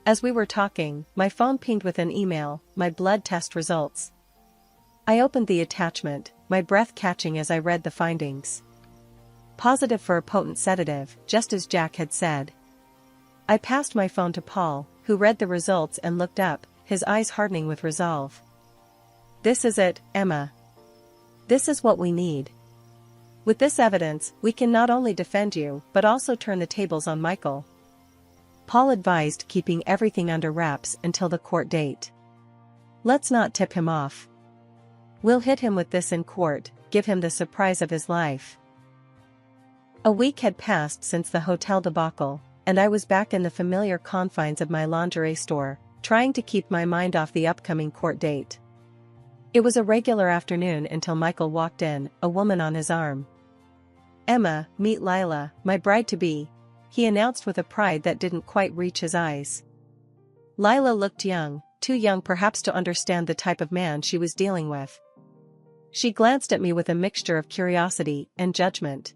As we were talking, my phone pinged with an email, my blood test results. I opened the attachment, my breath catching as I read the findings. Positive for a potent sedative, just as Jack had said. I passed my phone to Paul, who read the results and looked up, his eyes hardening with resolve. "This is it, Emma. This is what we need. With this evidence, we can not only defend you, but also turn the tables on Michael." Paul advised keeping everything under wraps until the court date. "Let's not tip him off. We'll hit him with this in court, give him the surprise of his life." A week had passed since the hotel debacle, and I was back in the familiar confines of my lingerie store, trying to keep my mind off the upcoming court date. It was a regular afternoon until Michael walked in, a woman on his arm. "Emma, meet Lila, my bride-to-be," he announced with a pride that didn't quite reach his eyes. Lila looked young, too young perhaps to understand the type of man she was dealing with. She glanced at me with a mixture of curiosity and judgment.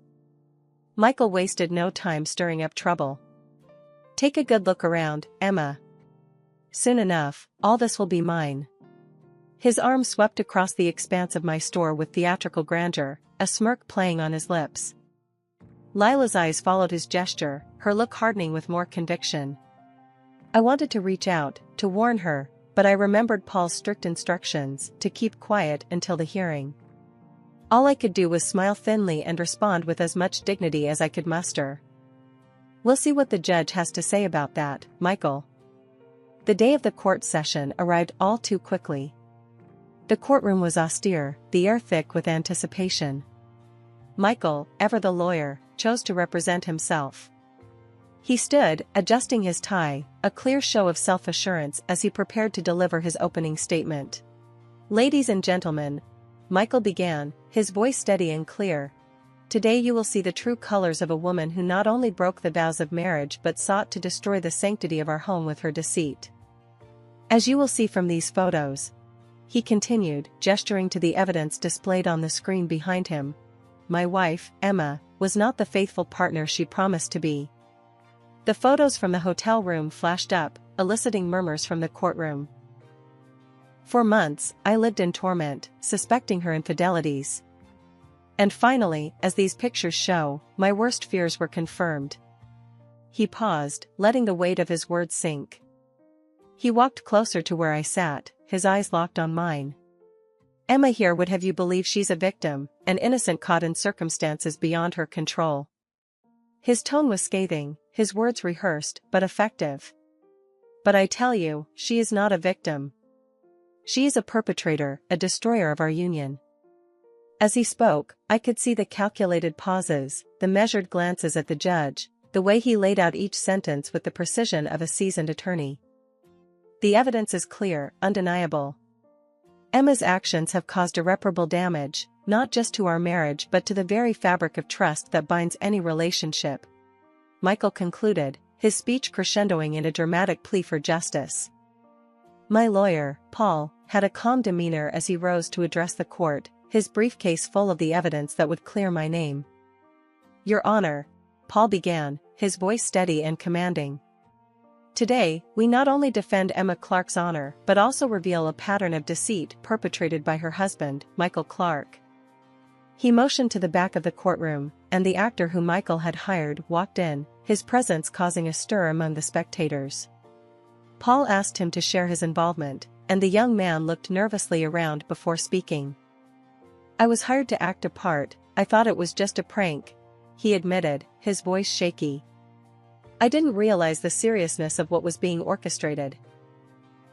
Michael wasted no time stirring up trouble. "Take a good look around, Emma. Soon enough, all this will be mine." His arm swept across the expanse of my store with theatrical grandeur, a smirk playing on his lips. Lila's eyes followed his gesture, her look hardening with more conviction. I wanted to reach out, to warn her, but I remembered Paul's strict instructions to keep quiet until the hearing. All I could do was smile thinly and respond with as much dignity as I could muster. "We'll see what the judge has to say about that, Michael." The day of the court session arrived all too quickly. The courtroom was austere, the air thick with anticipation. Michael, ever the lawyer, chose to represent himself. He stood, adjusting his tie, a clear show of self-assurance as he prepared to deliver his opening statement. "Ladies and gentlemen," Michael began, his voice steady and clear, "today you will see the true colors of a woman who not only broke the vows of marriage but sought to destroy the sanctity of our home with her deceit. As you will see from these photos," he continued, gesturing to the evidence displayed on the screen behind him, "my wife, Emma, was not the faithful partner she promised to be." The photos from the hotel room flashed up, eliciting murmurs from the courtroom. For months, I lived in torment, suspecting her infidelities. And finally, as these pictures show, my worst fears were confirmed. He paused, letting the weight of his words sink. He walked closer to where I sat, his eyes locked on mine. "Emma here would have you believe she's a victim, an innocent caught in circumstances beyond her control." His tone was scathing, his words rehearsed, but effective. "But I tell you, she is not a victim. She is a perpetrator, a destroyer of our union." As he spoke, I could see the calculated pauses, the measured glances at the judge, the way he laid out each sentence with the precision of a seasoned attorney. The evidence is clear, undeniable. Emma's actions have caused irreparable damage, not just to our marriage but to the very fabric of trust that binds any relationship. Michael concluded, his speech crescendoing in a dramatic plea for justice. My lawyer, Paul, had a calm demeanor as he rose to address the court, his briefcase full of the evidence that would clear my name. Your Honor, Paul began, his voice steady and commanding. Today, we not only defend Emma Clark's honor but also reveal a pattern of deceit perpetrated by her husband, Michael Clark. He motioned to the back of the courtroom, and the actor whom Michael had hired walked in, his presence causing a stir among the spectators. Paul asked him to share his involvement, and the young man looked nervously around before speaking. I was hired to act a part, I thought it was just a prank, he admitted, his voice shaky. I didn't realize the seriousness of what was being orchestrated.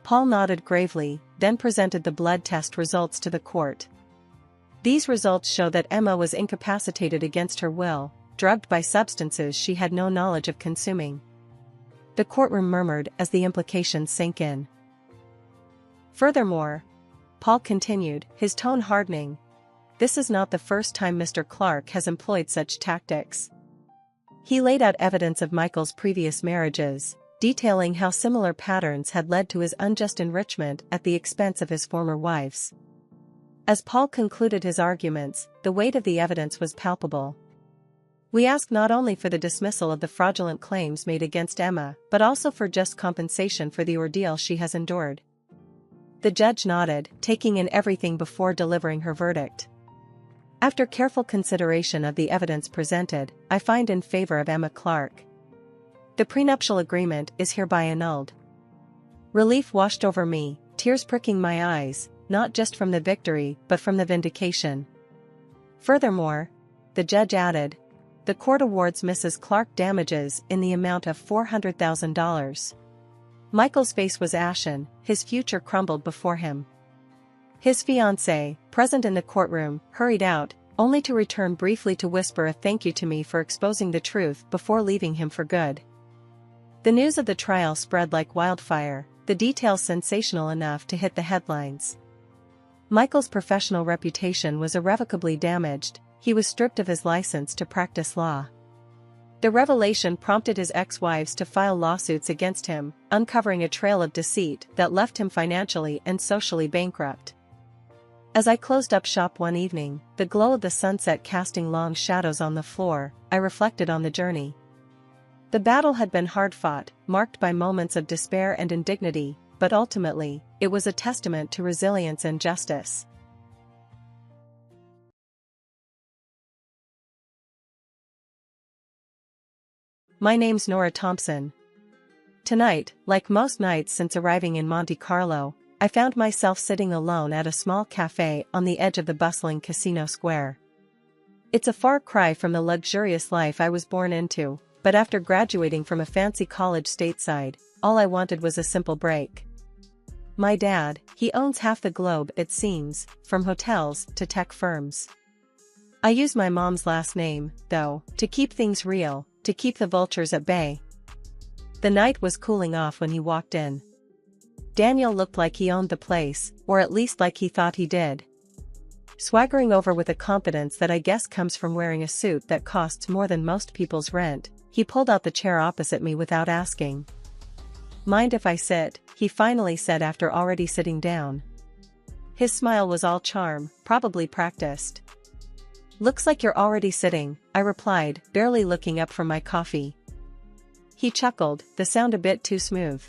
Paul nodded gravely, then presented the blood test results to the court. These results show that Emma was incapacitated against her will, drugged by substances she had no knowledge of consuming. The courtroom murmured as the implications sank in. Furthermore, Paul continued, his tone hardening, this is not the first time Mr. Clark has employed such tactics. He laid out evidence of Michael's previous marriages, detailing how similar patterns had led to his unjust enrichment at the expense of his former wives. As Paul concluded his arguments, the weight of the evidence was palpable. We ask not only for the dismissal of the fraudulent claims made against Emma, but also for just compensation for the ordeal she has endured. The judge nodded, taking in everything before delivering her verdict. After careful consideration of the evidence presented, I find in favor of Emma Clark. The prenuptial agreement is hereby annulled. Relief washed over me, tears pricking my eyes, not just from the victory but from the vindication. Furthermore, the judge added, the court awards Mrs. Clark damages in the amount of $400,000. Michael's face was ashen, his future crumbled before him. His fiancée, present in the courtroom, hurried out, only to return briefly to whisper a thank you to me for exposing the truth before leaving him for good. The news of the trial spread like wildfire, the details sensational enough to hit the headlines. Michael's professional reputation was irrevocably damaged, he was stripped of his license to practice law. The revelation prompted his ex-wives to file lawsuits against him, uncovering a trail of deceit that left him financially and socially bankrupt. As I closed up shop one evening, the glow of the sunset casting long shadows on the floor, I reflected on the journey. The battle had been hard-fought, marked by moments of despair and indignity, but ultimately, it was a testament to resilience and justice. My name's Nora Thompson. Tonight, like most nights since arriving in Monte Carlo, I found myself sitting alone at a small cafe on the edge of the bustling casino square. It's a far cry from the luxurious life I was born into, but after graduating from a fancy college stateside, all I wanted was a simple break. My dad, he owns half the globe it seems, from hotels to tech firms. I use my mom's last name, though, to keep things real, to keep the vultures at bay. The night was cooling off when he walked in. Daniel looked like he owned the place, or at least like he thought he did. Swaggering over with a confidence that I guess comes from wearing a suit that costs more than most people's rent, he pulled out the chair opposite me without asking. Mind if I sit? He finally said after already sitting down. His smile was all charm, probably practiced. Looks like you're already sitting, I replied, barely looking up from my coffee. He chuckled, the sound a bit too smooth.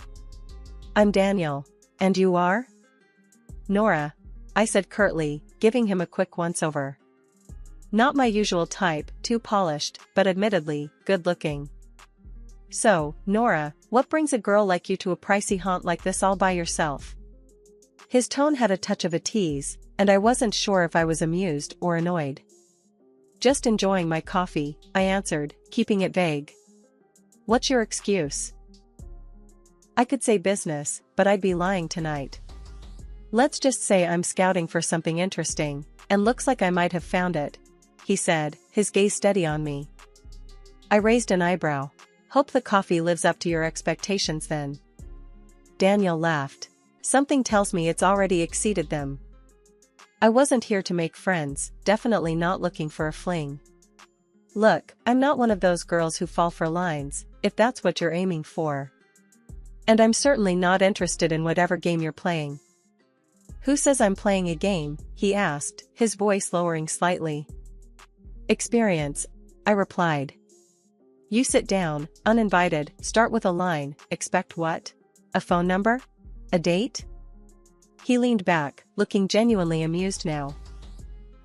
I'm Daniel. And you are? Nora, I said curtly, giving him a quick once-over. Not my usual type, too polished, but admittedly, good-looking. So, Nora, what brings a girl like you to a pricey haunt like this all by yourself? His tone had a touch of a tease, and I wasn't sure if I was amused or annoyed. Just enjoying my coffee, I answered, keeping it vague. What's your excuse? I could say business, but I'd be lying tonight. Let's just say I'm scouting for something interesting, and looks like I might have found it, he said, his gaze steady on me. I raised an eyebrow. Hope the coffee lives up to your expectations then. Daniel laughed. Something tells me it's already exceeded them. I wasn't here to make friends, definitely not looking for a fling. Look, I'm not one of those girls who fall for lines, if that's what you're aiming for. And I'm certainly not interested in whatever game you're playing. Who says I'm playing a game? He asked, his voice lowering slightly. Experience, I replied. You sit down, uninvited, start with a line, expect what? A phone number? A date? He leaned back, looking genuinely amused now.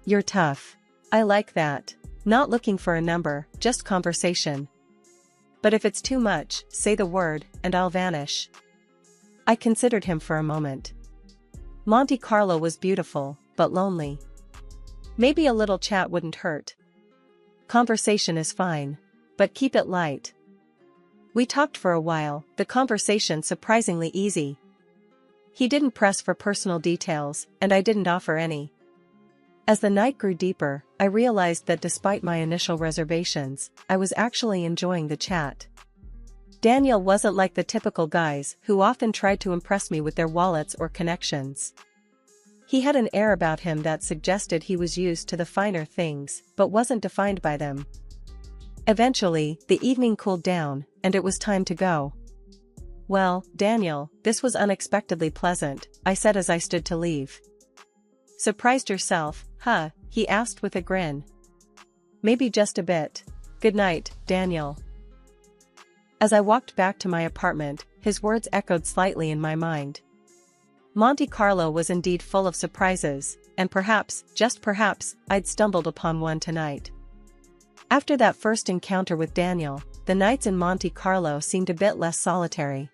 You're tough. I like that. Not looking for a number, just conversation. But if it's too much, say the word, and I'll vanish. I considered him for a moment. Monte Carlo was beautiful, but lonely. Maybe a little chat wouldn't hurt. Conversation is fine. But keep it light. We talked for a while, the conversation surprisingly easy. He didn't press for personal details, and I didn't offer any. As the night grew deeper, I realized that despite my initial reservations, I was actually enjoying the chat. Daniel wasn't like the typical guys who often tried to impress me with their wallets or connections. He had an air about him that suggested he was used to the finer things, but wasn't defined by them. Eventually, the evening cooled down, and it was time to go. Well, Daniel, this was unexpectedly pleasant, I said as I stood to leave. Surprised yourself, huh? He asked with a grin. Maybe just a bit. Good night, Daniel. As I walked back to my apartment, his words echoed slightly in my mind. Monte Carlo was indeed full of surprises, and perhaps, just perhaps, I'd stumbled upon one tonight. After that first encounter with Daniel, the nights in Monte Carlo seemed a bit less solitary.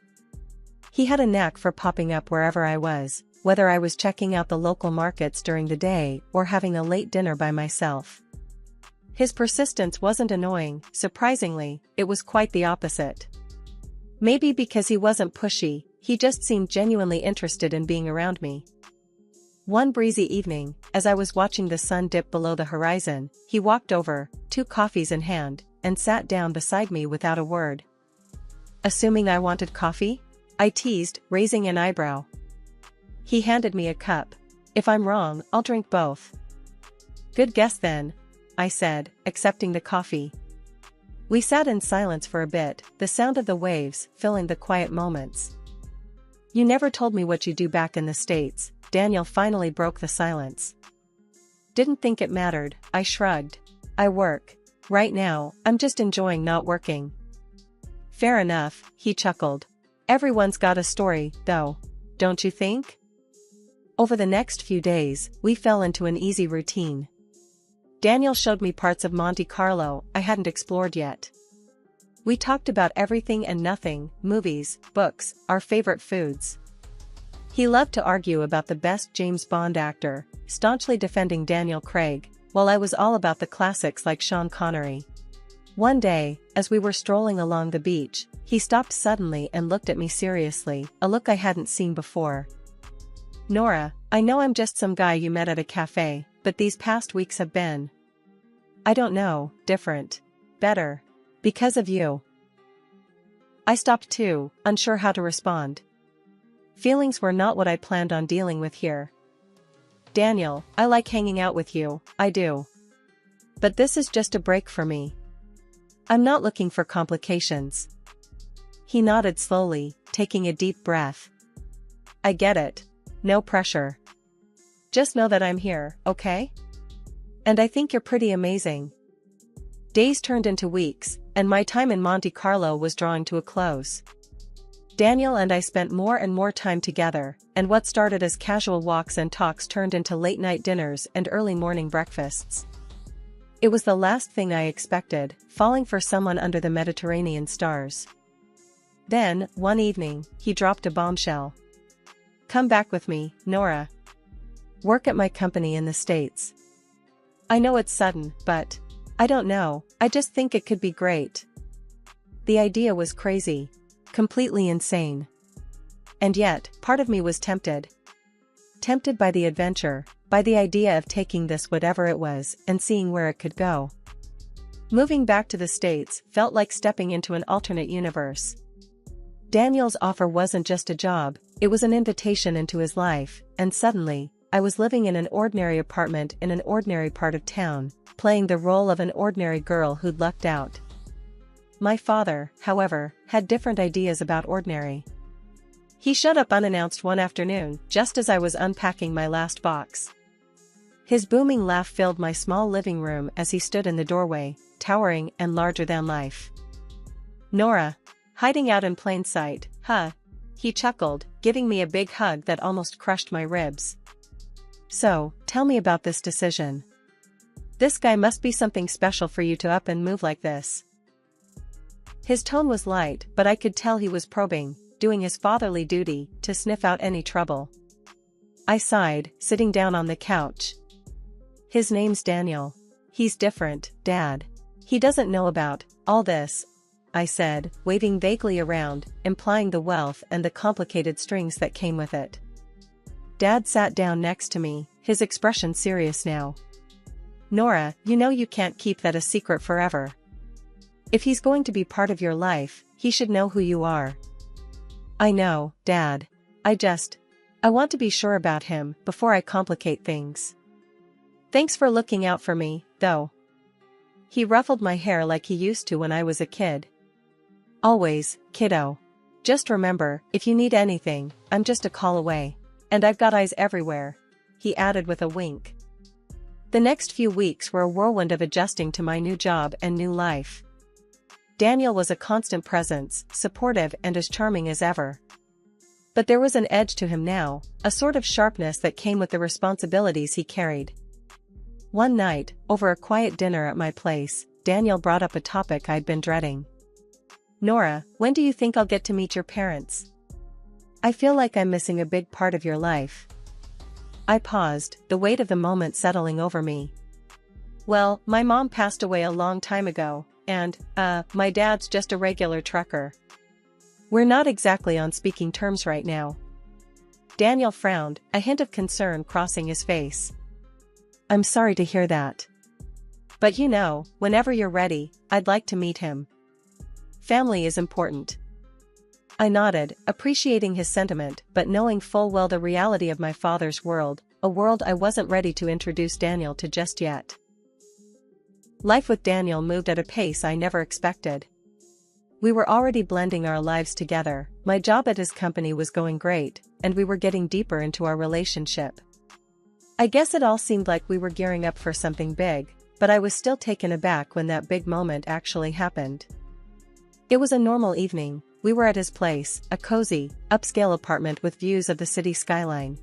He had a knack for popping up wherever I was, whether I was checking out the local markets during the day or having a late dinner by myself. His persistence wasn't annoying, surprisingly, it was quite the opposite. Maybe because he wasn't pushy, he just seemed genuinely interested in being around me. One breezy evening, as I was watching the sun dip below the horizon, he walked over, 2 coffees in hand, and sat down beside me without a word. Assuming I wanted coffee? I teased, raising an eyebrow. He handed me a cup. If I'm wrong, I'll drink both. Good guess then, I said, accepting the coffee. We sat in silence for a bit, the sound of the waves filling the quiet moments. You never told me what you do back in the States. Daniel finally broke the silence. Didn't think it mattered, I shrugged. I work. Right now, I'm just enjoying not working. Fair enough, he chuckled. Everyone's got a story, though. Don't you think? Over the next few days, we fell into an easy routine. Daniel showed me parts of Monte Carlo I hadn't explored yet. We talked about everything and nothing, movies, books, our favorite foods. He loved to argue about the best James Bond actor, staunchly defending Daniel Craig, while I was all about the classics like Sean Connery. One day, as we were strolling along the beach, he stopped suddenly and looked at me seriously, a look I hadn't seen before. Nora, I know I'm just some guy you met at a cafe, but these past weeks have been, I don't know, different. Better. Because of you. I stopped too, unsure how to respond. Feelings were not what I planned on dealing with here. Daniel, I like hanging out with you, I do. But this is just a break for me. I'm not looking for complications. He nodded slowly, taking a deep breath. I get it. No pressure. Just know that I'm here, okay? And I think you're pretty amazing. Days turned into weeks, and my time in Monte Carlo was drawing to a close. Daniel and I spent more and more time together, and what started as casual walks and talks turned into late-night dinners and early morning breakfasts. It was the last thing I expected, falling for someone under the Mediterranean stars. Then, one evening, he dropped a bombshell. Come back with me, Nora. Work at my company in the States. I know it's sudden, but I don't know, I just think it could be great. The idea was crazy. Completely insane. And yet, part of me was tempted. Tempted by the adventure, by the idea of taking this whatever it was and seeing where it could go. Moving back to the States felt like stepping into an alternate universe. Daniel's offer wasn't just a job, it was an invitation into his life, and suddenly, I was living in an ordinary apartment in an ordinary part of town, playing the role of an ordinary girl who'd lucked out. My father, however, had different ideas about ordinary. He showed up unannounced one afternoon, just as I was unpacking my last box. His booming laugh filled my small living room as he stood in the doorway, towering and larger than life. "Nora. Hiding out in plain sight, huh?" He chuckled, giving me a big hug that almost crushed my ribs. "So, tell me about this decision. This guy must be something special for you to up and move like this." His tone was light, but I could tell he was probing, doing his fatherly duty, to sniff out any trouble. I sighed, sitting down on the couch. "His name's Daniel. He's different, Dad. He doesn't know about all this," I said, waving vaguely around, implying the wealth and the complicated strings that came with it. Dad sat down next to me, his expression serious now. "Nora, you know you can't keep that a secret forever. If he's going to be part of your life, he should know who you are." "I know, Dad. I want to be sure about him before I complicate things. Thanks for looking out for me, though." He ruffled my hair like he used to when I was a kid. "Always, kiddo. Just remember, if you need anything, I'm just a call away. And I've got eyes everywhere," he added with a wink. The next few weeks were a whirlwind of adjusting to my new job and new life. Daniel was a constant presence, supportive and as charming as ever. But there was an edge to him now, a sort of sharpness that came with the responsibilities he carried. One night, over a quiet dinner at my place, Daniel brought up a topic I'd been dreading. "Nora, when do you think I'll get to meet your parents? I feel like I'm missing a big part of your life." I paused, the weight of the moment settling over me. "Well, my mom passed away a long time ago, and, my dad's just a regular trucker. We're not exactly on speaking terms right now." Daniel frowned, a hint of concern crossing his face. "I'm sorry to hear that. But you know, whenever you're ready, I'd like to meet him. Family is important." I nodded, appreciating his sentiment but knowing full well the reality of my father's world, a world I wasn't ready to introduce Daniel to just yet. Life with Daniel moved at a pace I never expected. We were already blending our lives together, my job at his company was going great, and we were getting deeper into our relationship. I guess it all seemed like we were gearing up for something big, but I was still taken aback when that big moment actually happened. It was a normal evening. We were at his place, a cozy, upscale apartment with views of the city skyline.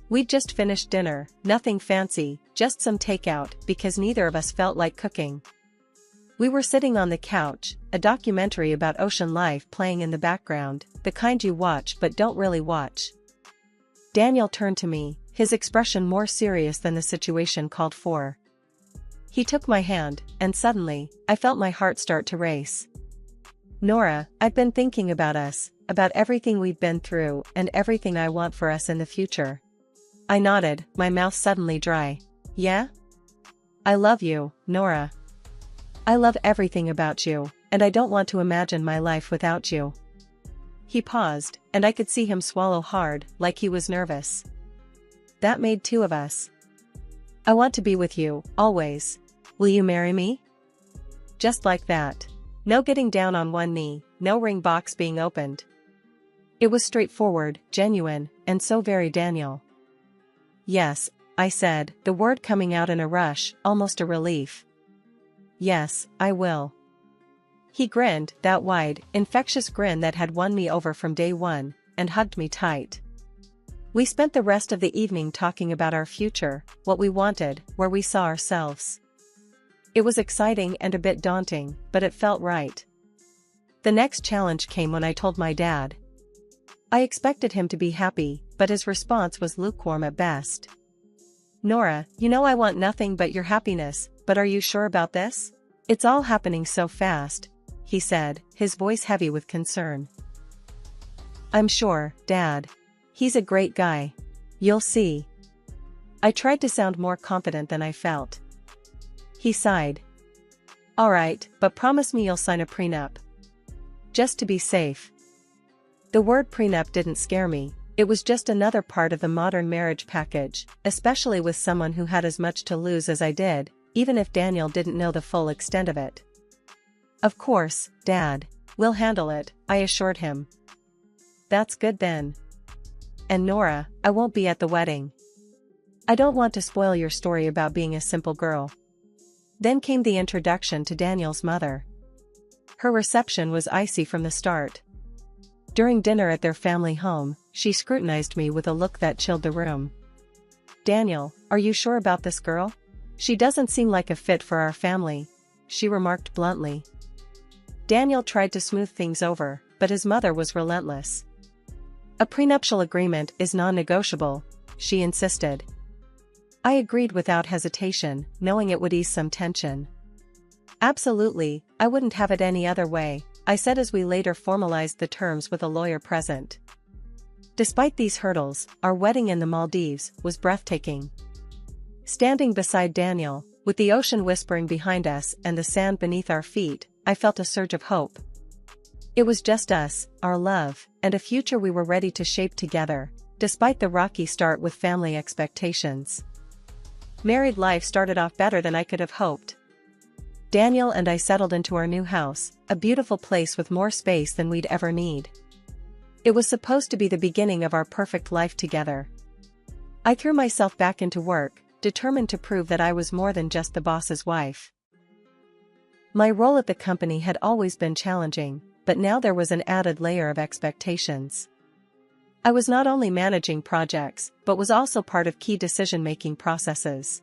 We'd just finished dinner, nothing fancy, just some takeout because neither of us felt like cooking. We were sitting on the couch, a documentary about ocean life playing in the background, the kind you watch but don't really watch. Daniel turned to me, his expression more serious than the situation called for. He took my hand, and suddenly, I felt my heart start to race. "Nora, I've been thinking about us, about everything we've been through and everything I want for us in the future." I nodded, my mouth suddenly dry. "Yeah? I love you, Nora. I love everything about you, and I don't want to imagine my life without you." He paused, and I could see him swallow hard, like he was nervous. "That made two of us. I want to be with you, always. Will you marry me?" Just like that. No getting down on one knee, no ring box being opened. It was straightforward, genuine, and so very Daniel. "Yes," I said, the word coming out in a rush, almost a relief. "Yes, I will." He grinned, that wide, infectious grin that had won me over from day one, and hugged me tight. We spent the rest of the evening talking about our future, what we wanted, where we saw ourselves. It was exciting and a bit daunting, but it felt right. The next challenge came when I told my dad. I expected him to be happy, but his response was lukewarm at best. "Nora, you know I want nothing but your happiness, but are you sure about this? It's all happening so fast," he said, his voice heavy with concern. "I'm sure, Dad. He's a great guy. You'll see." I tried to sound more confident than I felt. He sighed. Alright, but promise me you'll sign a prenup. Just to be safe. The word prenup didn't scare me, it was just another part of the modern marriage package, especially with someone who had as much to lose as I did, even if Daniel didn't know the full extent of it. Of course, Dad. We'll handle it, I assured him. That's good then. And Nora, I won't be at the wedding. I don't want to spoil your story about being a simple girl. Then came the introduction to Daniel's mother. Her reception was icy from the start. During dinner at their family home, she scrutinized me with a look that chilled the room. Daniel, are you sure about this girl? She doesn't seem like a fit for our family, she remarked bluntly. Daniel tried to smooth things over, but his mother was relentless. A prenuptial agreement is non-negotiable, she insisted. I agreed without hesitation, knowing it would ease some tension. Absolutely, I wouldn't have it any other way, I said as we later formalized the terms with a lawyer present. Despite these hurdles, our wedding in the Maldives was breathtaking. Standing beside Daniel, with the ocean whispering behind us and the sand beneath our feet, I felt a surge of hope. It was just us, our love, and a future we were ready to shape together, despite the rocky start with family expectations. Married life started off better than I could have hoped. Daniel and I settled into our new house, a beautiful place with more space than we'd ever need. It was supposed to be the beginning of our perfect life together. I threw myself back into work, determined to prove that I was more than just the boss's wife. My role at the company had always been challenging, but now there was an added layer of expectations. I was not only managing projects, but was also part of key decision-making processes.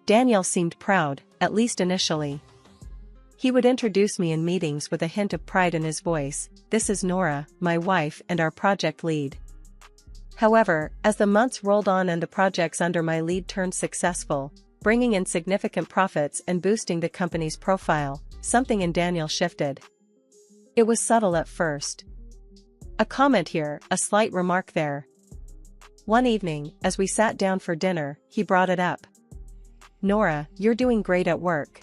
Daniel seemed proud, at least initially. He would introduce me in meetings with a hint of pride in his voice. This is Nora, my wife and our project lead. However, as the months rolled on and the projects under my lead turned successful, bringing in significant profits and boosting the company's profile, something in Daniel shifted. It was subtle at first. A comment here, a slight remark there. One evening, as we sat down for dinner, he brought it up. Nora, you're doing great at work.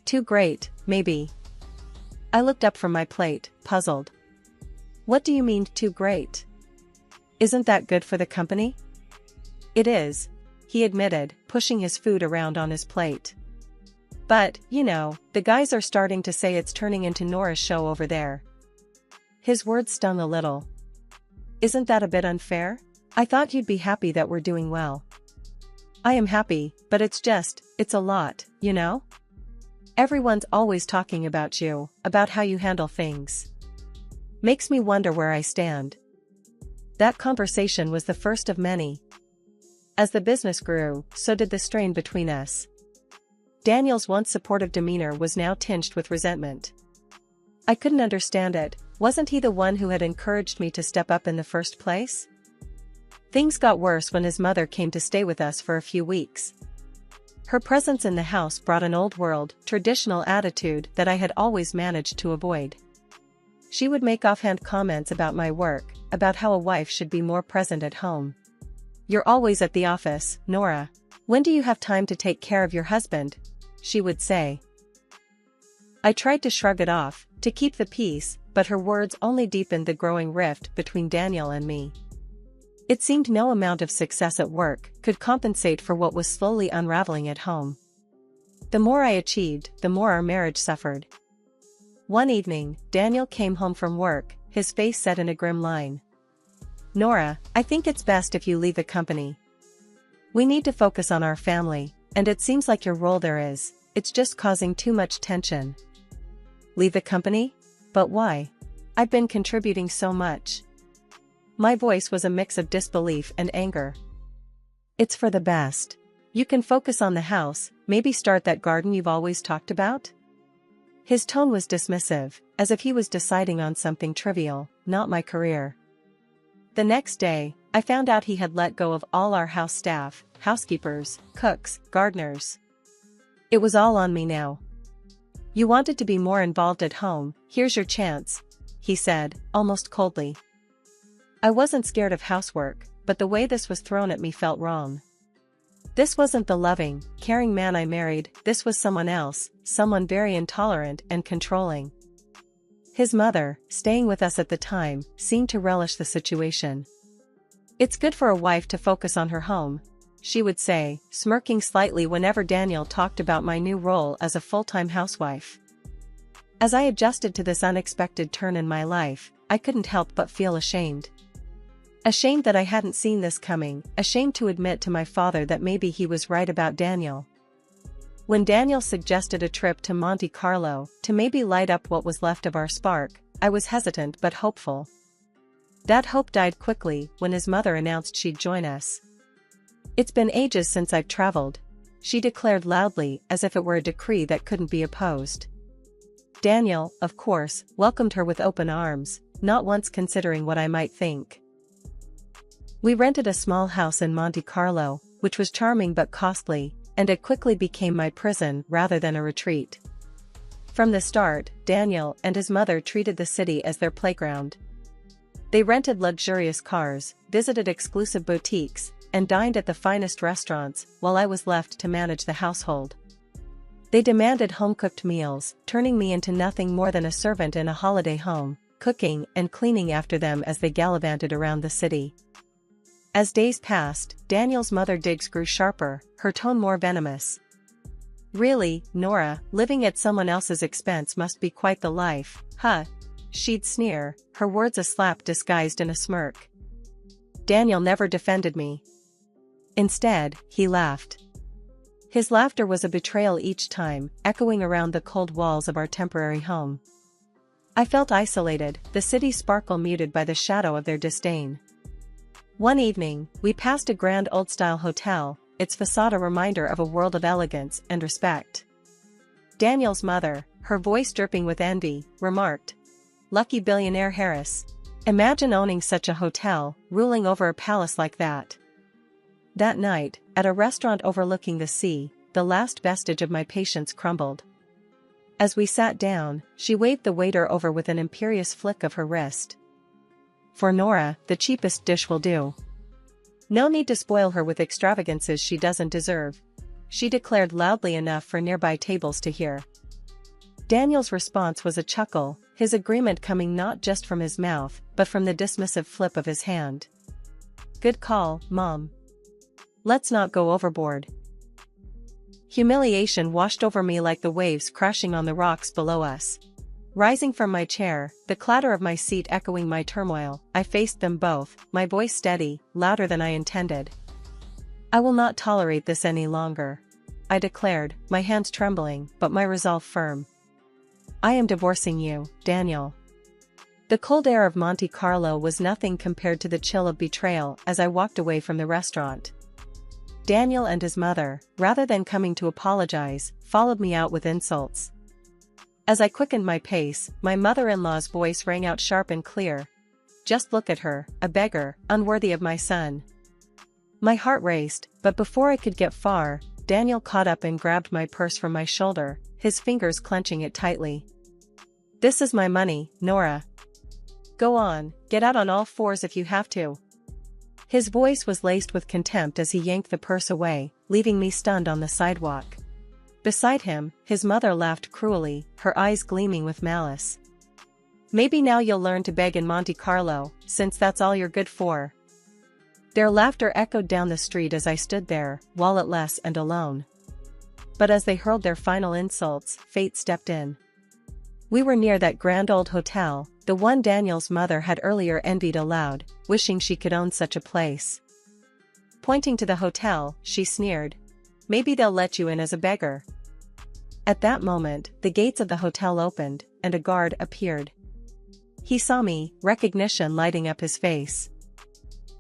Too great, maybe. I looked up from my plate, puzzled. What do you mean, too great? Isn't that good for the company? It is, he admitted, pushing his food around on his plate. But, you know, the guys are starting to say it's turning into Nora's show over there. His words stung a little. Isn't that a bit unfair? I thought you'd be happy that we're doing well. I am happy, but it's a lot, you know? Everyone's always talking about you, about how you handle things. Makes me wonder where I stand. That conversation was the first of many. As the business grew, so did the strain between us. Daniel's once supportive demeanor was now tinged with resentment. I couldn't understand it. Wasn't he the one who had encouraged me to step up in the first place? Things got worse when his mother came to stay with us for a few weeks. Her presence in the house brought an old-world, traditional attitude that I had always managed to avoid. She would make offhand comments about my work, about how a wife should be more present at home. You're always at the office, Nora. When do you have time to take care of your husband? She would say. I tried to shrug it off, to keep the peace, but her words only deepened the growing rift between Daniel and me. It seemed no amount of success at work could compensate for what was slowly unraveling at home. The more I achieved, the more our marriage suffered. One evening, Daniel came home from work, his face set in a grim line. Nora, I think it's best if you leave the company. We need to focus on our family, and it seems like your role there it's just causing too much tension. Leave the company? But why? I've been contributing so much. My voice was a mix of disbelief and anger. It's for the best. You can focus on the house, maybe start that garden you've always talked about? His tone was dismissive, as if he was deciding on something trivial, not my career. The next day, I found out he had let go of all our house staff, housekeepers, cooks, gardeners. It was all on me now. You wanted to be more involved at home, here's your chance, he said, almost coldly. I wasn't scared of housework, but the way this was thrown at me felt wrong. This wasn't the loving, caring man I married, this was someone else, someone very intolerant and controlling. His mother, staying with us at the time, seemed to relish the situation. "It's good for a wife to focus on her home," she would say, smirking slightly whenever Daniel talked about my new role as a full-time housewife. As I adjusted to this unexpected turn in my life, I couldn't help but feel ashamed. Ashamed that I hadn't seen this coming, ashamed to admit to my father that maybe he was right about Daniel. When Daniel suggested a trip to Monte Carlo to maybe light up what was left of our spark, I was hesitant but hopeful. That hope died quickly when his mother announced she'd join us. "It's been ages since I've traveled," she declared loudly as if it were a decree that couldn't be opposed. Daniel, of course, welcomed her with open arms, not once considering what I might think. We rented a small house in Monte Carlo, which was charming but costly, and it quickly became my prison rather than a retreat. From the start, Daniel and his mother treated the city as their playground. They rented luxurious cars, visited exclusive boutiques, and dined at the finest restaurants, while I was left to manage the household. They demanded home-cooked meals, turning me into nothing more than a servant in a holiday home, cooking and cleaning after them as they gallivanted around the city. As days passed, Daniel's mother digs grew sharper, her tone more venomous. "Really, Nora, living at someone else's expense must be quite the life, huh?" she'd sneer, her words a slap disguised in a smirk. Daniel never defended me. Instead, he laughed. His laughter was a betrayal each time, echoing around the cold walls of our temporary home. I felt isolated, the city's sparkle muted by the shadow of their disdain. One evening, we passed a grand old-style hotel, its facade a reminder of a world of elegance and respect. Daniel's mother, her voice dripping with envy, remarked, "Lucky billionaire Harris. Imagine owning such a hotel, ruling over a palace like that." That night, at a restaurant overlooking the sea, the last vestige of my patience crumbled. As we sat down, she waved the waiter over with an imperious flick of her wrist. "For Nora, the cheapest dish will do. No need to spoil her with extravagances she doesn't deserve," she declared loudly enough for nearby tables to hear. Daniel's response was a chuckle, his agreement coming not just from his mouth, but from the dismissive flip of his hand. "Good call, Mom. Let's not go overboard." Humiliation washed over me like the waves crashing on the rocks below us. Rising from my chair, the clatter of my seat echoing my turmoil, I faced them both, my voice steady, louder than I intended. "I will not tolerate this any longer," I declared, my hands trembling, but my resolve firm. "I am divorcing you, Daniel." The cold air of Monte Carlo was nothing compared to the chill of betrayal as I walked away from the restaurant. Daniel and his mother, rather than coming to apologize, followed me out with insults. As I quickened my pace, my mother-in-law's voice rang out sharp and clear. "Just look at her, a beggar, unworthy of my son." My heart raced, but before I could get far, Daniel caught up and grabbed my purse from my shoulder, his fingers clenching it tightly. "This is my money, Nora. Go on, get out on all fours if you have to." His voice was laced with contempt as he yanked the purse away, leaving me stunned on the sidewalk. Beside him, his mother laughed cruelly, her eyes gleaming with malice. "Maybe now you'll learn to beg in Monte Carlo, since that's all you're good for." Their laughter echoed down the street as I stood there, walletless and alone. But as they hurled their final insults, fate stepped in. We were near that grand old hotel, the one Daniel's mother had earlier envied aloud, wishing she could own such a place. Pointing to the hotel, she sneered, "Maybe they'll let you in as a beggar." At that moment, the gates of the hotel opened, and a guard appeared. He saw me, recognition lighting up his face.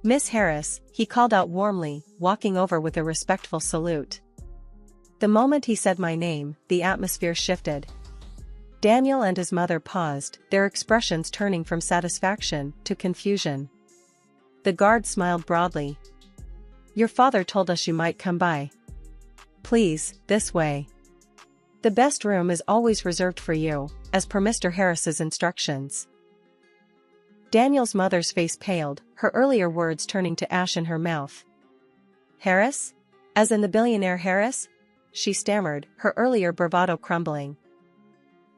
"Miss Harris," he called out warmly, walking over with a respectful salute. The moment he said my name, the atmosphere shifted. Daniel and his mother paused, their expressions turning from satisfaction to confusion. The guard smiled broadly. "Your father told us you might come by. Please, this way. The best room is always reserved for you, as per Mr. Harris's instructions." Daniel's mother's face paled, her earlier words turning to ash in her mouth. "Harris? As in the billionaire Harris? She stammered, her earlier bravado crumbling.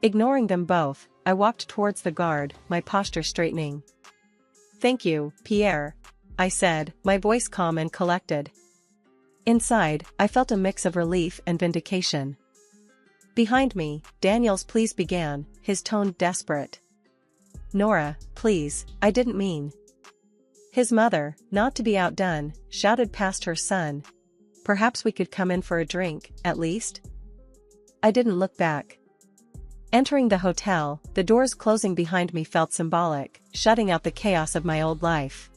Ignoring them both, I walked towards the guard, my posture straightening. "Thank you, Pierre," I said, my voice calm and collected. Inside, I felt a mix of relief and vindication. Behind me, Daniel's pleas began, his tone desperate. "Nora, please, I didn't mean." His mother, not to be outdone, shouted past her son, "Perhaps we could come in for a drink, at least?" I didn't look back. Entering the hotel, the doors closing behind me felt symbolic, shutting out the chaos of my old life.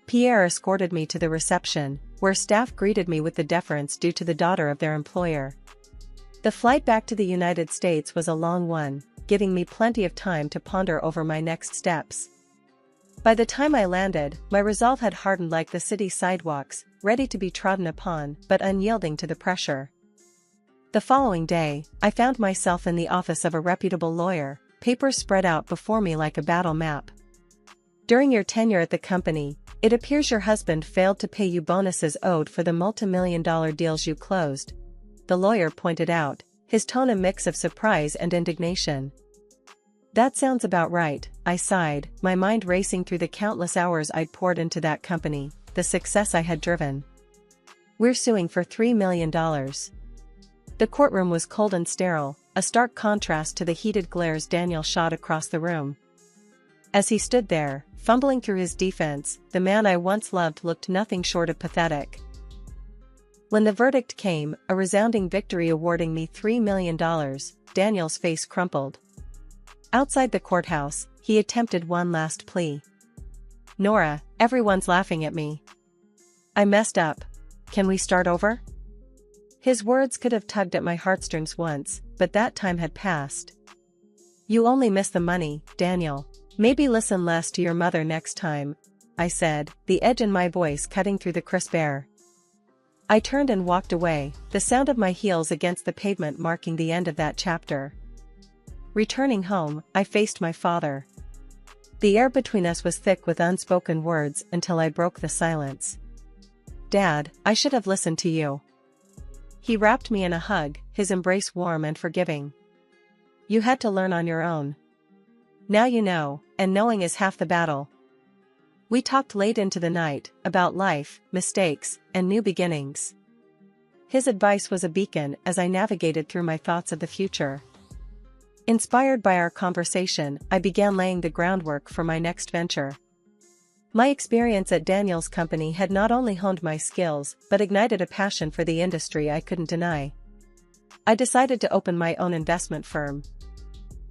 Pierre escorted me to the reception, where staff greeted me with the deference due to the daughter of their employer. The flight back to the United States was a long one, giving me plenty of time to ponder over my next steps. By the time I landed, my resolve had hardened like the city sidewalks, ready to be trodden upon but unyielding to the pressure. The following day, I found myself in the office of a reputable lawyer, papers spread out before me like a battle map. "During your tenure at the company, it appears your husband failed to pay you bonuses owed for the multi-million-dollar deals you closed," the lawyer pointed out, his tone a mix of surprise and indignation. "That sounds about right," I sighed, my mind racing through the countless hours I'd poured into that company, the success I had driven. "We're suing for $3 million. The courtroom was cold and sterile, a stark contrast to the heated glares Daniel shot across the room. As he stood there, fumbling through his defense, the man I once loved looked nothing short of pathetic. When the verdict came, a resounding victory awarding me $3 million, Daniel's face crumpled. Outside the courthouse, he attempted one last plea. "Nora, everyone's laughing at me. I messed up. Can we start over?" His words could have tugged at my heartstrings once, but that time had passed. "You only miss the money, Daniel. Maybe listen less to your mother next time," I said, the edge in my voice cutting through the crisp air. I turned and walked away, the sound of my heels against the pavement marking the end of that chapter. Returning home, I faced my father. The air between us was thick with unspoken words until I broke the silence. "Dad, I should have listened to you." He wrapped me in a hug, his embrace warm and forgiving. "You had to learn on your own. Now you know, and knowing is half the battle." We talked late into the night, about life, mistakes, and new beginnings. His advice was a beacon as I navigated through my thoughts of the future. Inspired by our conversation, I began laying the groundwork for my next venture. My experience at Daniel's company had not only honed my skills but ignited a passion for the industry I couldn't deny. I decided to open my own investment firm.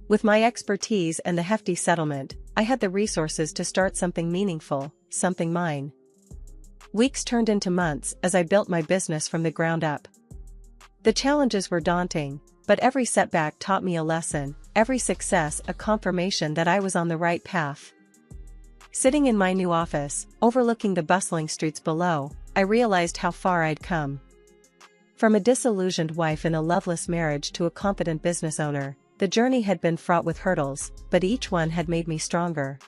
With my expertise and the hefty settlement, I had the resources to start something meaningful, something mine. Weeks turned into months as I built my business from the ground up. The challenges were daunting, but every setback taught me a lesson, every success a confirmation that I was on the right path. Sitting in my new office, overlooking the bustling streets below, I realized how far I'd come. From a disillusioned wife in a loveless marriage to a confident business owner, the journey had been fraught with hurdles, but each one had made me stronger.